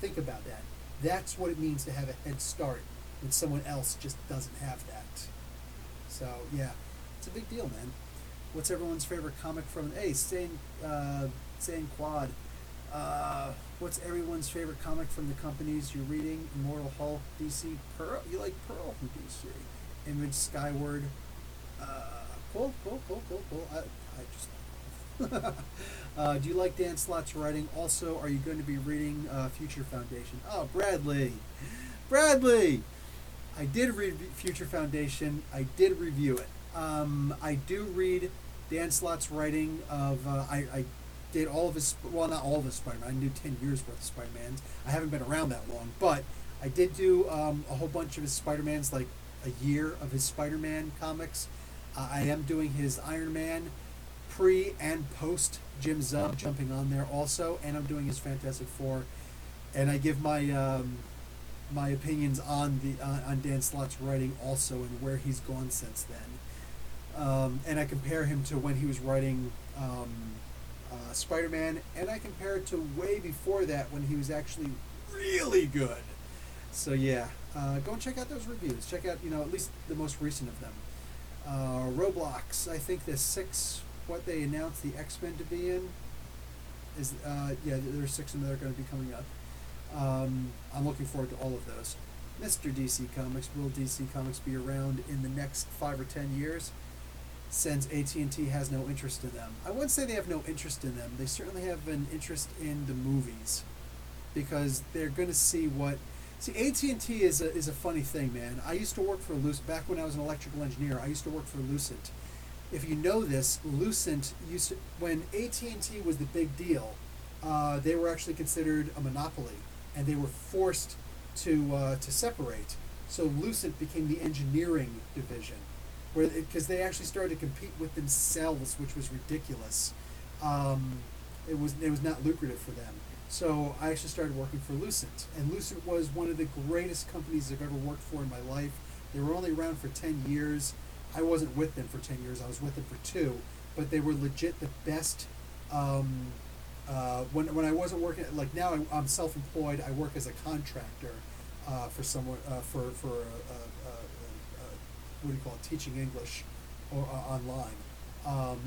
[SPEAKER 1] Think about that. That's what it means to have a head start when someone else just doesn't have that. So, yeah, it's a big deal, man. What's everyone's favorite comic from? Hey, staying quad. What's everyone's favorite comic from the companies you're reading? Immortal Hulk, DC, Pearl. You like Pearl from DC? Image, Skyward. Cool. Do you like Dan Slott's writing? Also, are you going to be reading Future Foundation? Oh, Bradley. I did read Future Foundation. I did review it. I do read Dan Slott's writing of. I did all of his, well, not all of his Spider-Man. I knew 10 years worth of Spider-Mans. I haven't been around that long, but I did do a whole bunch of his Spider-Mans, like a year of his Spider-Man comics. I am doing his Iron Man pre and post Jim Zub jumping on there also, and I'm doing his Fantastic Four, and I give my my opinions on the on Dan Slott's writing also and where he's gone since then, and I compare him to when he was writing Spider-Man, and I compare it to way before that when he was actually really good. So yeah, go and check out those reviews. Check out, at least the most recent of them. Roblox, I think the 6, what they announced the X-Men to be in, is, there's 6 of them that are going to be coming up. I'm looking forward to all of those. Mr. DC Comics, will DC Comics be around in the next 5 or 10 years? Since AT&T has no interest in them. I wouldn't say they have no interest in them. They certainly have an interest in the movies, because they're going to see what. See, AT&T is a funny thing, man. I used to work for Lucent back when I was an electrical engineer. I used to work for Lucent. If you know this, Lucent used to, when AT&T was the big deal, they were actually considered a monopoly, and they were forced to separate. So Lucent became the engineering division, because they actually started to compete with themselves, which was ridiculous. It was not lucrative for them. So I actually started working for Lucent, and Lucent was one of the greatest companies I've ever worked for in my life. They were only around for 10 years. I wasn't with them for 10 years. I was with them for 2, but they were legit the best. When I wasn't working, like now I'm self-employed. I work as a contractor for someone what do you call it, teaching English or online,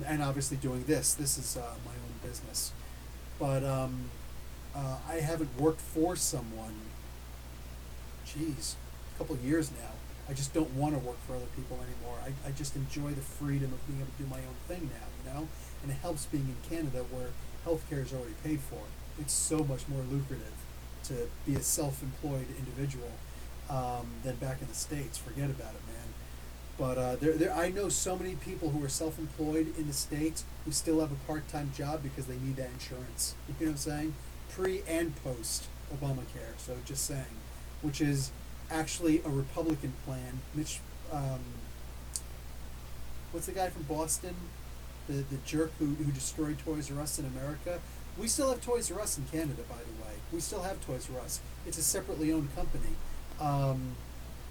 [SPEAKER 1] and obviously doing this. This is my own business, but I haven't worked for someone. Geez, a couple of years now. I just don't want to work for other people anymore. I just enjoy the freedom of being able to do my own thing now, and it helps being in Canada where healthcare is already paid for. It's so much more lucrative to be a self-employed individual. than back in the States. Forget about it, man. But I know so many people who are self-employed in the States who still have a part-time job because they need that insurance. You know what I'm saying? Pre and post Obamacare. So just saying, which is actually a Republican plan. Mitch, what's the guy from Boston? The jerk who destroyed Toys R Us in America. We still have Toys R Us in Canada, by the way. We still have Toys R Us. It's a separately owned company.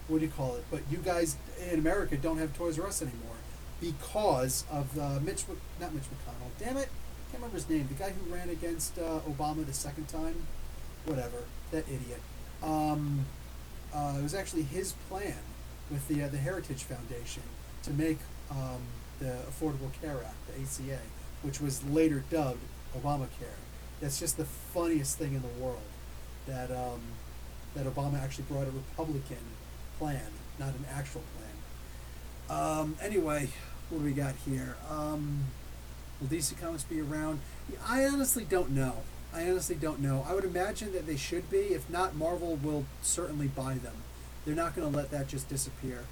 [SPEAKER 1] What do you call it? But you guys in America don't have Toys R Us anymore because of not Mitch McConnell. Damn it, can't remember his name. The guy who ran against Obama the second time. Whatever, that idiot. It was actually his plan with the Heritage Foundation to make the Affordable Care Act, the ACA, which was later dubbed Obamacare. That's just the funniest thing in the world. That Obama actually brought a Republican plan, not an actual plan. Anyway, what do we got here? Will DC Comics be around? I honestly don't know. I would imagine that they should be. If not, Marvel will certainly buy them. They're not going to let that just disappear.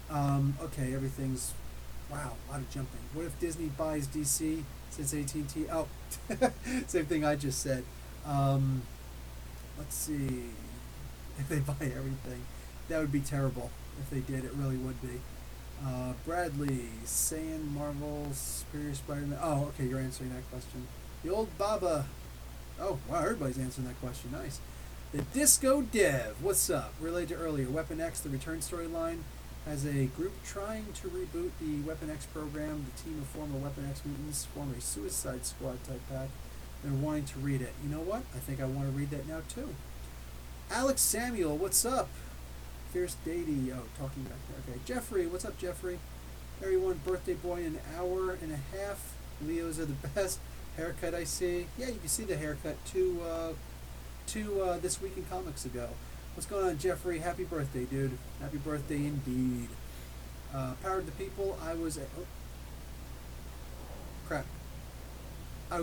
[SPEAKER 1] Okay, everything's... Wow, a lot of jumping. What if Disney buys DC since AT&T... Oh, same thing I just said. Let's see. If they buy everything. That would be terrible if they did. It really would be. Bradley, saying Marvel, Superior Spider-Man. Oh, okay, you're answering that question. The old Baba. Oh, wow, everybody's answering that question. Nice. The Disco Dev. What's up? Related to earlier, Weapon X, the return storyline, has a group trying to reboot the Weapon X program. The team of former Weapon X mutants form a Suicide Squad type pack. They're wanting to read it. You know what? I think I want to read that now, too. Alex Samuel, what's up? Fierce Deity. Oh, talking back there. Okay. Jeffrey, what's up, Jeffrey? Everyone, birthday boy, an hour and a half. Leos are the best. Haircut, I see. Yeah, you can see the haircut two This Week in Comics ago. What's going on, Jeffrey? Happy birthday, dude. Happy birthday indeed. Power of the People. I was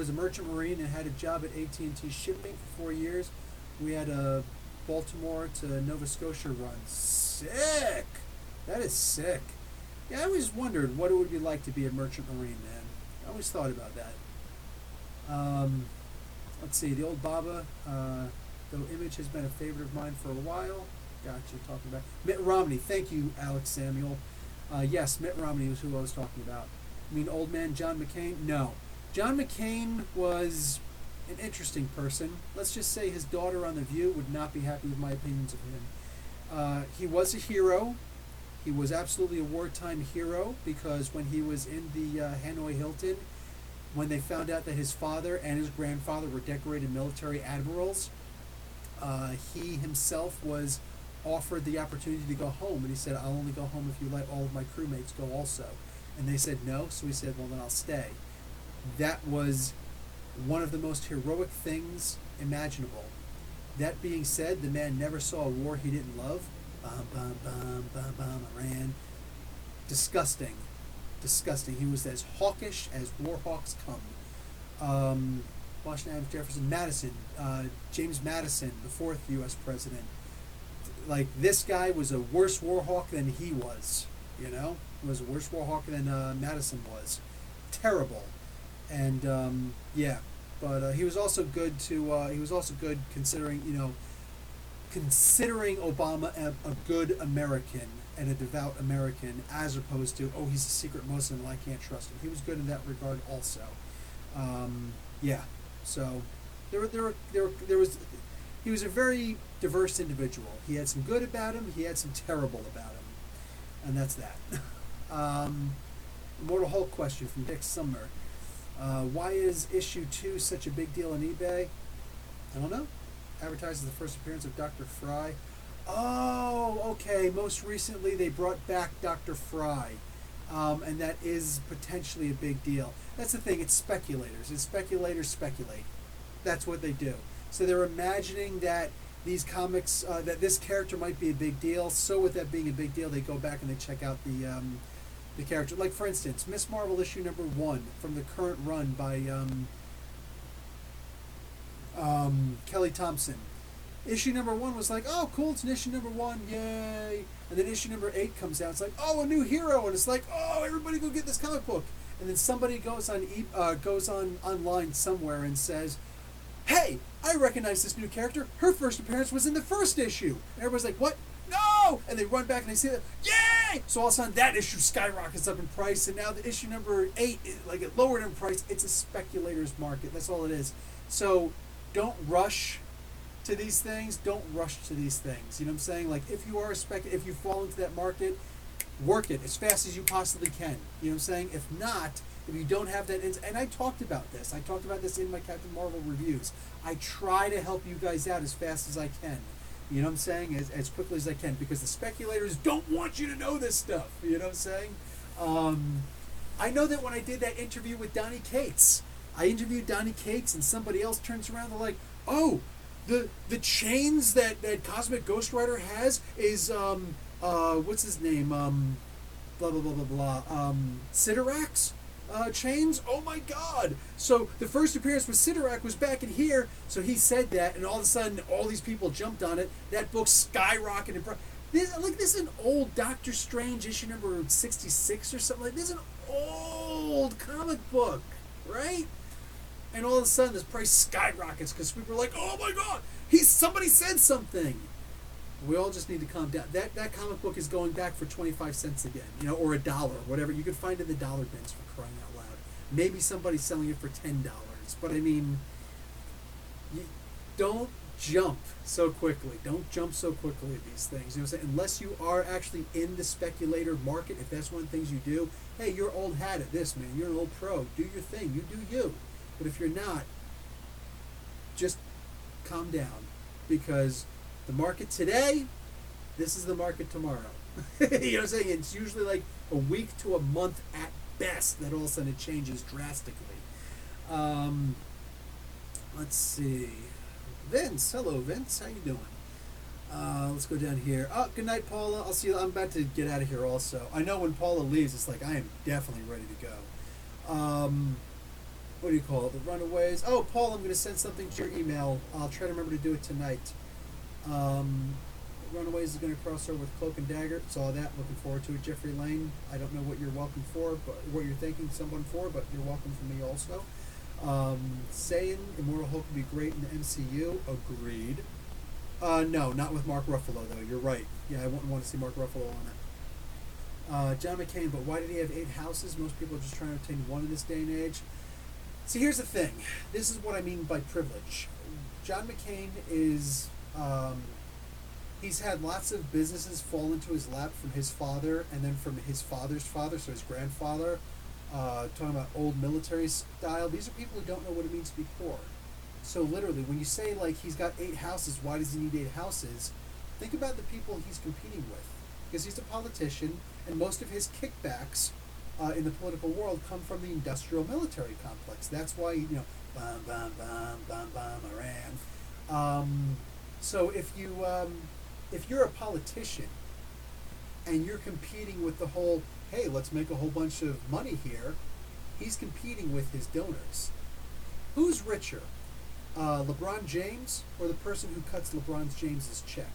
[SPEAKER 1] a merchant marine and had a job at AT&T shipping for 4 years. We had a Baltimore to Nova Scotia run. Sick! That is sick. Yeah, I always wondered what it would be like to be a merchant marine, man. I always thought about that. Let's see, the old Baba, though Image has been a favorite of mine for a while. Gotcha, talking about Mitt Romney. Thank you, Alex Samuel. Yes, Mitt Romney was who I was talking about. I mean, old man John McCain? No. John McCain was an interesting person. Let's just say his daughter on The View would not be happy with my opinions of him. He was a hero. He was absolutely a wartime hero because when he was in the Hanoi Hilton, when they found out that his father and his grandfather were decorated military admirals, he himself was offered the opportunity to go home, and he said, I'll only go home if you let all of my crewmates go also. And they said no, so he said, well, then I'll stay. That was one of the most heroic things imaginable. That being said, the man never saw a war he didn't love. Bum, bum, bum, bum, bum, Iran. Disgusting. Disgusting. He was as hawkish as war hawks come. Washington Adams, Jefferson, Madison, James Madison, the fourth U.S. president. Like, this guy was a worse war hawk than he was. You know, he was a worse war hawk than Madison was. Terrible. And yeah, but he was also good to. He was also good considering, you know, considering Obama a good American and a devout American, as opposed to, oh, he's a secret Muslim and I can't trust him. He was good in that regard also. Yeah, so there was. He was a very diverse individual. He had some good about him. He had some terrible about him, and that's that. Immortal Hulk question from Dick Sumner. Why is issue 2 such a big deal on eBay? I don't know. Advertises the first appearance of Dr. Fry. Oh, okay. Most recently, they brought back Dr. Fry, and that is potentially a big deal. That's the thing. It's speculators, and speculators speculate. That's what they do. So they're imagining that these comics, that this character might be a big deal. So with that being a big deal, they go back and they check out the character. Like, for instance, Miss Marvel issue number 1 from the current run by Kelly Thompson. issue number 1 was like, oh, cool, it's an issue number 1, yay. And then issue number 8 comes out. It's like, oh, a new hero, and it's like, oh, everybody go get this comic book. And then somebody goes on online somewhere and says, hey, I recognize this new character. Her first appearance was in the first issue. And everybody's like, what? No! And they run back and they see that, yay! So all of a sudden that issue skyrockets up in price, and now the issue number 8, like, it lowered in price. It's a speculator's market. That's all it is. So don't rush to these things. Don't rush to these things. You know what I'm saying? Like, if you are if you fall into that market, work it as fast as you possibly can. You know what I'm saying? If not, if you don't have that, and I talked about this. I talked about this in my Captain Marvel reviews. I try to help you guys out as fast as I can. You know what I'm saying? As quickly as I can, because the speculators don't want you to know this stuff. You know what I'm saying? I know that when I did that interview with Donny Cates, I interviewed Donny Cates, and somebody else turns around and they're like, oh, the chains that Cosmic Ghost Rider has is what's his name? Blah blah blah blah blah. Siderax chains. Oh my God! So the first appearance with Sidorak was back in here. So he said that, and all of a sudden, all these people jumped on it. That book skyrocketed. This is an old Doctor Strange issue number 66 or something like this. Is an old comic book, right? And all of a sudden, this price skyrockets because people are like, "Oh my God, somebody said something." We all just need to calm down. That comic book is going back for 25 cents again, or $1, whatever. You can find it in the dollar bins, for crying out loud. Maybe somebody's selling it for $10, but I mean, don't jump so quickly. Don't jump so quickly at these things. You know what I'm saying? Unless you are actually in the speculator market, if that's one of the things you do, hey, you're old hat at this, man. You're an old pro. Do your thing. You do you. But if you're not, just calm down, because the market today, this is the market tomorrow. You know what I'm saying? It's usually like a week to a month at best that all of a sudden it changes drastically. Let's see. Vince, hello Vince, how you doing? Let's go down here. Oh, good night, Paula. I'll see you. I'm about to get out of here also. I know when Paula leaves, it's like I am definitely ready to go. What do you call it? The Runaways. Oh, Paul, I'm going to send something to your email. I'll try to remember to do it tonight. Runaways is going to cross over with Cloak and Dagger. Saw that. Looking forward to it. Jeffrey Lane. I don't know what you're welcome for, but what you're thanking someone for, but you're welcome for me also. Saying Immortal Hulk would be great in the MCU. Agreed. No, not with Mark Ruffalo though. You're right. Yeah, I wouldn't want to see Mark Ruffalo on it. John McCain. But why did he have 8 houses? Most people are just trying to obtain one in this day and age. See, here's the thing. This is what I mean by privilege. John McCain is, he's had lots of businesses fall into his lap from his father and then from his father's father, so his grandfather, talking about old military style. These are people who don't know what it means to be poor. So literally, when you say, like, he's got 8 houses, why does he need 8 houses? Think about the people he's competing with. Because he's a politician, and most of his kickbacks in the political world come from the industrial military complex. That's why, bam, bam, bam, bam, bam, Iran. So if you're a politician and you're competing with the whole, hey, let's make a whole bunch of money here, he's competing with his donors. Who's richer, LeBron James or the person who cuts LeBron James's check?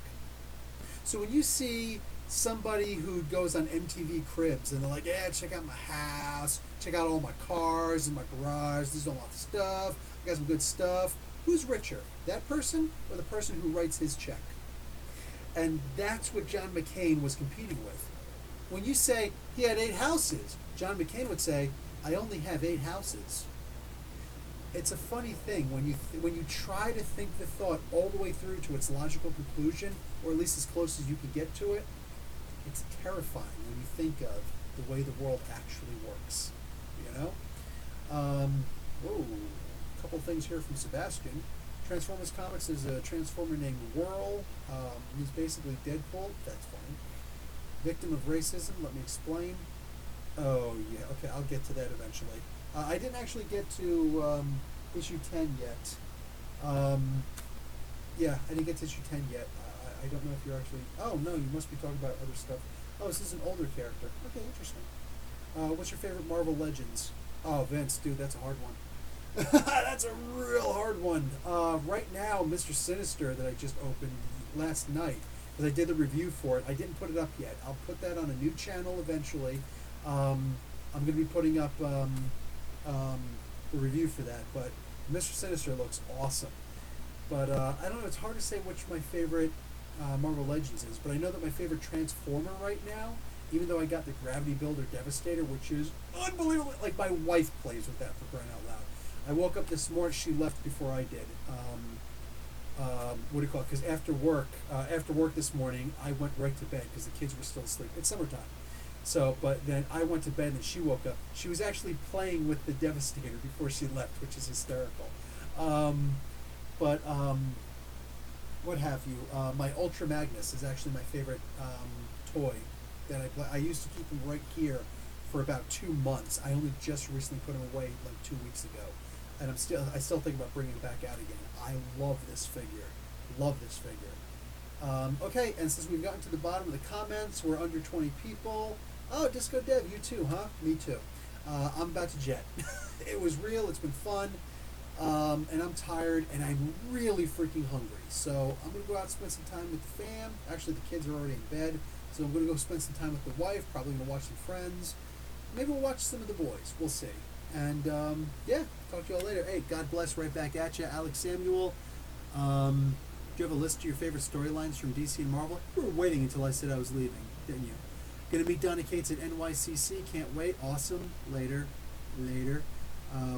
[SPEAKER 1] So when you see somebody who goes on MTV Cribs and they're like, yeah, check out my house, check out all my cars in my garage, this is all my stuff, I got some good stuff. Who's richer, that person or the person who writes his check? And that's what John McCain was competing with. When you say he had 8 houses, John McCain would say, I only have 8 houses. It's a funny thing when you try to think the thought all the way through to its logical conclusion, or at least as close as you can get to it. It's terrifying when you think of the way the world actually works. Whoa, a couple things here from Sebastian. Transformers Comics is a Transformer named Whirl. He's basically Deadpool. That's funny. Victim of racism. Let me explain. Oh yeah, okay, I'll get to that eventually. I didn't actually get to issue 10 yet. Yeah, I didn't get to issue 10 yet. I don't know if you're actually... Oh, no, you must be talking about other stuff. Oh, this is an older character. Okay, interesting. What's your favorite Marvel Legends? Oh, Vince, dude, that's a hard one. That's a real hard one. Right now, Mr. Sinister that I just opened last night, because I did the review for it. I didn't put it up yet. I'll put that on a new channel eventually. I'm going to be putting up the review for that, but Mr. Sinister looks awesome. But I don't know, it's hard to say which my favorite Marvel Legends is, but I know that my favorite Transformer right now, even though I got the Gravity Builder Devastator, which is unbelievable. Like, my wife plays with that, for crying out loud. I woke up this morning, she left before I did. What do you call it? Because after work this morning, I went right to bed because the kids were still asleep. It's summertime. So, but then I went to bed and she woke up. She was actually playing with the Devastator before she left, which is hysterical. What have you? My Ultra Magnus is actually my favorite toy that I play. I used to keep him right here for about 2 months. I only just recently put him away like 2 weeks ago, and I still think about bringing him back out again. I love this figure. Love this figure. Okay, and since we've gotten to the bottom of the comments, we're under 20 people. Oh, Disco Dev, you too, huh? Me too. I'm about to jet. It was real. It's been fun. And I'm tired, and I'm really freaking hungry. So I'm going to go out and spend some time with the fam. Actually, the kids are already in bed, so I'm going to go spend some time with the wife, probably going to watch some Friends. Maybe we'll watch some of The Boys. We'll see. And, yeah, talk to you all later. Hey, God bless, right back at you. Alex Samuel, do you have a list of your favorite storylines from DC and Marvel? You were waiting until I said I was leaving, didn't you? Going to meet Donna Cates at NYCC. Can't wait. Awesome. Later.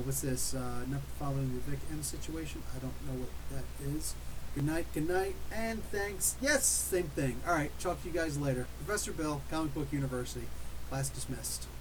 [SPEAKER 1] What's this? Not following the Vic M situation. I don't know what that is. Good night, and thanks. Yes, same thing. All right, talk to you guys later. Professor Bill, Comic Book University. Class dismissed.